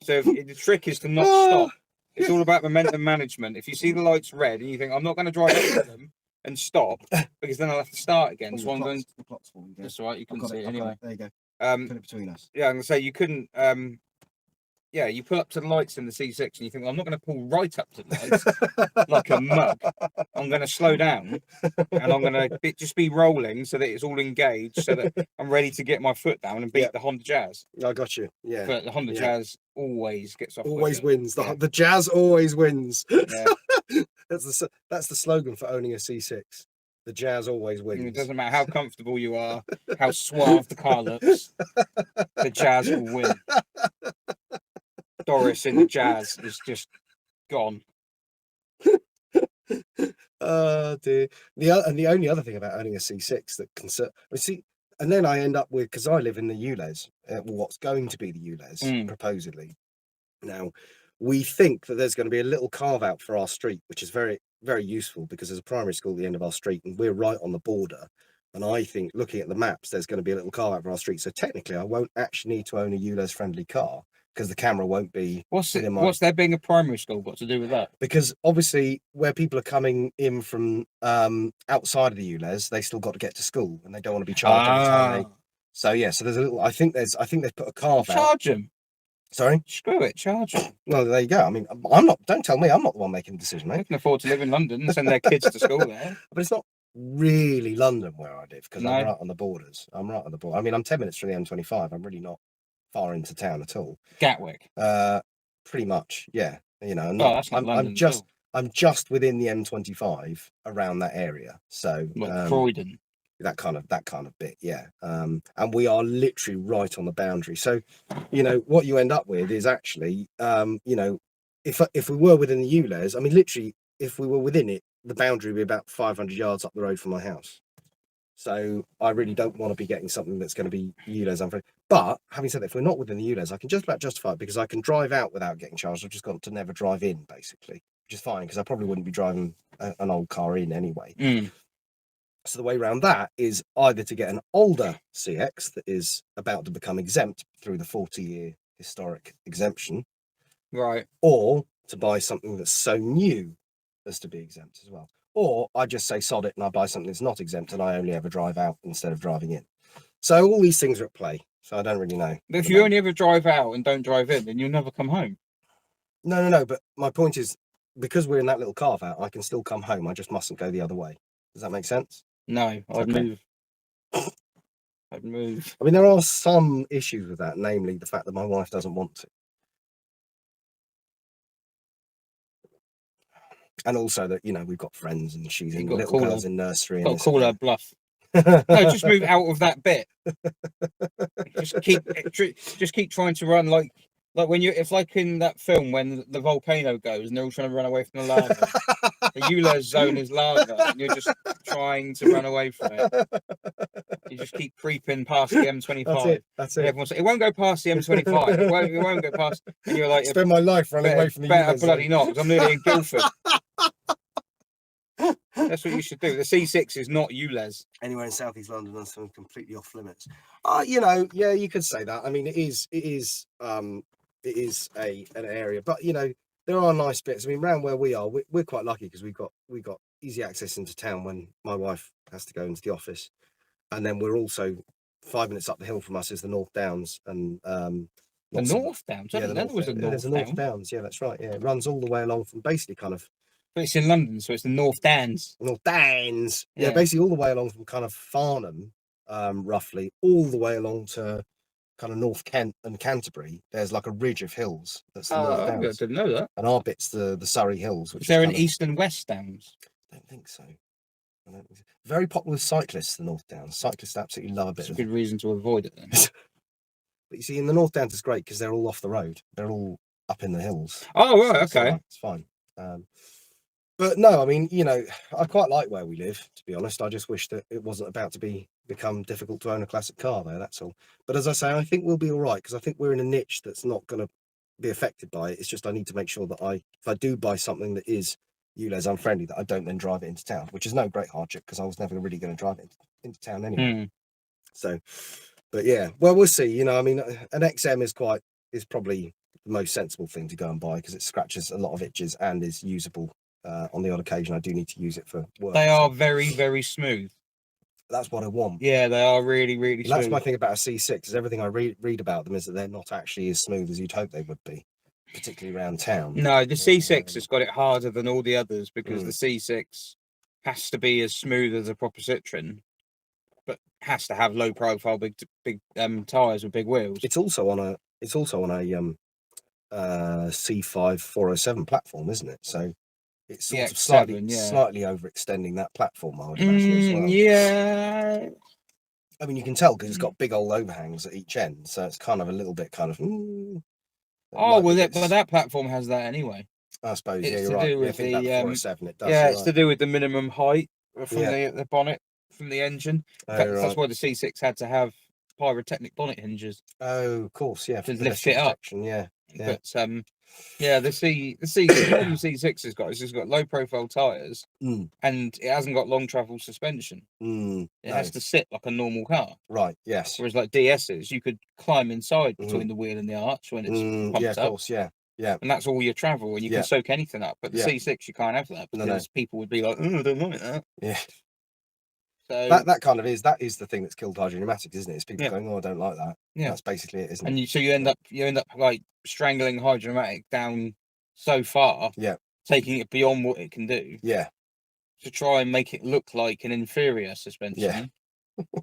So the trick is to not stop. It's all about momentum management. If you see the lights red and you think, I'm not going to drive into them and stop, because then I'll have to start again. So I'm going. That's all right. You couldn't see it anyway. There you go. Put it between us. Yeah, I'm going to say you couldn't. Yeah, you pull up to the lights in the C6 and you think, well, I'm not going to pull right up to the lights like a mug. I'm going to slow down and I'm going to just be rolling so that it's all engaged, so that I'm ready to get my foot down and beat the Honda Jazz. I got you. Yeah. But the Honda Jazz always gets off. Always wins. The Jazz always wins. Yeah. That's the slogan for owning a C6. The Jazz always wins. It doesn't matter how comfortable you are, how suave the car looks, the Jazz will win. Doris in the Jazz is just gone. Oh dear. The only other thing about owning a C6 that and then I end up with, because I live in the ULEZ, what's going to be the ULEZ, supposedly. Now, we think that there's going to be a little carve out for our street, which is very, very useful because there's a primary school at the end of our street and we're right on the border. And I think, looking at the maps, there's going to be a little carve out for our street. So technically, I won't actually need to own a ULEZ friendly car, because the camera won't be. What's there being a primary school got to do with that? Because obviously, where people are coming in from outside of the ULEZ, they still got to get to school, and they don't want to be charged every time. So yeah, so there's a little. I think they've put a carve out. Charge them. Sorry. Screw it. Charge them. Well, there you go. I mean, I'm not. Don't tell me I'm not the one making the decision, mate. They can afford to live in London and send their kids to school there. But it's not really London where I live, because No. I'm right on the borders. I'm right on the border. I mean, I'm 10 minutes from the M25. I'm really not far into town at all. Gatwick. Pretty much, yeah. You know, That's not London I'm just within the M25 around that area. So Croydon. That kind of bit, yeah. And we are literally right on the boundary. So, you know, what you end up with is actually, you know, if we were within the ULEZ, I mean, literally, if we were within it, the boundary would be about 500 yards up the road from my house. So I really don't want to be getting something that's going to be ULEZ unfriendly. But having said that, if we're not within the ULEZ, I can just about justify it because I can drive out without getting charged. I've just got to never drive in, basically, which is fine because I probably wouldn't be driving an old car in anyway. So the way around that is either to get an older CX that is about to become exempt through the 40-year historic exemption, right, or to buy something that's so new as to be exempt as well. Or I just say sod it and I buy something that's not exempt and I only ever drive out instead of driving in. So all these things are at play. So I don't really know. But if you only ever drive out and don't drive in, then you'll never come home. No. But my point is, because we're in that little carve out, I can still come home. I just mustn't go the other way. Does that make sense? No, I'd move. I'd move. I mean, there are some issues with that, namely the fact that my wife doesn't want to. And also that, you know, we've got friends and she's in little girls in nursery. Got to call her bluff. No, just move out of that bit. Just keep trying to run like when it's like in that film when the volcano goes and they're all trying to run away from the lava. The ULEZ zone is lava and you're just trying to run away from it. You just keep creeping past the M25. That's it. Everyone says, it won't go past the M25. It won't go past. And you're like, spend my life running away from the ULEZ bloody not, because I'm nearly in Guildford. That's what you should do. The C6 is not ULEZ. Anywhere in Southeast London is completely off limits. Yeah, you could say that. I mean, it is an area, but there are nice bits. I mean, around where we are, we're quite lucky because we got easy access into town when my wife has to go into the office, and then we're also 5 minutes up the hill from us is the North Downs, and The North Downs. I didn't know there was a there's a North Downs. Yeah, that's right. Yeah, it runs all the way along from basically kind of. But it's in London, so it's the North Downs. North Downs. Yeah. Yeah, basically all the way along from kind of Farnham, roughly, all the way along to kind of North Kent and Canterbury. There's like a ridge of hills. That's the North I Downs. didn't know that. And our bit's the Surrey Hills. Which Is there is an East and West Downs? I don't think so. Very popular with cyclists, the North Downs. Cyclists absolutely love a bit It's a of good reason to avoid it then. But you see, in the North Downs, it's great because they're all off the road. They're all up in the hills. Oh, right, So okay. it's fine. But no, I mean, I quite like where we live, to be honest. I just wish that it wasn't about to become difficult to own a classic car there, that's all. But as I say, I think we'll be all right because I think we're in a niche that's not going to be affected by it. It's just I need to make sure that if I do buy something that is ULEZ unfriendly, that I don't then drive it into town, which is no great hardship because I was never really going to drive it into town anyway. So, but yeah, well, we'll see. I mean, an XM is probably the most sensible thing to go and buy because it scratches a lot of itches and is usable. On the odd occasion, I do need to use it for work. They are very, very smooth. That's what I want. Yeah, they are really, really smooth. That's my thing about a C6 is everything I read about them is that they're not actually as smooth as you'd hope they would be, particularly around town. No, the C6 has got it harder than all the others because the C6 has to be as smooth as a proper Citroen, but has to have low profile, big tires with big wheels. It's also on a C5 407 platform, isn't it? So it's sort of slightly overextending that platform, I would imagine as well. Yeah. I mean, you can tell because it's got big old overhangs at each end, so it's kind of a little bit kind of. But that platform has that anyway. I suppose. It's you're to right. do with I think that 407 it does. Yeah, it's to do with the minimum height from the bonnet from the engine. In fact, that's why the C6 had to have pyrotechnic bonnet hinges. Oh, of course, yeah, to lift it up. Yeah. But the C6 has got low profile tires and it hasn't got long travel suspension. It has to sit like a normal car. Right, yes. Whereas like DS's, you could climb inside between the wheel and the arch when it's pumped up. Of course, yeah. And that's all your travel and you can soak anything up. But the C6 you can't have that because people would be like, oh, I don't like that. Yeah. So that is the thing that's killed hard pneumatics, isn't it? It's people going, oh, I don't like that. Yeah. That's basically it, isn't it? And so you end up like strangling hydromatic down so far, taking it beyond what it can do, to try and make it look like an inferior suspension,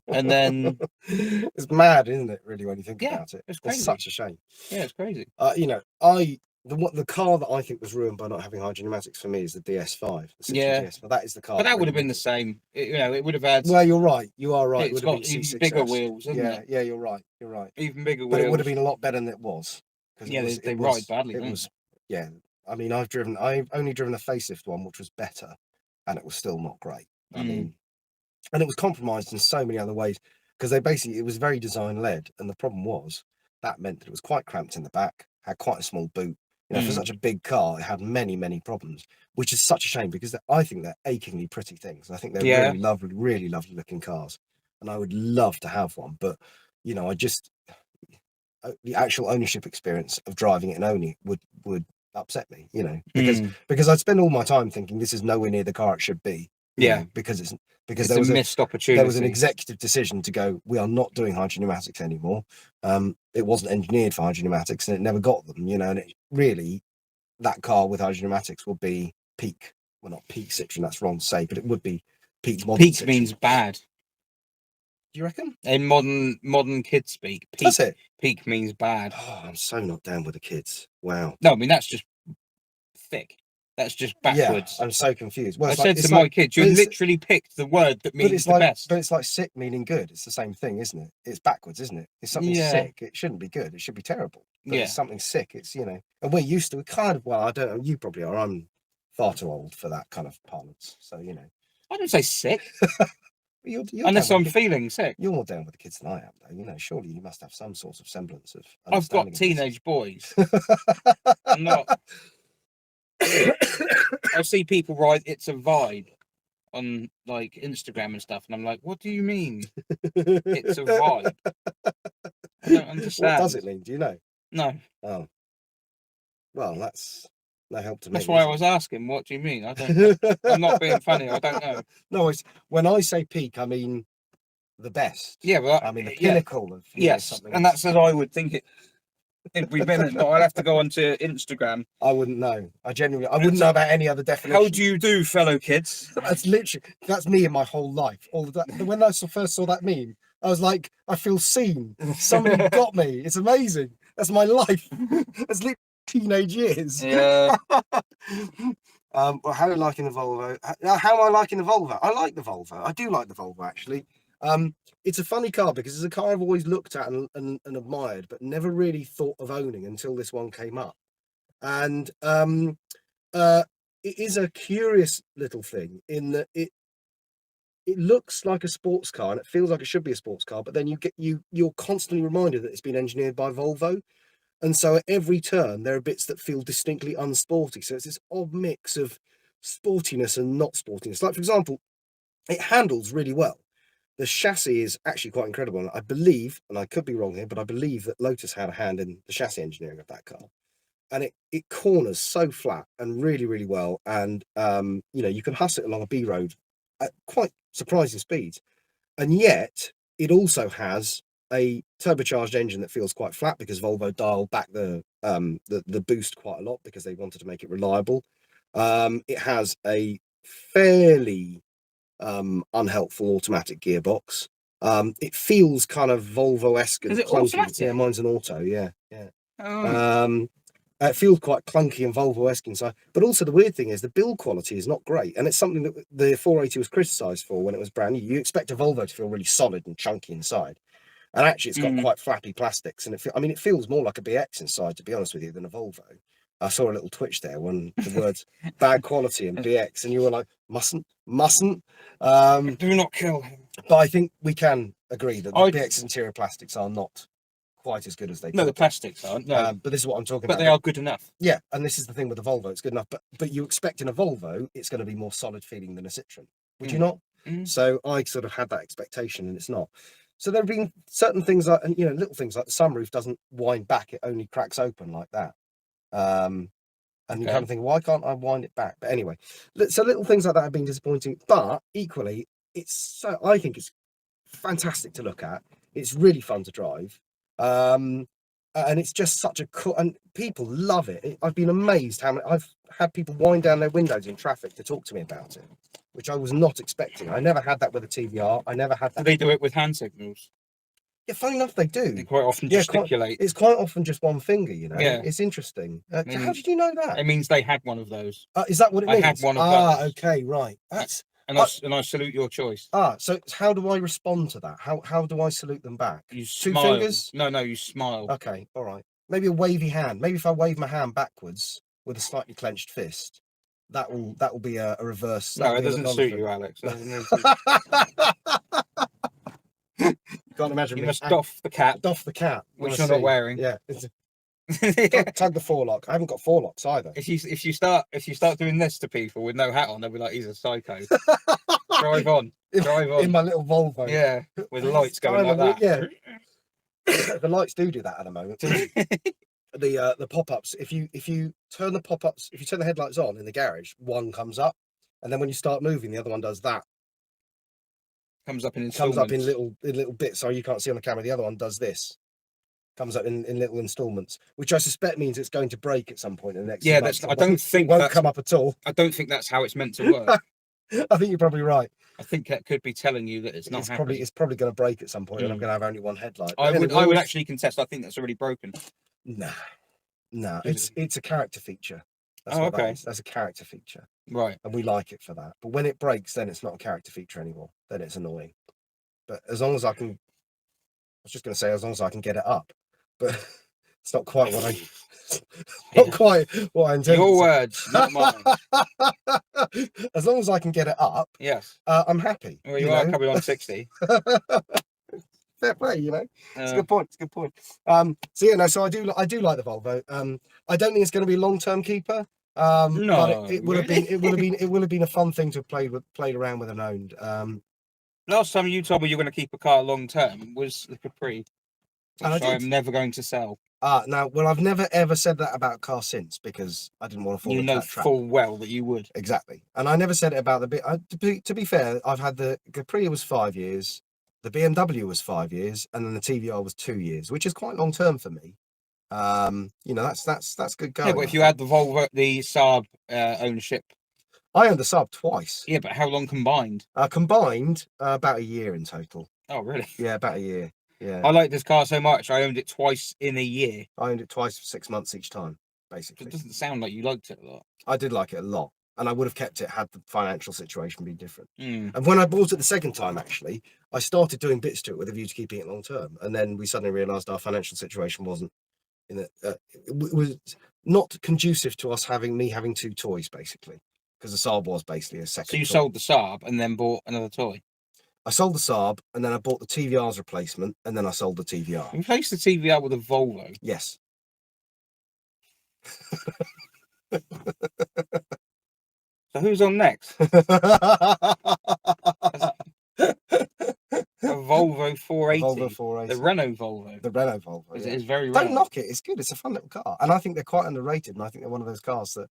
and then it's mad, isn't it? Really, when you think about it, it's such a shame. Yeah, it's crazy. The car that I think was ruined by not having hydropneumatics for me is the DS5. But that is the car. But that would have been the same. It would have had. Well, you're right. You are right. It's got even bigger wheels, isn't it? Yeah, you're right. You're right. Even bigger wheels. But it would have been a lot better than it was. They ride badly. Yeah. I mean, I've only driven a facelift one, which was better, and it was still not great. I mean, and it was compromised in so many other ways because it was very design led, and the problem was that meant that it was quite cramped in the back, had quite a small boot. For such a big car, it had many, many problems, which is such a shame because I think they're achingly pretty things. I think they're really lovely looking cars, and I would love to have one. But the actual ownership experience of driving it and owning it would upset me. Because I'd spend all my time thinking this is nowhere near the car it should be. Because there was a missed opportunity. There was an executive decision to go, we are not doing hydropneumatics anymore. It wasn't engineered for hydropneumatics and it never got them, and it really, that car with hydropneumatics would be peak. Well, not peak Citroen, that's wrong to say, but it would be peak modern Peak Citroen. means bad. Do you reckon? In modern kid speak, peak, does it? Peak means bad. Oh, I'm so not down with the kids. Wow. No, I mean, that's just thick. That's just backwards. Yeah, I'm so confused. Well, I said to my kids, you literally picked the word that means the best. But it's like sick meaning good. It's the same thing, isn't it? It's backwards, isn't it? It's something sick. It shouldn't be good. It should be terrible. But it's something sick. It's, and we're used to it kind of, well, I don't know, you probably are. I'm far too old for that kind of parlance. So, I don't say sick. you're Unless I'm feeling sick. You're more down with the kids than I am, though. Surely you must have some sort of semblance of I've got teenage boys. I'm not. I see people ride It's a Vibe on like Instagram and stuff, and I'm like, what do you mean it's a vibe? I don't understand. What does it mean? Do you know? No. Oh, well, that's no help to me. That's why I was asking, what do you mean? I don't. I'm not being funny. I don't know. No, it's when I say peak, I mean the best. Yeah, well, I mean the pinnacle of yes, something. and that's as I would think it every minute. But I'll have to go onto Instagram. I wouldn't know. I wouldn't know about any other definition. How do you do, fellow kids? That's me in my whole life. All of that. When I first saw that meme, I was like, I feel seen. Somebody got me. It's amazing. That's my life. That's literally teenage years. Yeah. Well, how are you liking the Volvo? How am I liking the Volvo? I like the Volvo. I do like the Volvo, actually. It's a funny car because it's a car I've always looked at and admired, but never really thought of owning until this one came up. And it is a curious little thing in that it looks like a sports car and it feels like it should be a sports car, but then you're constantly reminded that it's been engineered by Volvo. And so at every turn, there are bits that feel distinctly unsporty. So it's this odd mix of sportiness and not sportiness. Like, for example, it handles really well. The chassis is actually quite incredible. And I believe, and I could be wrong here, but I believe that Lotus had a hand in the chassis engineering of that car. And it corners so flat and really, really well. And, you can hustle it along a B road at quite surprising speeds. And yet it also has a turbocharged engine that feels quite flat because Volvo dialed back the boost quite a lot because they wanted to make it reliable. It has a fairly unhelpful automatic gearbox. It feels kind of Volvo-esque. Is it clunky. automatic? Yeah, mine's an auto. Yeah. Oh. It feels quite clunky and Volvo-esque inside. But also the weird thing is the build quality is not great, and it's something that the 480 was criticised for when it was brand new. You expect a Volvo to feel really solid and chunky inside. And actually, it's got quite flappy plastics, and it feels more like a BX inside, to be honest with you, than a Volvo. I saw a little twitch there when the words "bad quality" and BX, and you were like, "Mustn't." Do not kill him. But I think we can agree that the BX interior plastics are not quite as good as they. No, the plastics aren't. No, but this is what I'm talking about. But they are good enough. Yeah, and this is the thing with the Volvo; it's good enough. But you expect in a Volvo, it's going to be more solid feeling than a Citroen, would you not? So I sort of had that expectation, and it's not. So there have been certain things like, and little things like the sunroof doesn't wind back; it only cracks open like that. And you kind of think, why can't I wind it back? But anyway, so little things like that have been disappointing. But equally, I think it's fantastic to look at. It's really fun to drive, and it's just such a cool. And people love it. I've been amazed how many I've had people wind down their windows in traffic to talk to me about it, which I was not expecting. I never had that with a TVR. I never had that. Do they do it with hand signals? Yeah, funny enough, they do. They quite often gesticulate. It's quite often just one finger, Yeah. It's interesting. How did you know that? It means they had one of those. Is that what it means? I had one of those. Okay, right. And I salute your choice. So how do I respond to that? How do I salute them back? You Two smile. fingers? No, you smile. Okay, all right. Maybe a wavy hand. Maybe if I wave my hand backwards with a slightly clenched fist, that will be a reverse. No, it doesn't suit you, Alex. You can't imagine. You must doff the cap. Doff the cap, which you're not wearing. Yeah. Tug the forelock. I haven't got forelocks either. If you start doing this to people with no hat on, they'll be like, he's a psycho. Drive on. In my little Volvo. Yeah, with lights going like that. Yeah. The lights do that at the moment. The pop-ups. If you turn the pop-ups, if you turn the headlights on in the garage, one comes up, and then when you start moving, the other one does that. Comes up in little bits, so you can't see on the camera. The other one does this. Comes up in little installments, which I suspect means it's going to break at some point in the next. Yeah, I don't think it won't come up at all. I don't think that's how it's meant to work. I think you're probably right. I think that could be telling you that it's not happening. It's probably going to break at some point, and I'm going to have only one headlight. I would actually contest. I think that's already broken. No, it's a character feature. That's okay. That's a character feature, right? And we like it for that. But when it breaks, then it's not a character feature anymore. Then it's annoying. But as long as I can, I was just going to say, as long as I can get it up, but it's not quite what I intended. Your words, not mine. As long as I can get it up, yes, I'm happy. Well, you are coming on 60. Fair play, It's a good point. It's a good point. So I do like the Volvo. I don't think it's going to be a long-term keeper. But it would have really? been it would have been a fun thing to have played around with and owned. Last time you told me you were going to keep a car long term was the Capri, And I which I did. am never going to sell. Now, well, I've never ever said that about a car since because I didn't want to fall You into know that trap. full well that you would. Exactly, and I never said it about the bit. To be fair, I've had the Capri was 5 years, the BMW was 5 years, and then the TVR was 2 years, which is quite long term for me. You know, that's good going. Yeah, but if you had the Volvo, the Saab ownership, I owned the Saab twice. yeah, but how long combined? Combined, about a year in total. Oh, really? Yeah, about a year. Yeah, I like this car so much. I owned it twice in a year. I owned it twice for 6 months each time, It basically. doesn't sound like you liked it a lot. I did like it a lot, and I would have kept it had the financial situation been different. Mm. And when I bought it the second time, actually, I started doing bits to it with a view to keeping it long term, and then we suddenly realised our financial situation wasn't in it. It was not conducive to us having 2 toys, basically, because the Saab was basically a second. So you toy. sold the Saab and then bought another toy. I sold the Saab, and then I bought the TVR's replacement, and then I sold the TVR. You replaced the TVR with a Volvo. Yes. So who's on next? A Volvo 480. Volvo 480. The Renault Volvo. The Renault Volvo. It Yeah. is very Renault. Don't knock it. It's good. It's a fun little car, and I think they're quite underrated. And I think they're one of those cars that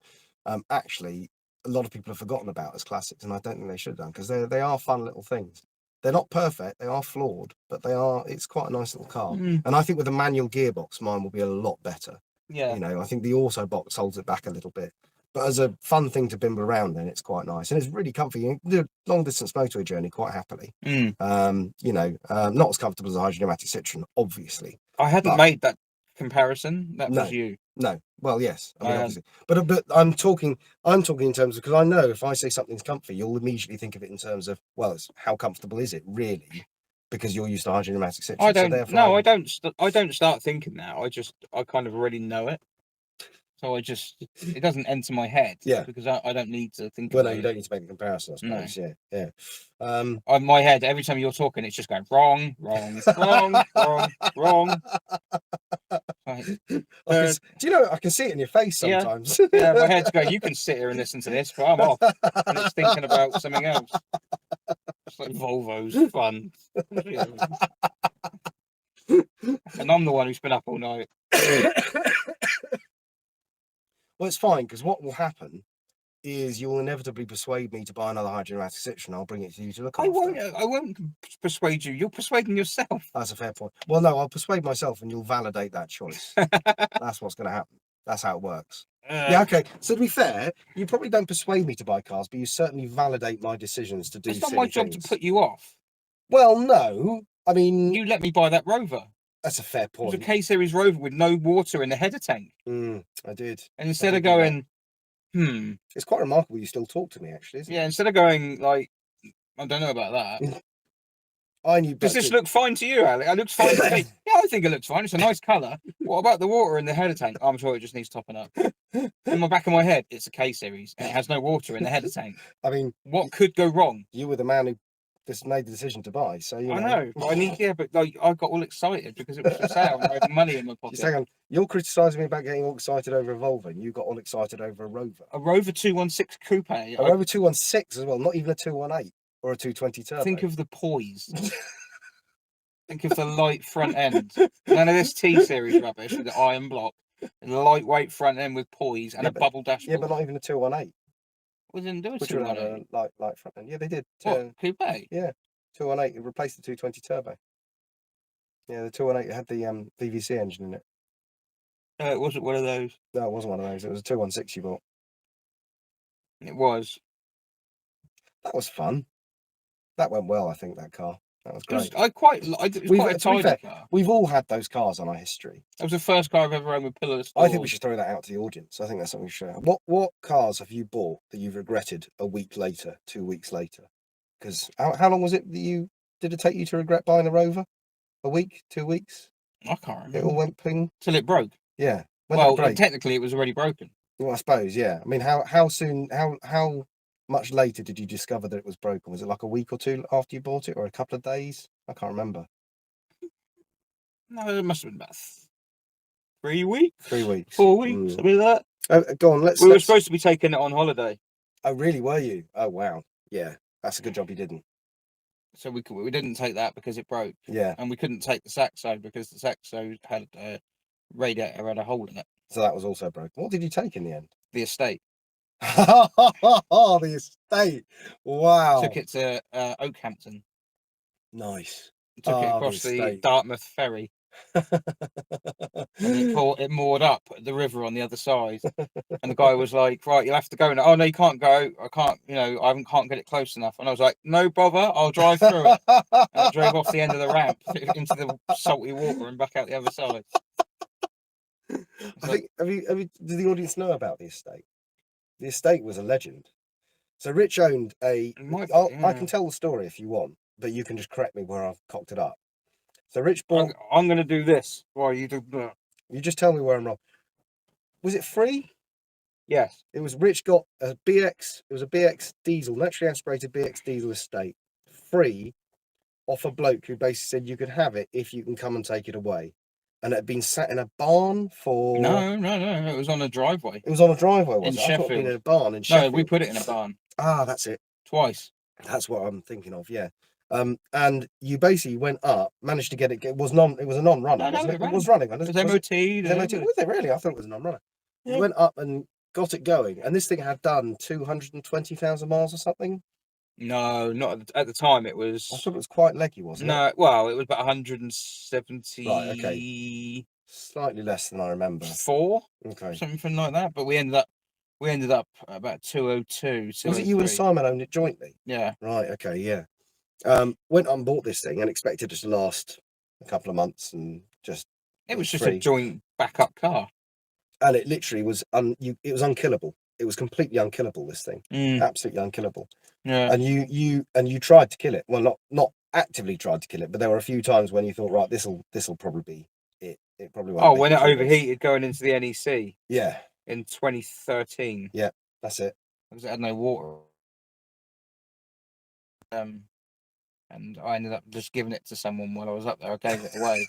actually a lot of people have forgotten about as classics, and I don't think they should have done because they are fun little things. They're not perfect. They are flawed, but they are. It's quite a nice little car, and I think with a manual gearbox, mine will be a lot better. Yeah. You know, I think the auto box holds it back a little bit. But as a fun thing to bimble around in, it's quite nice. And it's really comfy. You can do a long distance motorway journey quite happily. Mm. You know, not as comfortable as a hydromatic Citroen, obviously. I hadn't made that comparison. That No. was you. No. Well, yes. I mean, obviously. But I'm talking in terms of, because I know if I say something's comfy, you'll immediately think of it in terms of, well, it's how comfortable is it really? Because you're used to hydromatic Citroen. I don't. So therefore, No, I don't. I don't start thinking that. I kind of already know it. So it doesn't enter my head. Yeah. Because I don't need to think Well, about no, you it. don't need to make a comparison, I suppose. No. Yeah. In my head, every time you're talking, it's just going wrong, wrong, wrong, wrong, wrong. Like, do you know, I can see it in your face Yeah. sometimes. yeah, my head's going, you can sit here and listen to this, but I'm off. And it's thinking about something else. It's like Volvo's fun. And I'm the one who's been up all night. Well, it's fine, because what will happen is you will inevitably persuade me to buy another hydromatic Citroen. I'll bring it to you to look after. I won't persuade you. You're persuading yourself. That's a fair point. Well, no, I'll persuade myself and you'll validate that choice. That's what's going to happen. That's how it works. Yeah, okay. So to be fair, you probably don't persuade me to buy cars, but you certainly validate my decisions to do It's not silly my job things. to put you off. Well, no. I mean, You let me buy that Rover. that's a fair It was a point. K-Series Rover with no water in the header tank. I did. And instead of did do that. going, It's quite remarkable you still talk to me, actually, isn't yeah, instead of going like, I don't know about that. it? I knew Does better. this look fine to you, Alec? It looks fine to me. Yeah, I think it looks fine. It's a nice colour. What about the water in the header tank? I'm sure it just needs topping up. In the back of my head, it's a K-Series and it has no water in the header tank. I mean, What could go wrong? you were the man who just made the decision to buy, so you know. I know, but but like, I got all excited because it was for sale and I had money in my pocket. Just hang on. You're criticising me about getting all excited over a Volvo, and you got all excited over a Rover. A Rover 216 Coupe. A Rover 216 as well, not even a 218 or a 220 turbo. Think of the poise. Think of the light front end. None of this T-Series rubbish with the iron block. A lightweight front end with poise and Yeah, a bubble dashboard. Yeah, but not even a 218. We didn't do a Which would have 218. a light front end. Yeah, they did. What, Coupe? Yeah, 218. It replaced the 220 turbo. Yeah, the 218 had the VVC engine in it. No, it wasn't one of those. No, it wasn't one of those. It was a 216 you bought. It was. That was fun. That went well, I think, that car. That was It was, great. it was quite a to be fair, tidy car. We've all had those cars on our history. That was the first car I've ever owned with pillarless I think we doors. should throw that out to the audience. I think that's something we should share. What cars have you bought that you've regretted a week later, 2 weeks later? Because how long was it that did it take you to regret buying a Rover? A week, 2 weeks? I can't remember. It all went ping. Till it broke. Yeah. When did Well, it break? technically, it was already broken. Well, I suppose, yeah. I mean, how soon? How much later did you discover that it was broken? Was it like a week or two after you bought it, or a couple of days? I can't remember. No, it must have been about 3 weeks. 3 weeks. 4 weeks, something like that. Go on, let's. We were supposed to be taking it on holiday, Oh, really? Were you? Oh, wow. Yeah, that's a good job you didn't. so we didn't take that because it broke, Yeah. and we couldn't take the Saxo because the Saxo had a radiator had a hole in it. So that was also broken. What did you take in the end? The estate. Oh, the estate. Wow. Took it to Oakhampton. Nice. Took it Oh, across the estate. Dartmouth ferry, and it moored up at the river on the other side. And the guy was like, "Right, you'll have to go." And oh no, you can't go. I can't. I can't get it close enough. And I was like, "No bother, I'll drive through it." And I drove off the end of the ramp into the salty water and back out the other side. I think. Have you? Did the audience know about the estate? The estate was a legend. So Rich owned a. I can tell the story if you want, but you can just correct me where I've cocked it up. So Rich bought. I'm going to do this while you do that. You just tell me where I'm wrong. Was it free? Yes. It was. Rich got a BX. It was a BX diesel, naturally aspirated BX diesel estate, free, off a bloke who basically said you could have it if you can come and take it away. And it had been sat in a barn for. No. It was on a driveway. It was on a driveway, was In it? I thought it had been Sheffield. in a barn in Sheffield. No, we put it in a barn Ah, that's it. twice. That's what I'm thinking of. Yeah. And you basically went up, managed to get it. It was a non-runner. No, wasn't it it was running. It was MOT. Was it really? I thought it was a non-runner. Yeah. You went up and got it going, and this thing had done 220,000 miles or something. No, not at the time. It was. I thought it was quite leggy, wasn't it? No, well, it was about 170. Right, okay. Slightly less than I remember. 4, Okay. something like that. But we ended up at about 202. Was it you and Simon owned it jointly? Yeah. Right. Okay. Yeah. Went up and bought this thing and expected it to last a couple of months and just. It was just free. a joint backup car. And it literally was it was unkillable. It was completely unkillable, this thing. Absolutely unkillable. Yeah. And you tried to kill it. Well, not actively tried to kill it, but there were a few times when you thought, right, this'll probably be it. It probably won't. Oh, when it overheated going into the NEC. Yeah. In 2013. Yeah, that's it. Because it had no water. And I ended up just giving it to someone while I was up there. I gave it away.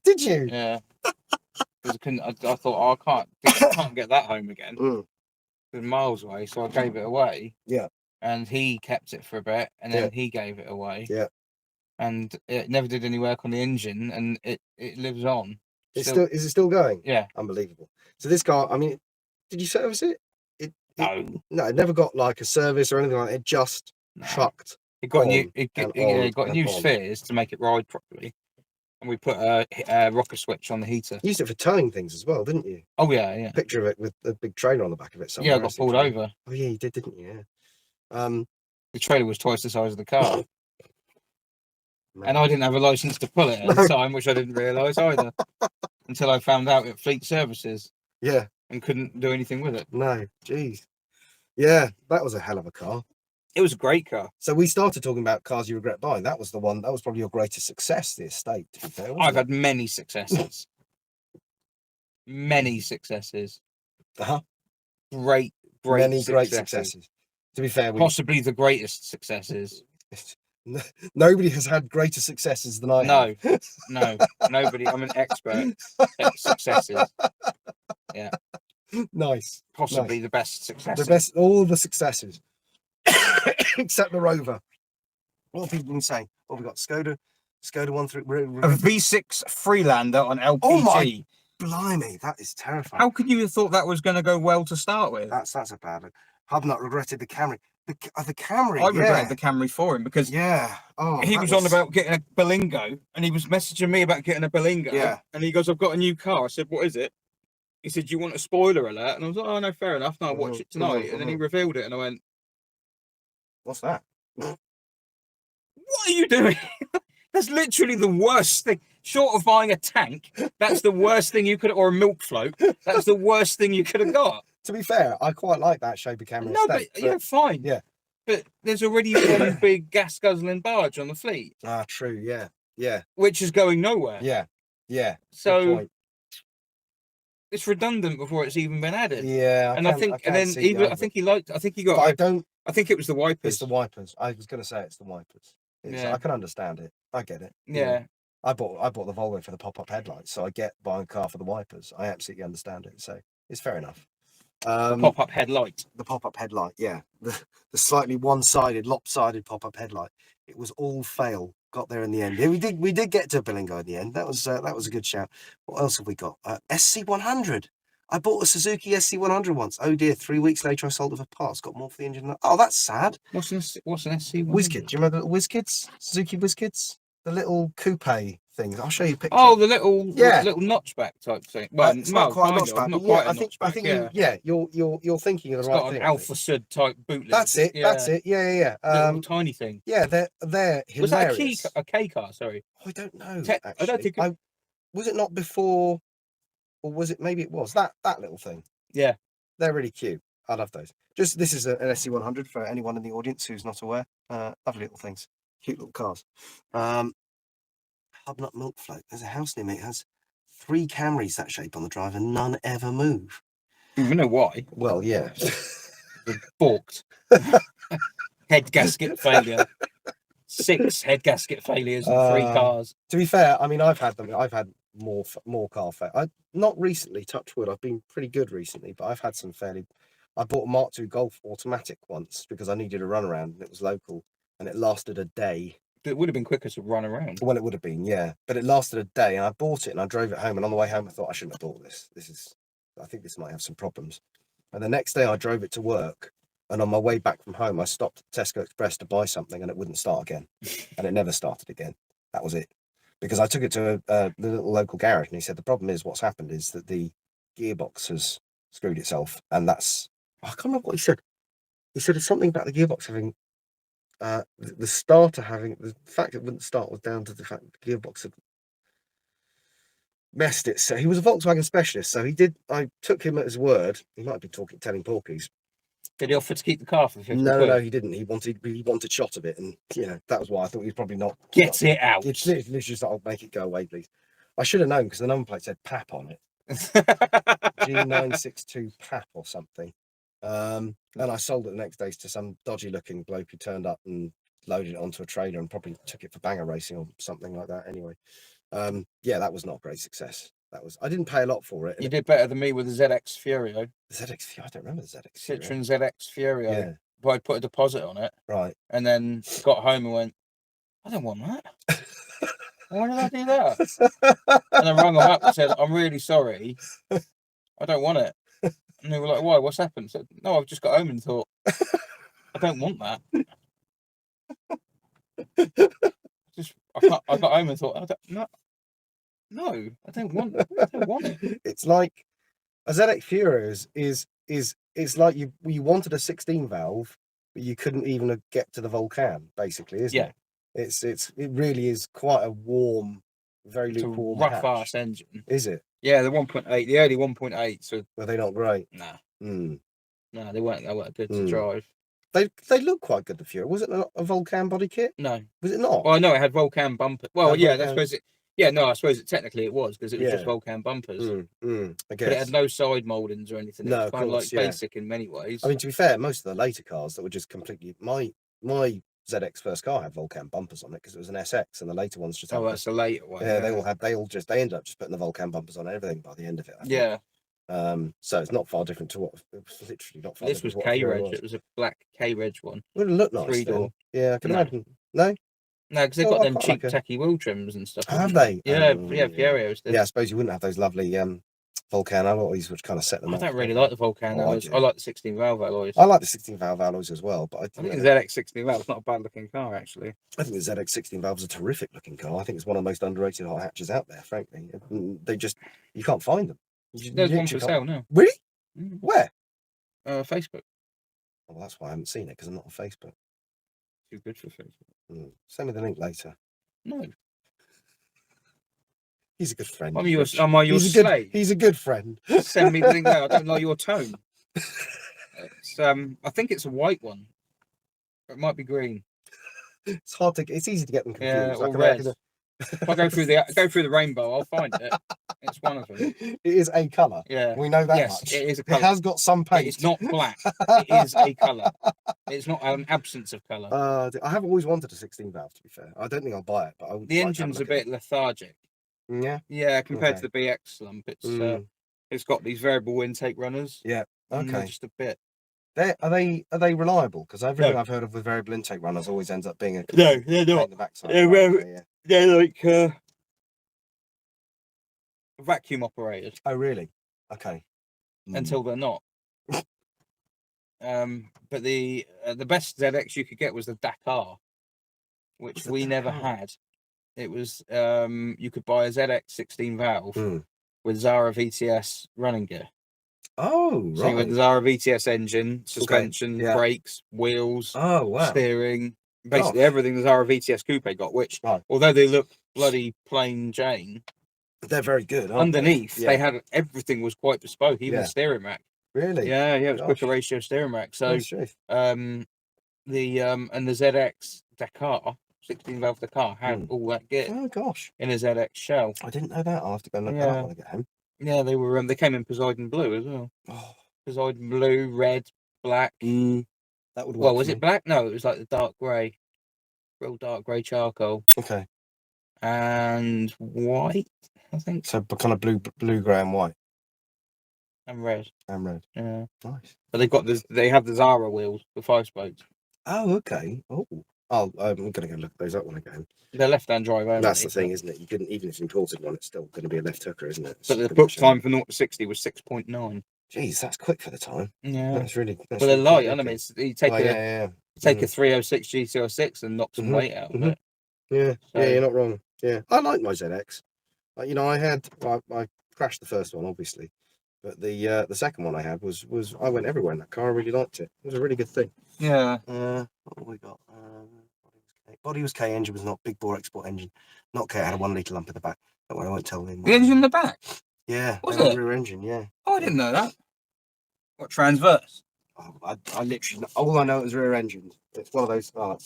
Did you? Yeah. Because I thought, oh, I can't get that home again. It was miles away, so I gave it away. Yeah. And he kept it for a bit, and then he gave it away. Yeah. And it never did any work on the engine, and it lives on. Is it still going? Yeah. Unbelievable. So this car, I mean, did you service it? No, it never got like a service or anything like that. It just trucked. It got new spheres to make it ride properly. And we put a rocker switch on the heater. You used it for towing things as well, didn't you? Oh yeah. Picture of it with a big trailer on the back of it. Yeah, I got pulled over. Oh yeah, you did, didn't you? Yeah. The trailer was twice the size of the car. And I didn't have a license to pull it at the time, which I didn't realise either. Until I found out at Fleet Services. Yeah. And couldn't do anything with it. No, jeez. Yeah, that was a hell of a car. It was a great car. So we started talking about cars you regret buying. That was the one. That was probably your greatest success, the estate, to be fair. I've had many successes. Many successes. Great many great successes. To be fair, possibly the greatest successes. Nobody has had greater successes than I have. No, nobody. I'm an expert at successes. Yeah. Nice. Possibly the best successes. The best, all the successes. Except the Rover. What have people been saying? Oh, we got Skoda 1.3. A V6 Freelander on LPG. Oh my blimey, that is terrifying. How could you have thought that was going to go well to start with? That's a bad one. I've not regretted the Camry. The Camry. I regretted the Camry for him because he was on about getting a Berlingo and he was messaging me about getting a Berlingo. Yeah. And he goes, I've got a new car. I said, what is it? He said, do you want a spoiler alert? And I was like, oh no, fair enough. No, I'll watch it tonight. And then he revealed it and I went, what's that? What are you doing? That's literally the worst thing. Short of buying a tank, that's the worst thing you could, or a milk float. That's the worst thing you could have got. To be fair, I quite like that shape of Camry. No, but yeah, fine. Yeah. But there's already one big gas guzzling barge on the fleet. Ah, true. Yeah. Yeah. Which is going nowhere. Yeah. Yeah. So it's redundant before it's even been added. Yeah. I think he got. I think it was the wipers. It's the wipers. I was going to say it's the wipers. I can understand it. I get it. Yeah. I bought the Volvo for the pop-up headlights, so I get buying a car for the wipers. I absolutely understand it. So it's fair enough. Pop-up headlight. The pop-up headlight, yeah, the slightly one-sided, lopsided pop-up headlight. It was all fail. Got there in the end. Yeah, we did get to Billingo in the end. That was a good shout. What else have we got? SC100. I bought a Suzuki SC100 once. Oh dear, 3 weeks later I sold it for parts. Got more for the engine. Oh, that's sad. What's an SC1? WizKid. Do you remember the WizKids? Suzuki WizKids? The little coupe things. I'll show you a picture. Oh, the little Yeah. little notchback type thing. Well, it's not quite a notchback. not But quite yeah, a notchback. I think you're thinking of the It's right got thing. an Alpha Sud type bootleg. That's it. Yeah. That's it. Yeah. Little tiny thing. Yeah, they're hilarious. Was that a K car? Sorry. I don't know. I don't think. Was it not before, or was it? Maybe it was that little thing. Yeah, they're really cute. I love those. This is an SC100 for anyone in the audience who's not aware. Lovely little things, cute little cars. Hubnut Milk Float. There's a house near me. It has 3 Camrys that shape on the drive, and none ever move. You know why? Well, yeah. They're balked. Head gasket failure. 6 head gasket failures in 3 cars. To be fair, I mean, I've had them. I've had more car failure. Not recently, touch wood. I've been pretty good recently, but I've had some fairly. I bought a Mark II Golf automatic once because I needed a runaround and it was local and it lasted a day. It would have been quicker to run around. Well, it would have been, yeah, but it lasted a day and I bought it and I drove it home, and on the way home I thought I shouldn't have bought this. I think this might have some problems. And the next day I drove it to work, and on my way back from home I stopped at Tesco Express to buy something and it wouldn't start again, and it never started again. That was it, because I took it to the little local garage and he said the problem is what's happened is that the gearbox has screwed itself, and that's, I can't remember what he said. He said it's something about the gearbox having. The starter having, the fact it wouldn't start was down to the fact the gearbox had messed it. So he was a Volkswagen specialist, so I took him at his word. He might be telling porkies. Did he offer to keep the car for 50 No, quid? no, he didn't. He wanted shot of it, and that was why I thought he was probably not. Get it out. It's literally just like, I'll make it go away, please. I should have known because the number plate said PAP on it. G962 PAP or something. And I sold it the next day to some dodgy looking bloke who turned up and loaded it onto a trailer and probably took it for banger racing or something like that. Anyway, that was not a great success. I didn't pay a lot for it. You did better than me with the ZX Furio. The ZX Furio, I don't remember the ZX Furio. Citroen ZX Furio. Yeah. But I put a deposit on it. Right. And then got home and went, I don't want that. Why did I do that? And I rang them up and said, I'm really sorry. I don't want it. And they were like, why? What's happened? I said, no, I've just got home and thought, I don't want that. I got home and thought, no, I don't want it. It's like a ZX Furio is like you wanted a 16 valve, but you couldn't even get to the Volcan, basically, isn't it? It really is quite a warm, very lukewarm, rough ass engine. Is it? Yeah, the 1.8, the early 1.8. So were they not great? Nah. Mm. No, they weren't good to drive. They look quite good. The Fury, was it a Volcan body kit? No, was it not? Well, I know it had Volcan bumpers. Well, yeah, Volcan. I suppose it. Yeah, no, I suppose it technically it was because it was just Volcan bumpers. I guess. But it had no side mouldings or anything. It was kind of like basic in many ways. I mean, to be fair, most of the later cars that were just completely my ZX first car had Volcan bumpers on it because it was an SX, and the later ones just had. Oh, that's the later one. Yeah, they ended up just putting the Volcan bumpers on everything by the end of it. Yeah. So it's not far different to what it was. Literally not far. This was K-Reg. It was a black K-Reg one. Would it look nice? 3-door. Yeah, I can imagine. No. No, because they've got them cheap tacky wheel trims and stuff. Have they? Yeah, Fierios did. Yeah, I suppose you wouldn't have those lovely Volcan alloys, which kind of set them off. I don't really like the Volcan alloys. I like the 16 valve alloys. I like the 16 valve alloys as well, but I think the ZX 16 valve is not a bad looking car, actually. I think the ZX 16 valve is a terrific looking car. I think it's one of the most underrated hot hatches out there, frankly. You can't find them. There's one for sale now. Really? Where? Facebook. Oh, well, that's why I haven't seen it, because I'm not on Facebook. Too good for Facebook. Send me the link later. No. He's a good friend. Am I your slave? He's a good friend. Send me the link now. I don't like your tone. It's, I think it's a white one. It might be green. It's easy to get them confused. Yeah, or red. If I go through the rainbow, I'll find it. It's one of them. It is a colour. Yeah. We know that much. It is a colour. It has got some paint. It's not black. It is a colour. It's not an absence of colour. I have always wanted a 16 valve, to be fair. I don't think I'll buy it, but I would. The engine's a bit lethargic. Yeah. Yeah, compared to the BX Slump, it's got these variable intake runners. Yeah. Okay. Just a bit. Are they reliable? Because everything I've heard of with variable intake runners always ends up being a No, they're pain not. in the backside. They're, Right, okay, yeah. they're like vacuum operated Oh, really? Okay. until they're not. But the best ZX you could get was the Dakar, which What's the we never Dakar? had. It was you could buy a ZX 16 valve Mm. with Zara VTS running gear. Oh, So you had the right. Zara VTS engine, suspension, yeah. brakes, wheels, Oh, wow. steering, basically Gosh. everything the Zara VTS coupe got. Which, Right. although they look bloody plain Jane, They're very good, aren't underneath they? they had everything was quite bespoke, even Yeah. the steering rack. Really? Yeah, it was quicker Gosh. ratio steering rack. So Nice shit. and the ZX Dakar 16 valve Dakar had all that gear Oh, gosh. in a ZX shell. I didn't know that. I'll have to go and look that up when I get home. Yeah, they were. They came in Poseidon blue as well. Oh, Poseidon blue, red, black. that would work. Well, for was me. it black? No, it was like the dark grey, real dark grey charcoal, Okay. and white, I think, So kind of blue, grey, and white, and red. and red. Yeah, Nice. but they've got this. They have the Zara wheels, the 5-spokes. Oh, okay. Oh, I'm gonna go look those up when I get home. They're left-hand drive only. That's the thing, isn't it? You couldn't, even if you imported one, it's still going to be a left hooker, isn't it? It's But the pretty book much time for 0 to 60 was 6.9. Jeez, that's quick for the time. Yeah, That's really. That's well, they're really light. quick I mean, looking. you take Yeah. a 306 GT06 and knock some weight out of it. Yeah, So- you're not wrong. Yeah, I like my ZX. You know, I crashed the first one, obviously, but the second one I had was I went everywhere in that car. I really liked it. It was a really good thing. Yeah. What have we got? Body was K, engine was not big bore export engine, not K. It had a 1 litre lump in the back. Don't worry, I won't tell them. The engine in the back. Yeah, Was they had it? a rear engine. Yeah. Oh, I didn't know that. What, transverse? Oh, I literally, all I know is rear engine. It's one of those. Oh,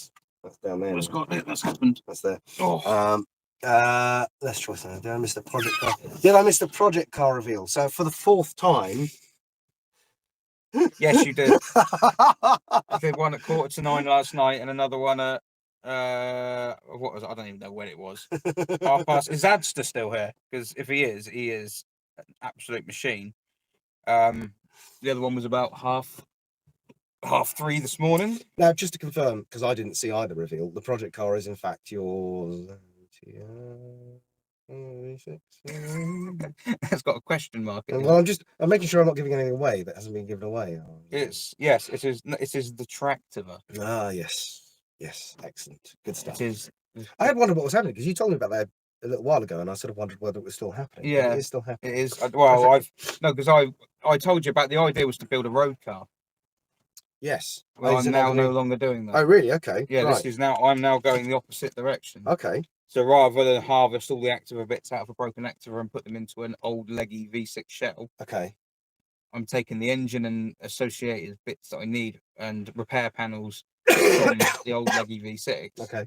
that's down there. What's got it? That's happened. That's there. Oh. Let's try something. Did I miss the project car? Did I miss the project car reveal? So for the 4th time. Yes, you did. I did one at 8:45 last night, and another one at what was it? I don't even know when it was. 1:30. Is Adster still here? Because if he is an absolute machine. The other one was about 3:30 this morning. Now, just to confirm, because I didn't see either reveal, the project car is in fact yours. It's got a question mark. Well, I'm making sure I'm not giving anything away that hasn't been given away. It is the Tractiva. Ah, yes, excellent, good stuff. It is. I had wondered what was happening because you told me about that a little while ago, and I sort of wondered whether it was still happening. Yeah, it is still happening. It is. Well, because I told you about the idea was to build a road car. Yes. Well, I'm now no longer doing that. Oh, really? Okay. Yeah, right. I'm now going the opposite direction. Okay. So rather than harvest all the Activa bits out of a broken Activa and put them into an old leggy V6 shell, okay, I'm taking the engine and associated bits that I need and repair panels from the old leggy V6. Okay.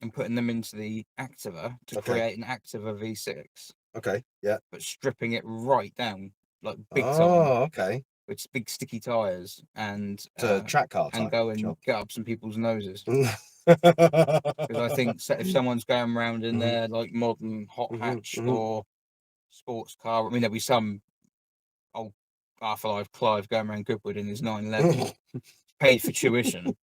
And putting them into the Activa to create an Activa V6. Okay. Yeah. But stripping it right down, like big time. Oh, okay. With big sticky tires and track car and go and get up some people's noses. Because I think if someone's going around in their like modern hot hatch or sports car, I mean there'll be some old half alive Clive going around Goodwood in his 911, paid for tuition,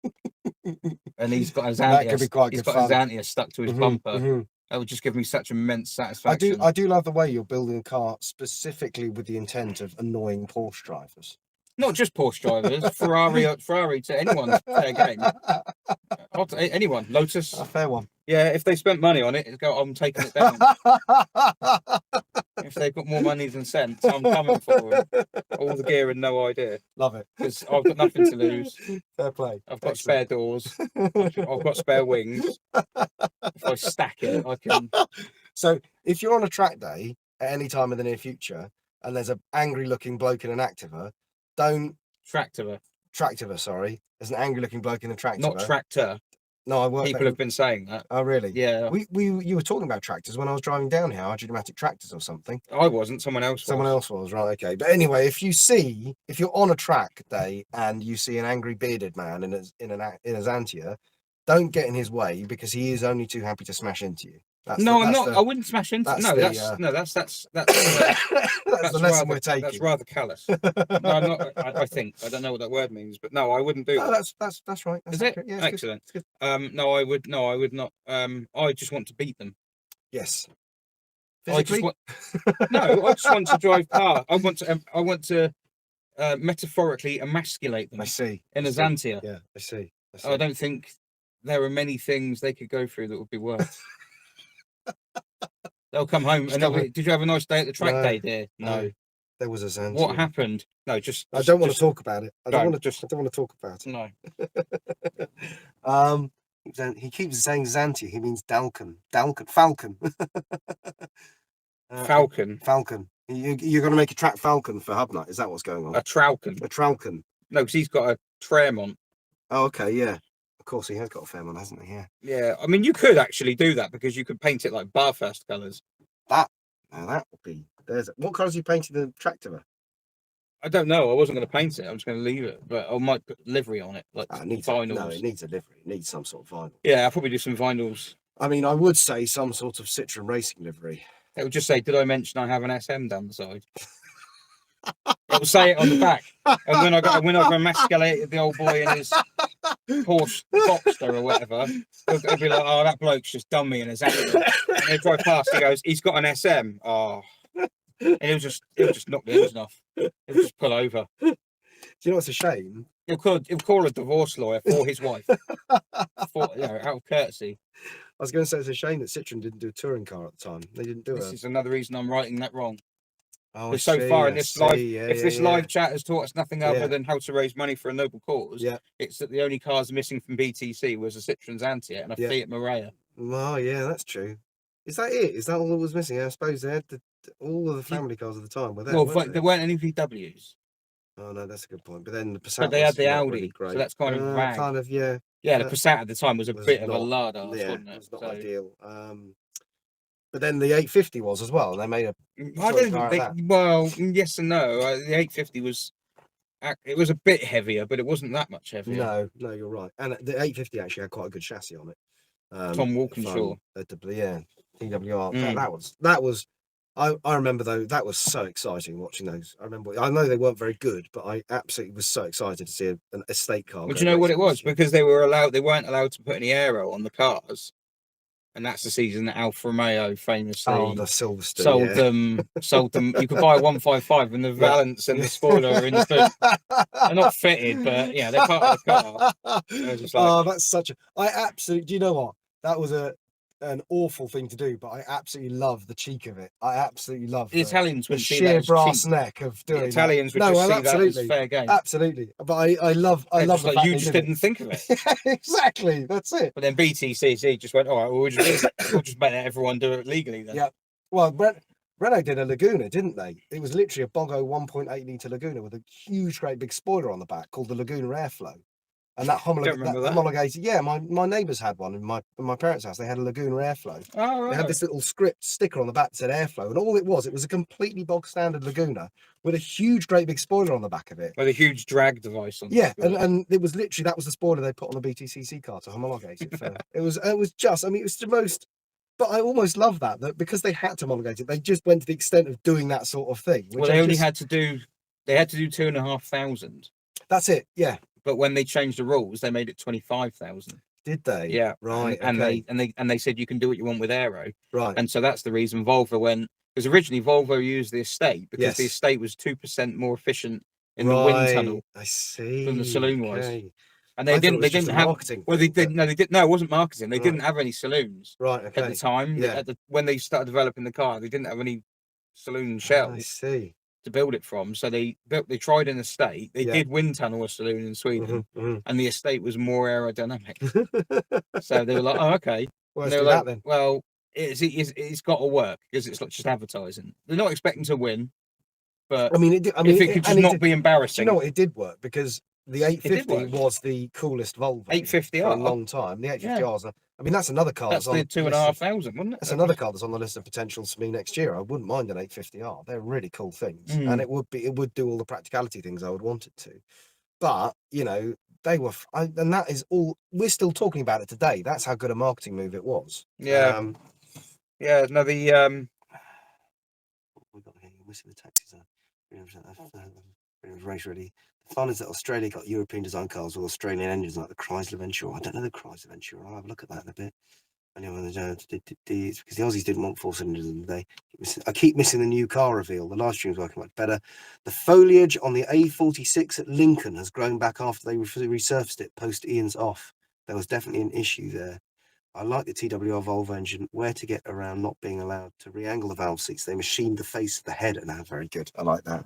and he's got his anti stuck to his bumper. That would just give me such immense satisfaction. I do love the way you're building a car specifically with the intent of annoying Porsche drivers. Not just Porsche drivers, Ferrari to anyone, fair game. Anyone, Lotus. A fair one. Yeah, if they spent money on it, I'm taking it down. If they've got more money than sense, I'm coming for them. All the gear and no idea. Love it. Because I've got nothing to lose. Fair play. I've got spare doors. I've got spare wings. If I stack it, I can. So if you're on a track day at any time in the near future and there's an angry looking bloke in an Activa, don't... Tractiva, sorry. There's an angry looking bloke in a Tractiva. Not tractor. No, I work. People have been saying that. Oh, really? Yeah. You were talking about tractors when I was driving down here, hydromatic tractors or something. I wasn't. Someone else was. Someone else was, right? Okay. But anyway, if you're on a track day and you see an angry bearded man in a Xantia, don't get in his way because he is only too happy to smash into you. That's No, the, I'm that's not. the, I wouldn't smash into. that's No, the, that's that's the lesson we're taking. That's rather callous. No, I'm not. I think I don't know what that word means, but no, I wouldn't do No, that. that's right. That's Is accurate. it? Yeah, it's Excellent. Good. It's good. No, I would. No, I would not. I just want to beat them. Yes. I just Physically? want. No, I just want to drive past. I want to. I want to metaphorically emasculate them I see. in I a see. Xantia. Yeah, I see. I don't think there are many things they could go through that would be worse. They'll come home and they'll be, did you have a nice day at the track day, dear? No. There was a Xantia. What happened? No, I don't want to talk about it. I don't want to talk about it. No. He keeps saying Xantia. He means Falcon. Falcon. Falcon. You're going to make a track Falcon for Hub Night. Is that what's going on? A Tralcon. A Tralcon. No, because he's got a Tremont. Oh, okay, yeah. Of course, he has got a Fairmont, hasn't he? Yeah. Yeah, I mean, you could actually do that because you could paint it like Barfast colours. That would be. What colours are you painting the tractor? I don't know. I wasn't going to paint it. I'm just going to leave it, but I might put livery on it, like vinyls. No, it needs a livery. It needs some sort of vinyl. Yeah, I'll probably do some vinyls. I mean, I would say some sort of Citroen racing livery. It would just say, "Did I mention I have an SM down the side?" It will say it on the back, and when I emasculated the old boy in his Porsche Boxster or whatever, it'll be like, "Oh, that bloke's just done me in his accident." And he'll drive past. He goes, "He's got an SM." Oh, and he'll just knock the engine off. He'll just pull over. Do you know what's a shame? He'll call a divorce lawyer for his wife, out of courtesy. I was going to say it's a shame that Citroen didn't do a touring car at the time. They didn't do it. This is another reason I'm writing that wrong. Oh, Because so far in this live chat has taught us nothing other than how to raise money for a noble cause, it's that the only cars missing from BTC was a Citroen Xantia and a Fiat Marea. Oh, yeah, that's true. Is that it? Is that all that was missing? I suppose they had all of the family cars at the time were there. Well, there weren't any VWs. Oh no, that's a good point. But then the Passat. But they had the Audi, really, so that's kind of rag. Kind of, yeah. Yeah, the Passat at the time was a bit of a lard ass, wasn't it? It was not ideal. But then the 850 was as well. They made a. Well, yes and no. The 850 was. It was a bit heavier, but it wasn't that much heavier. No, you're right. And the 850 actually had quite a good chassis on it. Tom Walkinshaw. Yeah, TWR. That was. I remember though, that was so exciting watching those. I know they weren't very good, but I absolutely was so excited to see an estate car. But you know what it was? Because they weren't allowed to put any aero on the cars. And that's the season that Alfa Romeo famously the Silverstone, sold them. You could buy a 155 and the valance and the spoiler are in the boot. They're not fitted, but yeah, they're part of the car. Just like, that's such a. I absolutely. Do you know what? That was an awful thing to do, but I absolutely love the cheek of it. I absolutely love the Italians would see sheer that as brass cheap. neck of doing. The Italians would just see that as fair game. Absolutely, but I love the like fact you just didn't think of it. Exactly, that's it. But then BTCC just went, all right, well, we'll just make everyone do it legally then. Yeah. Well, Renault did a Laguna, didn't they? It was literally a Bogo 1.8 litre Laguna with a huge, great big spoiler on the back called the Laguna Airflow. And that homologated, yeah, my neighbours had one in my parents' house. They had a Laguna Airflow. Oh, right. They had this little sticker on the back that said Airflow, and all it was a completely bog standard Laguna with a huge, great big spoiler on the back of it. With a huge drag device on. Yeah, and it was literally that was the spoiler they put on the BTCC car to homologate it. It was just, I mean, it was the most. But I almost love that because they had to homologate it, they just went to the extent of doing that sort of thing. Well, they had to do 2,500. That's it, yeah. But when they changed the rules, they made it 25,000. Did they? Yeah, right. And they said you can do what you want with aero. Right. And so that's the reason Volvo went, because originally Volvo used the estate because the estate was 2% more efficient in the wind tunnel. I see. Than the saloon was. And they didn't have marketing. Well, they didn't. No, they didn't. No, it wasn't marketing. They didn't have any saloons. Right. Okay. At the time, when they started developing the car, they didn't have any saloon shells. I see. To build it from, so they tried an estate. They did wind tunnel a saloon in Sweden, and the estate was more aerodynamic. So they were like, "Oh, okay." Well, they were like, then. "Well, it's got to work because it's not just advertising. They're not expecting to win, but if it could just not be embarrassing." You know what? It did work because the 850 was the coolest Volvo 850R for a long time. The 850Rs. I mean, that's another car. That's the 2,500, wasn't it? That's another car that's on the list of potentials for me next year. I wouldn't mind an 850R. They're really cool things, and it would do all the practicality things I would want it to. But they were, and that is all. We're still talking about it today. That's how good a marketing move it was. Yeah. Yeah, no, the We got here. You're missing the taxis. Race ready. The fun is that Australia got European design cars with Australian engines like the Chrysler Ventura. I don't know the Chrysler Ventura. I'll have a look at that in a bit. It's because the Aussies didn't want 4 cylinders in the day. I keep missing the new car reveal. The live stream's working much better. The foliage on the A46 at Lincoln has grown back after they resurfaced it post Ian's off. There was definitely an issue there. I like the TWR Volvo engine. Where to get around not being allowed to re-angle the valve seats? They machined the face of the head, and that's very good. I like that.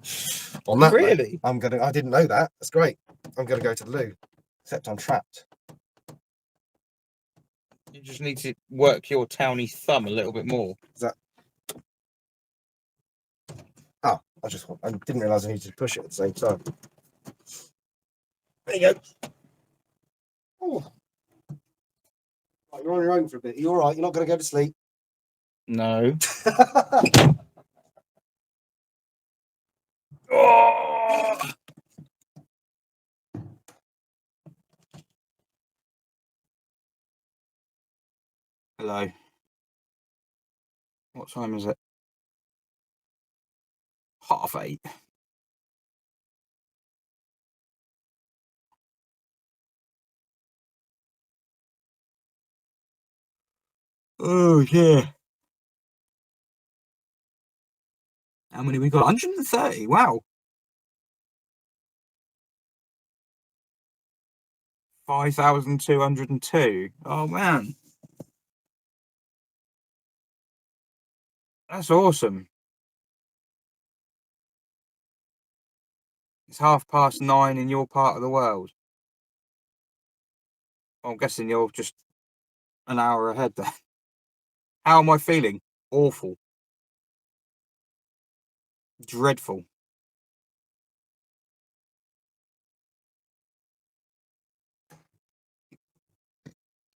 On that, really, note, I didn't know that. That's great. I'm gonna go to the loo, except I'm trapped. you just need to work your towny thumb a little bit more. Is that? Oh, I didn't realise I needed to push it at the same time. There you go. Oh. Right, you're on your own for a bit. Are you all right? You're not going to go to sleep? No. Oh! Hello. What time is it? 8:30. Oh yeah. How many we got? 130. Wow. 5,202. Oh man. That's awesome. It's 9:30 in your part of the world. I'm guessing you're just an hour ahead there. How am I feeling? Awful. Dreadful.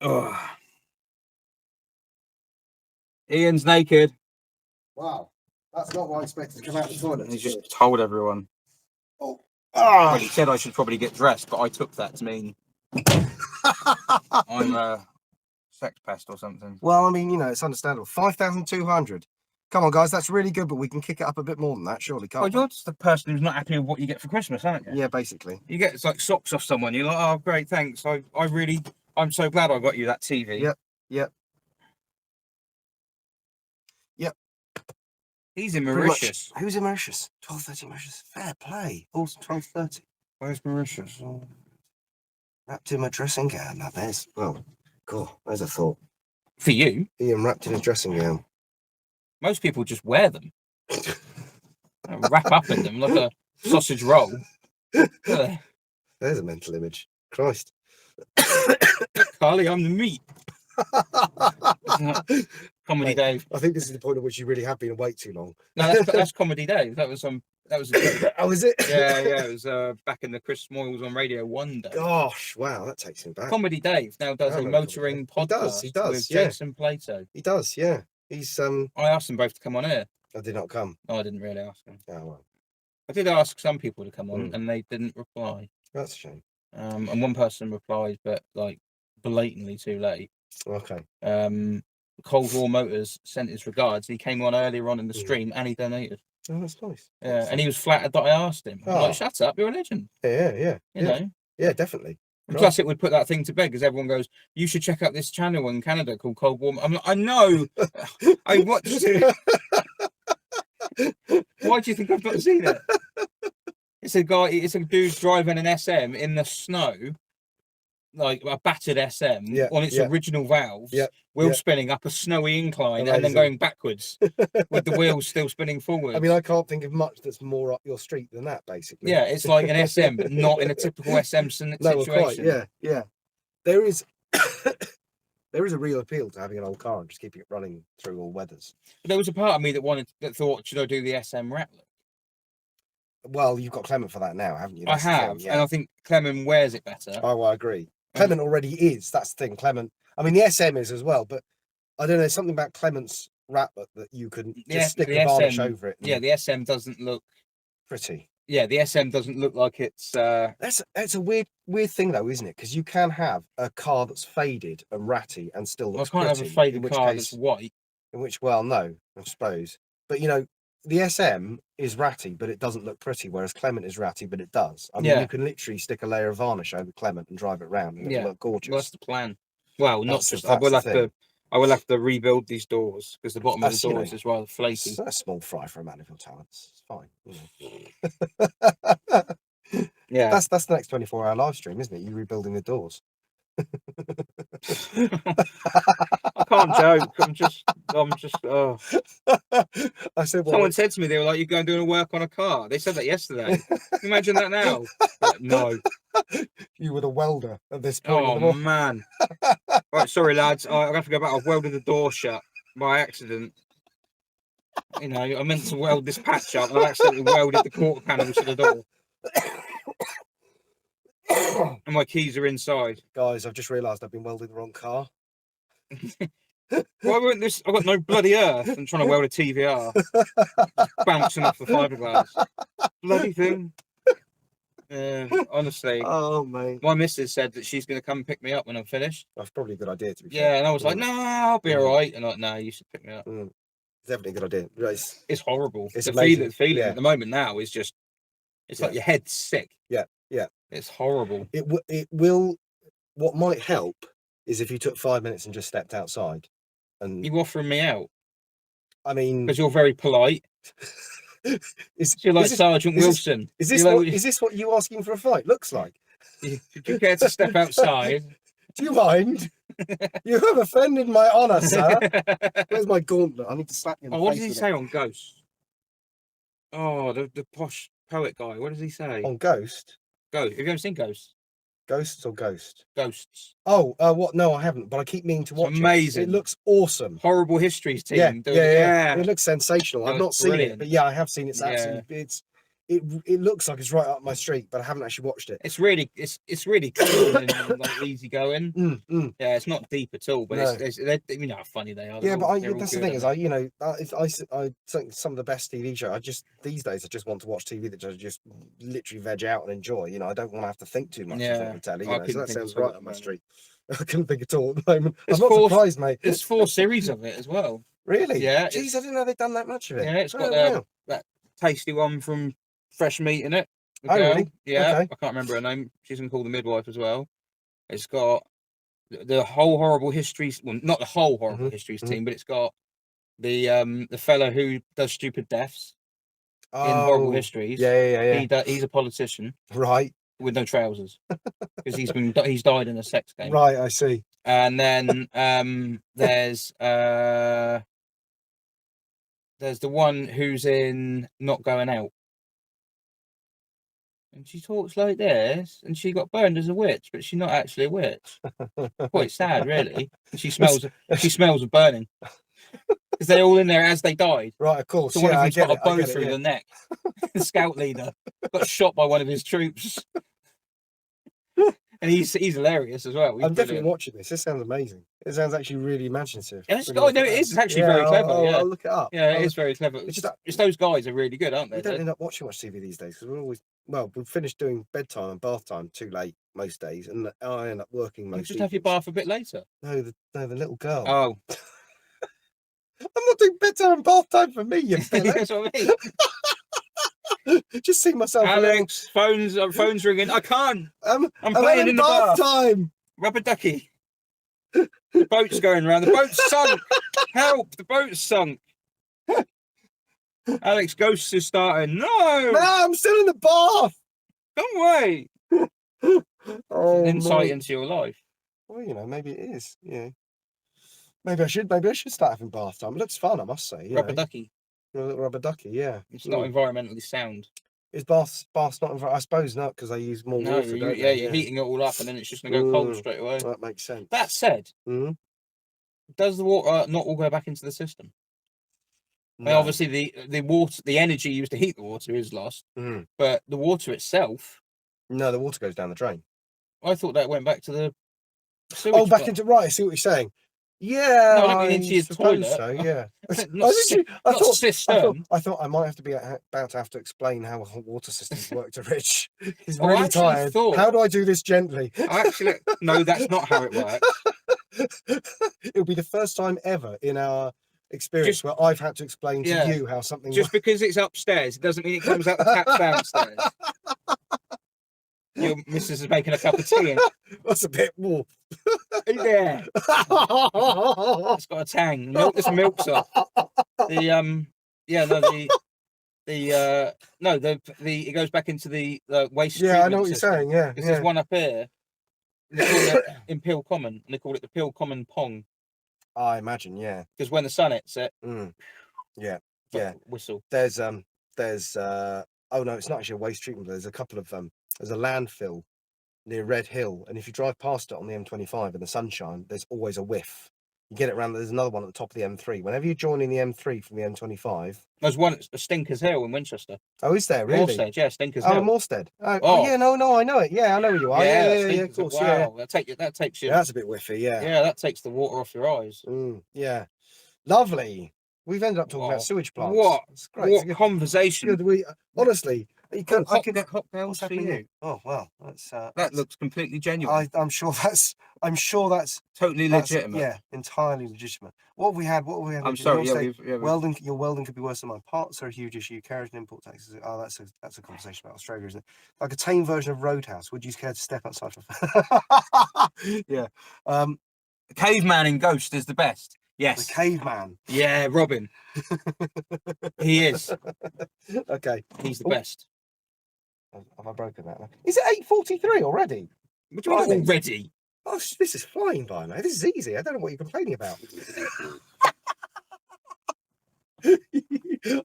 Ugh. Ian's naked. Wow, that's not what I expected to come out of the toilet. He just told everyone. Oh. Well, he said I should probably get dressed, but I took that to mean I'm a sex pest or something. Well, I mean, it's understandable. 5,200. Come on, guys, that's really good, but we can kick it up a bit more than that, surely, can't Well, we? you're just the person who's not happy with what you get for Christmas, aren't you? Yeah, basically. You get like socks off someone, you're like, oh, great, thanks. I'm so glad I got you that TV. Yep. He's in Mauritius. Who's in Mauritius? 12:30 Mauritius. Fair play. Also 12:30. Where's Mauritius? Wrapped in my dressing gown. Now there's, well, cool. There's a thought. For you? Ian wrapped in his dressing gown. Most people just wear them. Wrap up in them like a sausage roll. There's a mental image. Christ. Carly, I'm the meat. Comedy Mate, Dave. I think this is the point at which you really have been awake too long. No, that's Comedy Dave. That was a joke. Oh, is it? Yeah, it was back in the Chris Moyles on Radio 1 day. Gosh, wow, that takes him back. Comedy Dave now does a motoring podcast He does, with yeah. Jason Plato. He does, yeah. He's I asked them both to come on air. I did not come. No, I didn't really ask them. Oh well. I did ask some people to come on and they didn't reply. That's a shame. And one person replied, but like blatantly too late. Okay. Cold War Motors sent his regards. He came on earlier on in the stream and he donated. Oh, that's nice. Yeah, and he was flattered that I asked him. I'm like, shut up, you're a legend. Yeah. You know? Yeah, definitely. And plus, it would put that thing to bed because everyone goes, you should check out this channel in Canada called Cold War. I'm like, I know. I watched it. Why do you think I've not seen it? It's a dude driving an SM in the snow, like a battered SM on its original valves, wheel spinning up a snowy incline and then going backwards with the wheels still spinning forward. I mean, I can't think of much that's more up your street than that, basically. Yeah, it's like an SM, but not in a typical SM situation. No, quite, yeah. There is there is a real appeal to having an old car and just keeping it running through all weathers. But there was a part of me that thought, should I do the SM rat look? Well, you've got Clement for that now, haven't you? That's I have, and I think Clement wears it better. Oh, I agree. Clement already is. That's the thing. Clement. I mean, the SM is as well, but I don't know. There's something about Clement's rat look that you can just stick a varnish over it. Yeah, the SM doesn't look pretty. Yeah, the SM doesn't look like it's. That's a weird thing though, isn't it? Because you can have a car that's faded and ratty and still looks pretty. I can't have a faded car that's white. In which, well, no, I suppose. But, you know, the SM is ratty, but it doesn't look pretty, whereas Clement is ratty, but it does. I mean, Yeah. you can literally stick a layer of varnish over Clement and drive it around, and it'll look gorgeous. Well, that's the plan. Well, not That's just. the- that's the thing. I will have to rebuild these doors because the bottom of That's, the you know, doors is rather flaky. It's a small fry for a man of your talents. It's fine. You know. Yeah. That's the next 24-hour live stream, isn't it? You rebuilding the doors. I can't joke. I'm just. Oh. I said, well, Someone said to me, they were like, "You're going doing work on a car." They said that yesterday. Can you imagine that now? Like, no. You were the welder at this point. of the Oh morning. man. Right, sorry lads. I have to go back. I've welded the door shut by accident. You know, I meant to weld this patch up, and I accidentally welded the quarter panel to the door. And my keys are inside. Guys, I've just realised I've been welding the wrong car. Why won't this? I've got no bloody earth. I'm trying to weld a TVR, bouncing off the fiberglass. Bloody thing. Honestly. Oh, mate. My missus said that she's going to come pick me up when I'm finished. That's probably a good idea, to be Yeah, fair. and I was like, no, I'll be all right. And like, no, you should pick me up. Definitely a good idea. Right. It's horrible. It's the amazing. feeling Yeah. at the moment now is just, it's like your head's sick. Yeah, yeah. It's horrible. It will. What might help is if you took 5 minutes and just stepped outside. And You offering me out I mean, because you're very polite. You're like Sergeant Wilson. Is this what you asking for a fight looks like? Do you care to step outside? Do you mind? You have offended my honour, sir. Where's my gauntlet? I need to slap you in the Oh, what face does he with say on Ghost? Oh, the posh poet guy. What does he say? it. On Ghost? Ghost. Have you ever seen Ghost? Ghosts or Ghost? Ghosts. Oh, what? No, I haven't, but I keep meaning to watch amazing. It looks awesome. Horrible Histories team. Yeah. It looks sensational. No, I've not it's seen brilliant. it, but yeah, I have seen it. It's Yeah. absolutely, it looks like it's right up my street, but I haven't actually watched it. It's really clean and like easy going. Yeah, it's not deep at all, but No. you know how funny they are. Yeah, but They're all that's the good, thing is, aren't I think some of the best TV shows. These days, I just want to watch TV that I just literally veg out and enjoy. You know, I don't want to have to think too much in front of the telly. You know, so that sounds right up my street. I couldn't think at all at the moment. I'm not surprised, mate. There's 4 series of it as well. Really? Yeah. Jeez, I didn't know they'd done that much of it. Yeah, it's got that tasty one from Fresh Meat in it. Oh, really? Yeah, Okay. I can't remember her name. She's gonna call the midwife as well. It's got the whole Horrible Histories. Well, not the whole Horrible Histories team, but it's got the fellow who does Stupid Deaths in Horrible Histories. Yeah. He's a politician, Right. with no trousers because he's died in a sex game. Right, I see. And then there's the one who's in Not Going Out. And she talks like this, and she got burned as a witch, but she's not actually a witch. Quite sad, really. And she smells of burning because they're all in there as they died. Right, of course. So one of I them's get got a it, I bow get it, through yeah. the neck. The scout leader got shot by one of his troops, and he's hilarious as well. He's I'm definitely brilliant. watching this. This sounds amazing. It sounds actually really imaginative. Yeah, it's, Really oh no, it is. It's actually very clever. I'll look it up. Yeah, it is very clever. It's It's those guys are really good, aren't they? We don't end up watching much TV these days because we're always we finished doing bedtime and bath time too late most days, and I end up working You most. just have your bath a bit later. No, the little girl. Oh, I'm not doing bedtime and bath time for me, you fella. that's what I mean. Just see myself. Alex, phone's ringing. I can't. I'm I'm playing in the bath. time. Rubber ducky. The boat's going around. The boat's sunk. Help! The boat's sunk. Alex, Ghosts is starting. No! No, I'm still in the bath. Don't wait. Oh, Insight no. into your life. Well, you know, maybe it is. Yeah. Maybe I should start having bath time. It looks fun, I must say. You Rubber know. ducky. A little rubber ducky, yeah. It's not environmentally sound. Is baths not? I suppose not, because they use more No, water. Don't yeah, they? you're heating it all up, and then it's just gonna go cold straight away. That makes sense. That said, Mhm. does the water not all go back into the system? I mean, No. obviously, the water, the energy used to heat the water is lost, Mhm. but the water itself, No, the water goes down the drain. I thought that went back to the sewage. Oh, back plant. into right. I see what you're saying. Yeah, No, I mean into your suppose toilet. So, yeah. Not cistern. I thought I might have to be about to have to explain how water systems work to Rich. He's Oh, I really actually tired. thought- How do I do this gently? Actually, no, that's not how it works. It'll be the first time ever in our experience where I've had to explain to Yeah. you how something Just because it's upstairs, it doesn't mean it comes out the taps downstairs. Your missus is making a cup of tea. That's a bit more. Yeah. It's got a tang. Milk, this milk's off. The yeah, no, it goes back into the waste. Yeah, I know treatment what you're system. saying. Yeah, There's one up here. They call it in Peel Common, and they call it the Peel Common Pong. I imagine. Yeah. Because when the sun hits it, yeah, whistle. There's oh no, it's not actually a waste treatment. There's a couple of there's a landfill near Red Hill, and if you drive past it on the M25 in the sunshine, there's always a whiff. You get it around. There's another one at the top of the M3. Whenever you're joining the M3 from the M25, there's one at Stinkers Hill in Winchester. Oh, is there really? Moorstead, yeah, Stinkers Hill. Oh, Moorstead. Oh, yeah, no, I know it. Yeah, I know where you are. Yeah, of course. Wow, yeah. That takes you. Yeah, that's a bit whiffy. Yeah. Yeah, that takes the water off your eyes. Yeah, lovely. We've ended up talking about sewage plants. What? It's great. What conversation? Good. We honestly, I could hot girls for you. Oh well, that looks completely genuine. I'm sure that's totally legitimate. Yeah, entirely legitimate. What have we had? I'm sorry. Welding. Your welding could be worse than mine. Parts are a huge issue. Carriage and import taxes. Oh, that's a conversation about Australia, isn't it? Like a tame version of Roadhouse. Would you care to step outside? Yeah. Caveman in Ghost is the best. Yes. The caveman. Yeah, Robin. He is. Okay. He's the best. Have I broken that now? Is it 8:43 already? What do you mean already? Oh, this is flying by now. This is easy. I don't know what you're complaining about.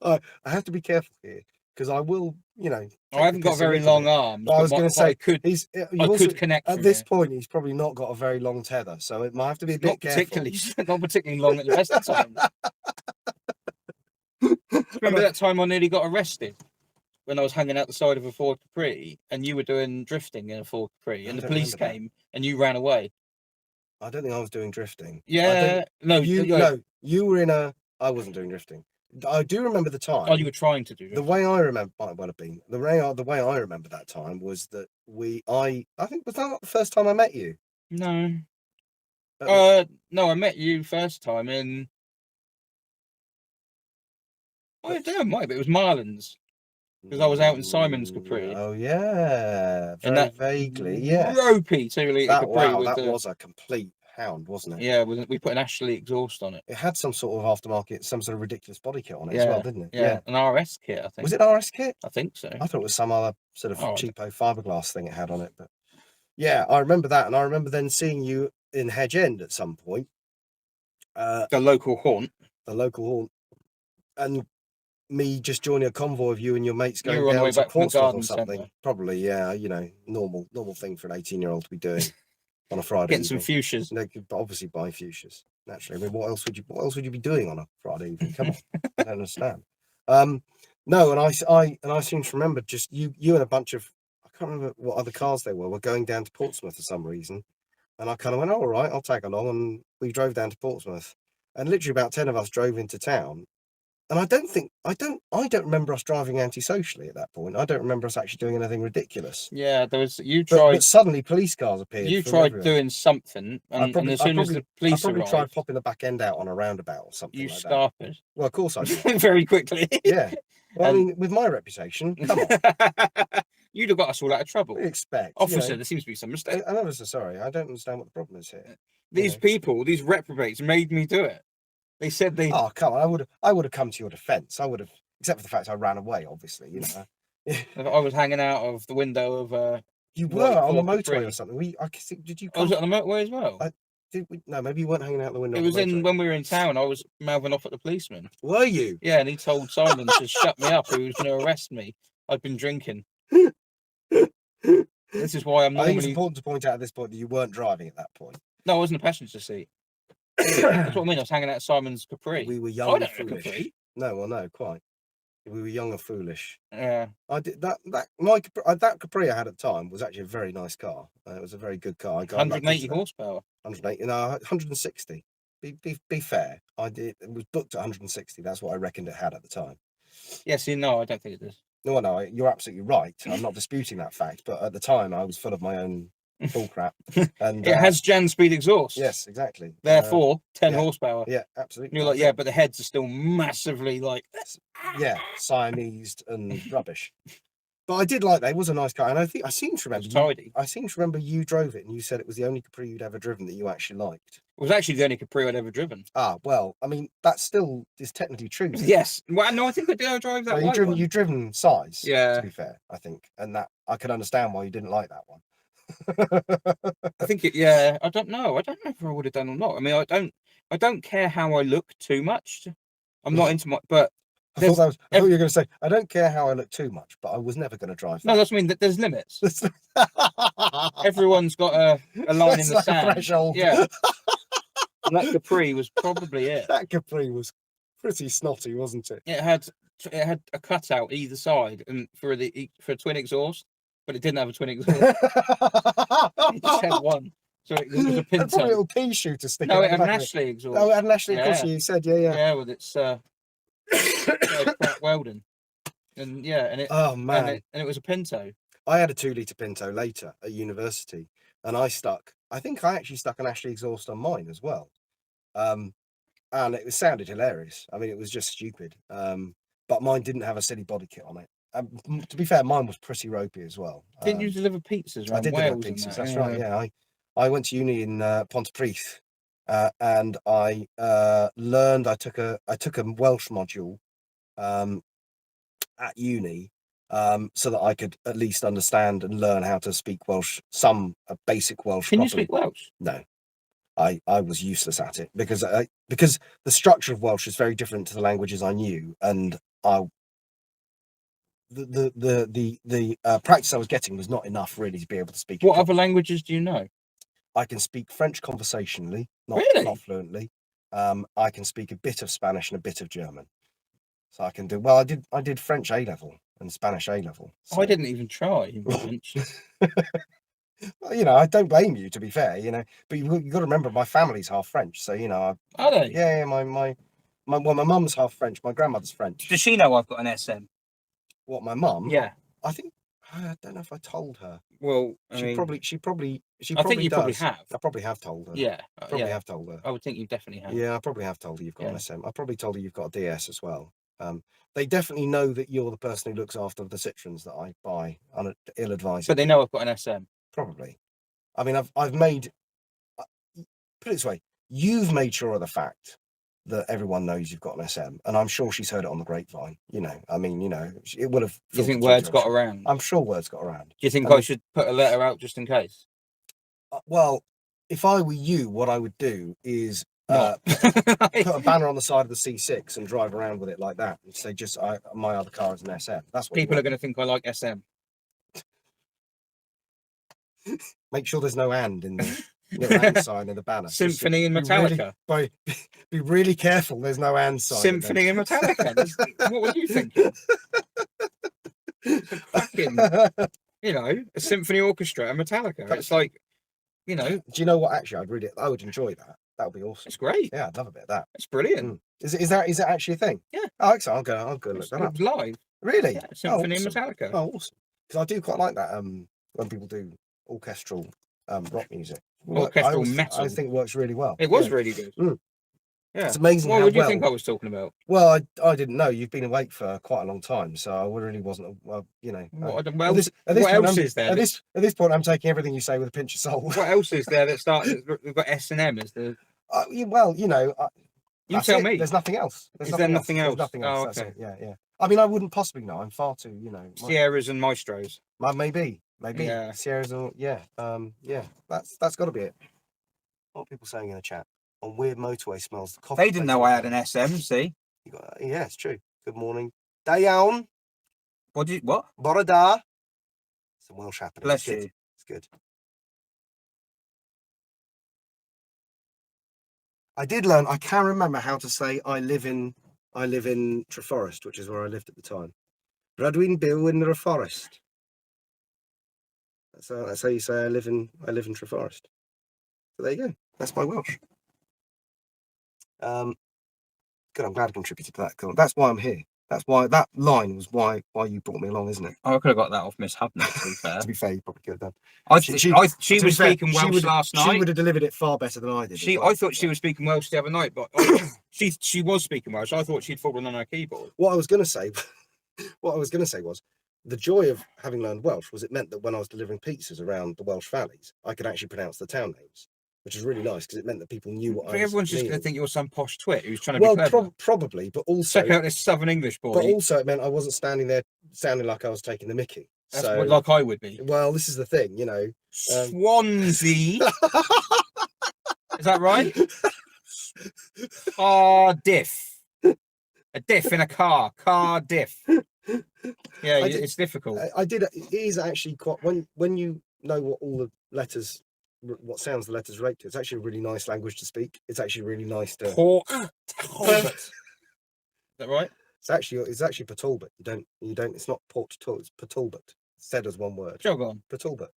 I have to be careful here because I will, I haven't got very long arms. I was going to say, I could connect. At this point, he's probably not got a very long tether, so it might have to be a bit careful. Not particularly long at the best of times. Remember that time I nearly got arrested when I was hanging out the side of a Ford Capri and you were doing drifting in a Ford Capri and the police came and you ran away? I don't think I was doing drifting. Yeah, you were in a. I wasn't doing drifting. I do remember the time. Oh, you were trying to do drifting. The way I remember, might well have been the way I remember that time was that I think was that not the first time I met you? No. No, I met you first time in. Oh, I don't know, might be. It was Marlins. Because I was out in Simon's Capri. Oh yeah, very vaguely. Yeah, ropey 2-litre Capri. Wow, that was a complete hound, wasn't it? Yeah, we put an Ashley exhaust on it. It had some sort of aftermarket, some sort of ridiculous body kit on it as well, didn't it? Yeah, an RS kit, I think. Was it an RS kit? I think so. I thought it was some other sort of cheapo fiberglass thing it had on it, but yeah, I remember that, and I remember then seeing you in Hedge End at some point. The local haunt, and me just joining a convoy of you and your mates going down to Portsmouth or something. Centre. Probably, yeah, normal thing for an 18-year-old to be doing on a Friday. Getting some fuchsias. They could obviously buy fuchsias. Naturally, I mean, what else would you be doing on a Friday evening? Come on, I don't understand. No, and I seem to remember just you and a bunch of, I can't remember what other cars they were going down to Portsmouth for some reason, and I kind of went, all right, I'll tag along, and we drove down to Portsmouth, and literally about 10 of us drove into town. And I don't remember us driving antisocially at that point. I don't remember us actually doing anything ridiculous. Yeah, but suddenly police cars appeared. You tried doing something, and as soon as the police arrived, I probably tried popping popping the back end out on a roundabout or something. You started. Well, of course I did. Very quickly. Yeah. Well, I mean, with my reputation, come on. You'd have got us all out of trouble. Expect, officer. There seems to be some mistake. I'm ever so sorry. I don't understand what the problem is here. These people, these reprobates, made me do it. They said they. Oh, come on! I would have come to your defence. I would have, except for the fact I ran away. Obviously, I was hanging out of the window of. You were on the motorway or something. Did you? I was on the motorway as well. No, maybe you weren't hanging out the window. It was when we were in town. I was mouthing off at the policeman. Were you? Yeah, and he told Simon to shut me up. He was going to arrest me. I'd been drinking. This is why I'm normally. I think it's important to point out at this point that you weren't driving at that point. No, I was in the passenger seat. That's what I mean. I was hanging out at Simon's Capri. We were young and foolish. No, well, no, quite. We were young and foolish. Yeah. I did that Capri I had at the time was actually a very nice car. It was a very good car. 180 horsepower. 180, no, 160. Be fair. It was booked at 160. That's what I reckoned it had at the time. Yeah, see, no, I don't think it is. No, you're absolutely right. I'm not disputing that fact. But at the time, I was full of my own Bull crap. And It has Jan speed exhaust. yes, exactly. Therefore, 10 yeah. horsepower. Yeah, absolutely. And you're like, yeah, but the heads are still massively like. Yeah, Siamese and rubbish. But I did like that. It was a nice car, and I seem to remember. Tidy. I seem to remember you drove it, and you said it was the only Capri you'd ever driven that you actually liked. It was actually the only Capri I'd ever driven. Ah, well, I mean that still is technically true. Yes. Well, no, I think I did drive that. Well, you've driven size. Yeah. To be fair, I think, and that I can understand why you didn't like that one. I think it. Yeah. I don't know. I don't know if I would have done or not. I mean, I don't care how I look too much. I'm not into my. But I thought you were going to say, I don't care how I look too much, but I was never going to drive that. no, that's what I mean. There's limits. Everyone's got a line in the like sand. A threshold. Yeah. And that Capri was probably it. That Capri was pretty snotty, wasn't it? It had a cutout either side, and for a twin exhaust, but it didn't have a twin exhaust. It just had one. So it was a Pinto. Probably a little pea shooter sticking. No, out it had the an back of Ashley exhaust. Oh, it had an Ashley. Of course, Yeah. you said, yeah. Yeah, with its Pratt Weldon, and it. Oh man, and it was a Pinto. I had a 2-litre Pinto later at university, and I think I actually stuck an Ashley exhaust on mine as well. And it sounded hilarious. I mean, it was just stupid. But mine didn't have a silly body kit on it. To be fair, mine was pretty ropey as well. Didn't you deliver pizzas around I did Wales? deliver pizzas. That? That's right. Yeah, I went to uni in Pontypridd, and I learned. I took a Welsh module at uni, so that I could at least understand and learn how to speak Welsh, some basic Welsh. Can properly. you speak Welsh? No. I was useless at it because the structure of Welsh is very different to the languages I knew, and the practice I was getting was not enough really to be able to speak. What other languages do you know? I can speak French conversationally, not fluently. I can speak a bit of Spanish and a bit of German, so I can do well. I did French A level and Spanish A level. So. I didn't even try in French. Well, I don't blame you, to be fair, but you've got to remember my family's half French, so Are they? Yeah, my mum's half French, my grandmother's French. Does she know I've got an SM? What, my mum? Yeah. I don't know if I told her. Well, She probably I think you does. probably have. I probably have told her. Yeah. Probably have told her. I would think you definitely have. Yeah, I probably have told her you've got an SM. I probably told her you've got a DS as well. They definitely know that you're the person who looks after the Citroens that I buy ill-advised. But they know I've got an SM. Probably. I mean, I've made, put it this way, you've made sure of the fact that everyone knows you've got an SM, and I'm sure she's heard it on the grapevine. It would have. Do you think words got around? I'm sure words got around. Do you think I should put a letter out just in case? Well, if I were you, what I would do is put a banner on the side of the C6 and drive around with it like that, and say, my other car is an SM. That's what people are going to think I like SM. Make sure there's no and in the little and sign in the banner. Symphony in Metallica. Be really careful. There's no and sign. Symphony in Metallica. What were you thinking? Fucking, a symphony orchestra and Metallica. It's like, Do you know what? Actually, I would enjoy that. That would be awesome. It's great. Yeah, I'd love a bit of that. It's brilliant. Is it actually a thing? Yeah. Oh, excellent. I'll go look that up. It's live. Really? Yeah, symphony in awesome. Metallica. Oh, awesome. Because I do quite like that. When people do orchestral rock music. Orchestral metal. I think works really well. It was really good. Yeah. It's amazing. What would you think I was talking about? Well, I didn't know. You've been awake for quite a long time, so I really wasn't. What What else is there? At this point, I'm taking everything you say with a pinch of salt. What else is there that starts? We've got S&M as the. You tell me. There's nothing else. Is there nothing else? There's nothing else. Oh, That's okay. it. Yeah. I mean, I wouldn't possibly know. I'm far too, Sierras and Maestros. Maybe. Yeah. Sierras or That's got to be it. What are people saying in the chat? On weird motorway smells. The coffee. They didn't know I had an SM. See. Yeah, it's true. Good morning. Dayan. What? Borada. Some Welsh happening. Bless you. It's good. I did learn. I can remember how to say I live in Treforest, which is where I lived at the time. Rydw i'n byw in the forest. That's how you say I live in Treforest. So there you go. That's my Welsh. Good. I'm glad I contributed to that. That's why I'm here. That's why that line was why you brought me along, isn't it? I could have got that off Miss Hubner, to be fair. To be fair, you probably could have done. She to was be fair, speaking Welsh last She night. would have delivered it far better than I did. as well. I thought she was speaking Welsh the other night, but she was speaking Welsh. I thought she'd fallen on her keyboard. What I was going to say was the joy of having learned Welsh was it meant that when I was delivering pizzas around the Welsh valleys, I could actually pronounce the town names, which is really nice because it meant that people knew what I was Everyone's just going meaning. to think you're some posh twit who's trying to be clever. Probably, but also check out this Southern English boy. But also, it meant I wasn't standing there sounding like I was taking the mickey. That's what, like I would be. Well, this is the thing, you know. Swansea. Is that right? Cardiff. A diff in a car. Cardiff. Yeah, it's difficult. I did. It is actually quite when you know what all the letters, what sounds the letters relate to. It's actually a really nice language to speak. It's actually really nice to. Port Talbot. Is that right? It's actually Talbot. You don't. It's not Port Talbot. It's Talbot. Said as one word. Jog on. Talbot.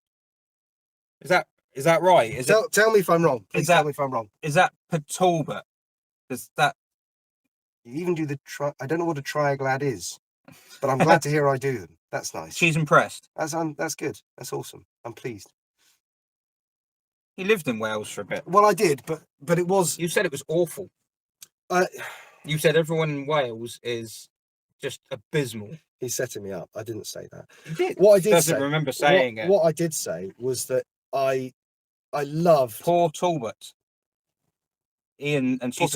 Is that right? Tell me if I'm wrong. Please tell me if I'm wrong. Is that Talbot? Is that? You even do the I don't know what a triaglad is, but I'm glad to hear I do them. That's nice. She's impressed. That's good. That's awesome. I'm pleased. He lived in Wales for a bit. Well, I did, but it was. You said it was awful. You said everyone in Wales is just abysmal. He's setting me up. I didn't say that. You did. What I did doesn't say, remember saying it. What I did say was that I loved Port Talbot. Ian and she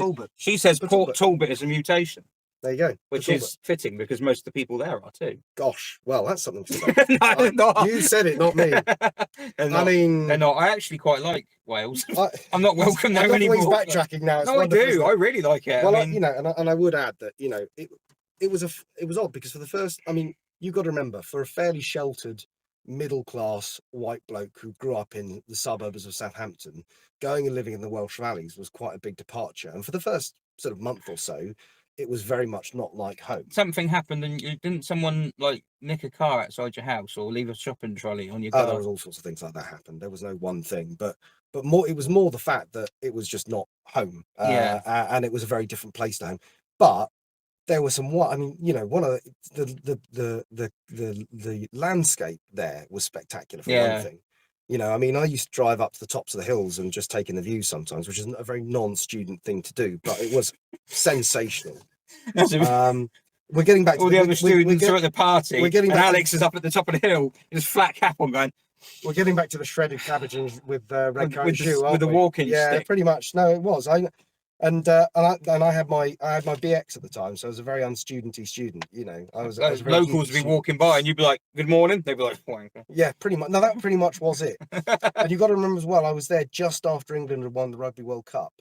says Port Talbot is a mutation. There you go. Which is fitting because most of the people there are too. Gosh, well, that's something to say. No, not. You said it, not me. I mean, they're not. I actually quite like Wales. I'm not welcome there anymore. Backtracking now. No, I do. I really like it. Well, I mean, and I would add that it was odd because for the first, I mean, you've got to remember, for a fairly sheltered middle class white bloke who grew up in the suburbs of Southampton, going and living in the Welsh valleys was quite a big departure. And for the first sort of month or so, it was very much not like home. Something happened, and didn't someone like nick a car outside your house or leave a shopping trolley on your car? There was all sorts of things like that happened. There was no one thing, but more, it was more the fact that it was just not home. And it was a very different place to home. But there was some. I mean, one of the landscape there was spectacular for one thing. I mean, I used to drive up to the tops of the hills and just take in the view sometimes, which isn't a very non-student thing to do, but it was sensational. We're getting back to all the other students are at the party. We're getting and Alex is up at the top of the hill, with his flat cap on, going. We're getting back to the shredded cabbages with red currant shoe, with the walking stick. Yeah, pretty much. No, it was. I had my BX at the time, so I was a very unstudenty student. I was locals would be walking by, and you'd be like, "Good morning." They'd be like, "Wanker." Yeah, pretty much. No, that pretty much was it. And you've got to remember as well, I was there just after England had won the Rugby World Cup.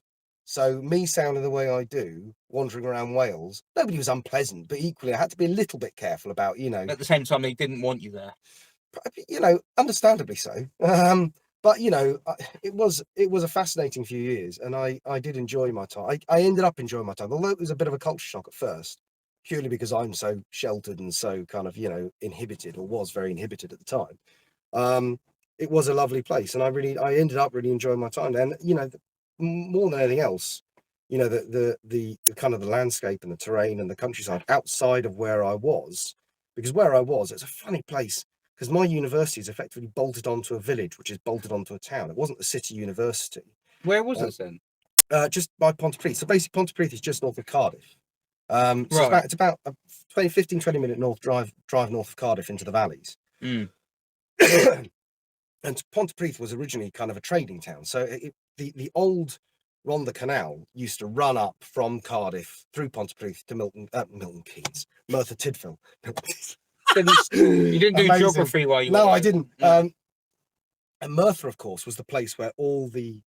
So me sounding the way I do, wandering around Wales, nobody was unpleasant, but equally I had to be a little bit careful about, At the same time, they didn't want you there. Understandably so. But it was a fascinating few years, and I did enjoy my time. I ended up enjoying my time, although it was a bit of a culture shock at first, purely because I'm so sheltered and so kind of inhibited, or was very inhibited at the time. It was a lovely place, and I ended up really enjoying my time. And more than anything else, the kind of the landscape and the terrain and the countryside outside of where I was, because where I was, it's a funny place. Because my university is effectively bolted onto a village, which is bolted onto a town. It wasn't a city university. Where was it then? Just by Pontypridd. So basically, Pontypridd is just north of Cardiff. Right. It's about a 15-20 minute drive north of Cardiff into the valleys. Mm. And Pontypridd was originally kind of a trading town. So the old Rhondda Canal used to run up from Cardiff through Pontypridd to Milton Keynes, Merthyr Tydfil. You didn't do geography while you were there. I didn't. And Merthyr, of course, was the place where all the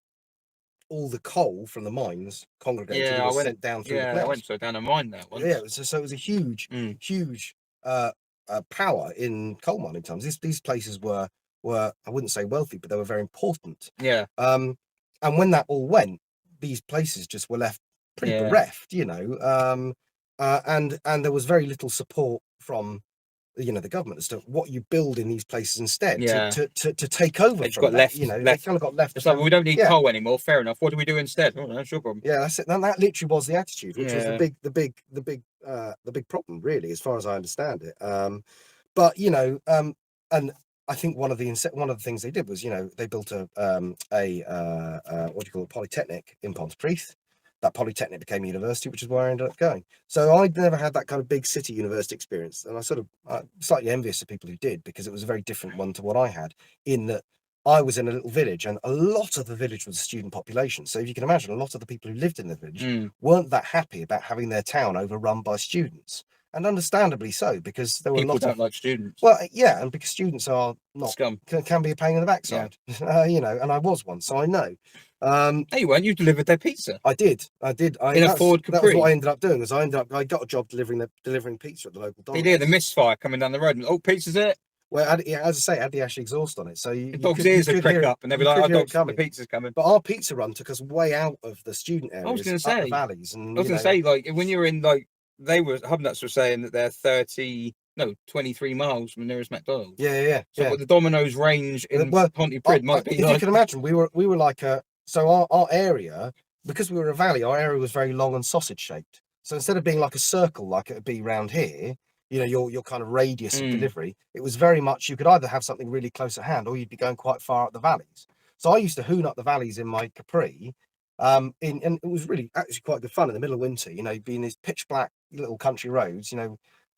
coal from the mines congregated and was sent down through the canals. I went down a mine there once. Yeah, so it was a huge power in coal mining times. These places were I wouldn't say wealthy, but they were very important. Yeah. And when that all went, these places just were left pretty bereft, and there was very little support from the government as to what you build in these places instead Yeah. to take over. They just from got that, left. They left. kind of got left. It's like, well, we don't need Yeah. coal anymore. Fair enough. What do we do instead? Oh, that's your problem. Yeah, that's it. And that literally was the attitude, which was Yeah. the big problem, really, as far as I understand it. But and I think one of the things they did was, they built a what do you call it, polytechnic in Pontypridd. That polytechnic became a university, which is where I ended up going. So I'd never had that kind of big city university experience, and I sort of slightly envious of people who did, because it was a very different one to what I had, in that I was in a little village, and a lot of the village was a student population. So if you can imagine, a lot of the people who lived in the village weren't that happy about having their town overrun by students. And understandably so, because there were People a lot don't of like students. well, yeah, and because students are not Scum. can be a pain in the backside, and I was one, so I know. No, you weren't. You delivered their pizza. I did. In a Ford That was Capri. what I ended up doing. Was I got a job delivering pizza at the local They Domino's. did the misfire coming down the road. And, oh, pizza's it. Well, as I say, it had the ash exhaust on it, so The dog's ears would prick up, and they'd be like, "Oh, dog's, the pizza's coming." But our pizza run took us way out of the student areas, I was going to up the say, valleys, and like, when you were in, like, Hubnuts were saying that they're 23 miles from the nearest McDonald's. Yeah. So what the Domino's range in Pontypridd might be if like. you can imagine, we were like our area, because we were a valley, our area was very long and sausage shaped. So instead of being like a circle like it would be round here, your kind of radius of delivery, it was very much, you could either have something really close at hand, or you'd be going quite far up the valleys. So I used to hoon up the valleys in my Capri, and it was really actually quite good fun in the middle of winter. You'd be in these pitch black little country roads.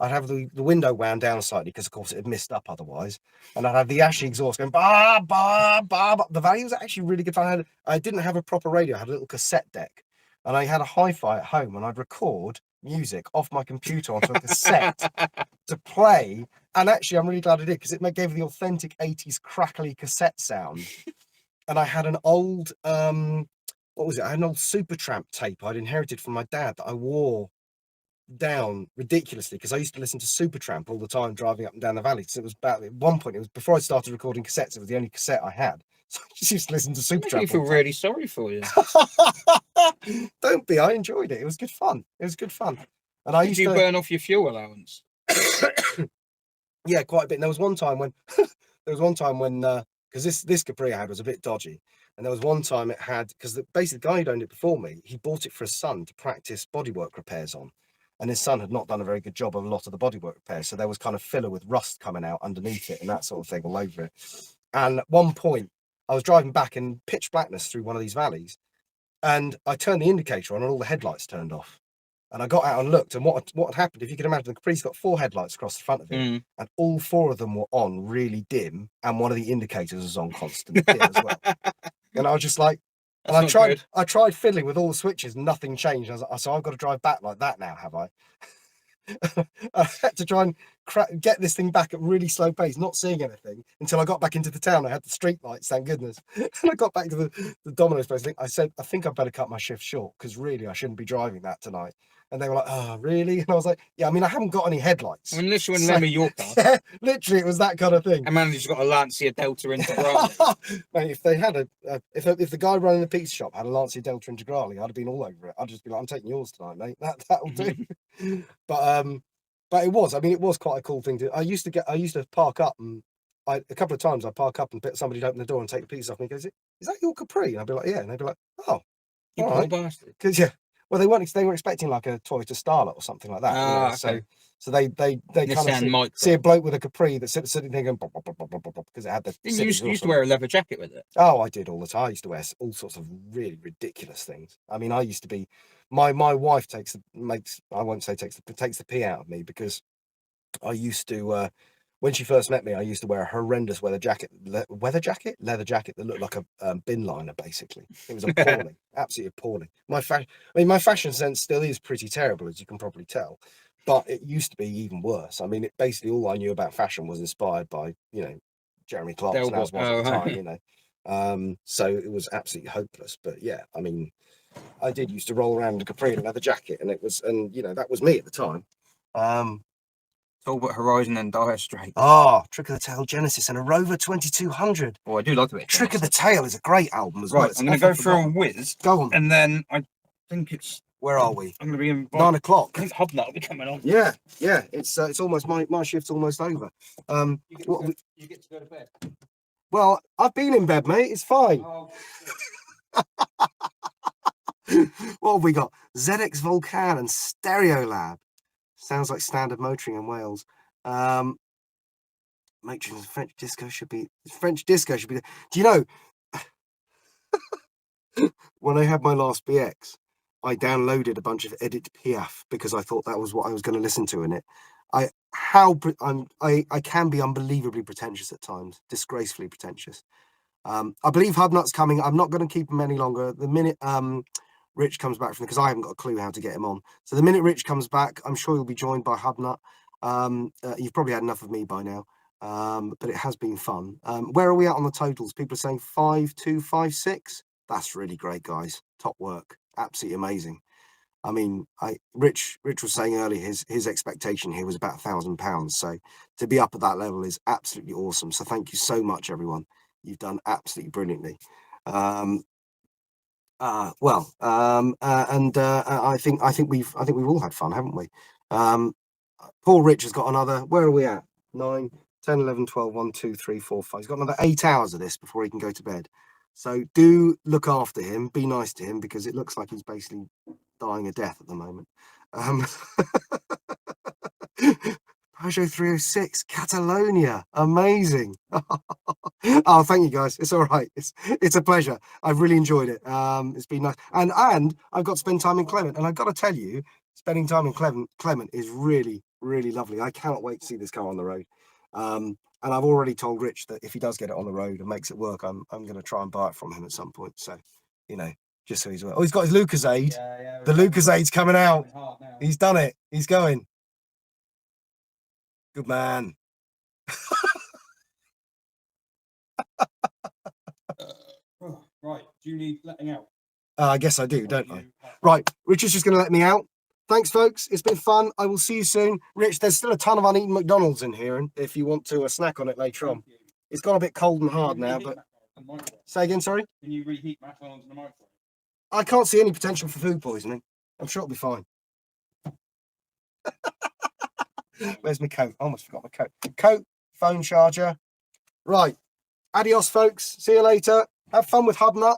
I'd have the window wound down slightly, because of course it had mist up otherwise, and I'd have the ashy exhaust going bah bah bah. The valley was actually really good fun. I didn't have a proper radio. I had a little cassette deck, and I had a hi-fi at home, and I'd record music off my computer onto a cassette to play. And actually, I'm really glad I did, because it gave the authentic 80s crackly cassette sound. And I had an old what was it? I had an old Supertramp tape I'd inherited from my dad that I wore down ridiculously, because I used to listen to Supertramp all the time driving up and down the valley. So it was at one point, it was before I started recording cassettes, it was the only cassette I had. So I just used to listen to Supertramp. I feel really sorry for you. Don't be. I enjoyed it. It was good fun. And I Did you burn off your fuel allowance? Yeah, quite a bit. And there was one time when because this Capri I had was a bit dodgy, and there was one time it had, because basically the guy who'd owned it before me, he bought it for his son to practice bodywork repairs on, and his son had not done a very good job of a lot of the bodywork repairs, so there was kind of filler with rust coming out underneath it and that sort of thing all over it. And at one point I was driving back in pitch blackness through one of these valleys, and I turned the indicator on and all the headlights turned off. And I got out and looked, and what had happened, if you can imagine, the Capri's got 4 headlights across the front of it, and all 4 of them were on really dim, and one of the indicators was on constant dim as well. And I was just like, and I tried fiddling with all the switches, nothing changed. I was like, so I've got to drive back like that now, have I? I had to try and get this thing back at really slow pace, not seeing anything until I got back into the town. I had the street lights, thank goodness. And I got back to the Domino's place. I said, I think I'd better cut my shift short, because really I shouldn't be driving that tonight. And they were like, oh, really? And I was like, yeah, I mean, I haven't got any headlights. Unless you're in Lemmy Yorker. Yeah, literally, it was that kind of thing. A man who's got a Lancia Delta Integrale. Mate, if they had if the guy running the pizza shop had a Lancia Delta Integrale, I'd have been all over it. I'd just be like, I'm taking yours tonight, mate. That'll do. But it was quite a cool thing to. I used to park up, and a couple of times I park up and somebody'd open the door and take the pizza off me. He goes, is that your Capri? And I'd be like, yeah. And they'd be like, oh, you poor bastard. Because well, they were expecting like a Toyota Starlet or something like that. Okay. So they kind of see a bloke with a Capri that's sitting there going because it had the. You used to wear a leather jacket with it. Oh, I did all the time. I used to wear all sorts of really ridiculous things. I mean, I used to be. My wife takes the pee out of me, because I used to. When she first met me, I used to wear a horrendous leather jacket that looked like a bin liner, basically. It was appalling, absolutely appalling. My fashion sense still is pretty terrible, as you can probably tell, but it used to be even worse. I mean, basically all I knew about fashion was inspired by, Jeremy Clarkson, as was at the time, so it was absolutely hopeless. But yeah, I mean, I did used to roll around in a Capri in a leather jacket, and that was me at the time. Talbot Horizon and Dire Straits. Trick of the Tail Genesis and a Rover 2200. Oh, I do like it. Trick of the Tail is a great album as well. I'm going to go through a whiz. Go on. And then I think it's Where are we? I'm going to be in 9 o'clock. I think Hobnut will be coming on. Yeah, it's almost my shift's almost over. You get to go to bed. Well, I've been in bed, mate. It's fine. Oh, What have we got? ZX Volcan and Stereo Lab. Sounds like standard motoring in Wales. Matrix French disco should be. Do you know? When I had my last BX, I downloaded a bunch of Edit Piaf because I thought that was what I was going to listen to in it. I can be unbelievably pretentious at times, disgracefully pretentious. I believe Hubnut's coming. I'm not going to keep him any longer. The minute Rich comes back from, because I haven't got a clue how to get him on. So the minute Rich comes back, I'm sure he'll be joined by Hubnut. You've probably had enough of me by now, but it has been fun. Where are we at on the totals? People are saying 5-2, 5-6. That's really great, guys. Top work. Absolutely amazing. I mean, Rich was saying earlier his expectation here was about £1,000. So to be up at that level is absolutely awesome. So thank you so much, everyone. You've done absolutely brilliantly. I think we've all had fun, haven't we? Paul Rich has got another. Where are we at? 9, 10, 11, 12, 1, 2, 3, 4, 5. He's got another 8 hours of this before he can go to bed. So do look after him. Be nice to him because it looks like he's basically dying a death at the moment. Peugeot 306 Catalonia, amazing. Oh, thank you guys. It's all right. It's a pleasure. I've really enjoyed it. It's been nice, and I've got to spend time in Clement, and I've got to tell you, spending time in Clement is really, really lovely. I cannot wait to see this car on the road. And I've already told Rich that if he does get it on the road and makes it work, I'm going to try and buy it from him at some point. So, you know, just so he's aware. Oh, he's got his Lucasade. Yeah, the Lucasade's coming out. He's done it. He's going. Good man. Right. Do you need letting out? I guess I do, don't I? Right. Richard's just going to let me out. Thanks, folks. It's been fun. I will see you soon. Rich, there's still a ton of uneaten McDonald's in here, and if you want to snack on it later on. It's got a bit cold and hard now, but... Say again, sorry? Can you reheat McDonald's in the microwave? I can't see any potential for food poisoning. I'm sure it'll be fine. Where's my coat? I almost forgot my coat. Coat, phone charger. Right. Adios, folks. See you later. Have fun with Hubnut.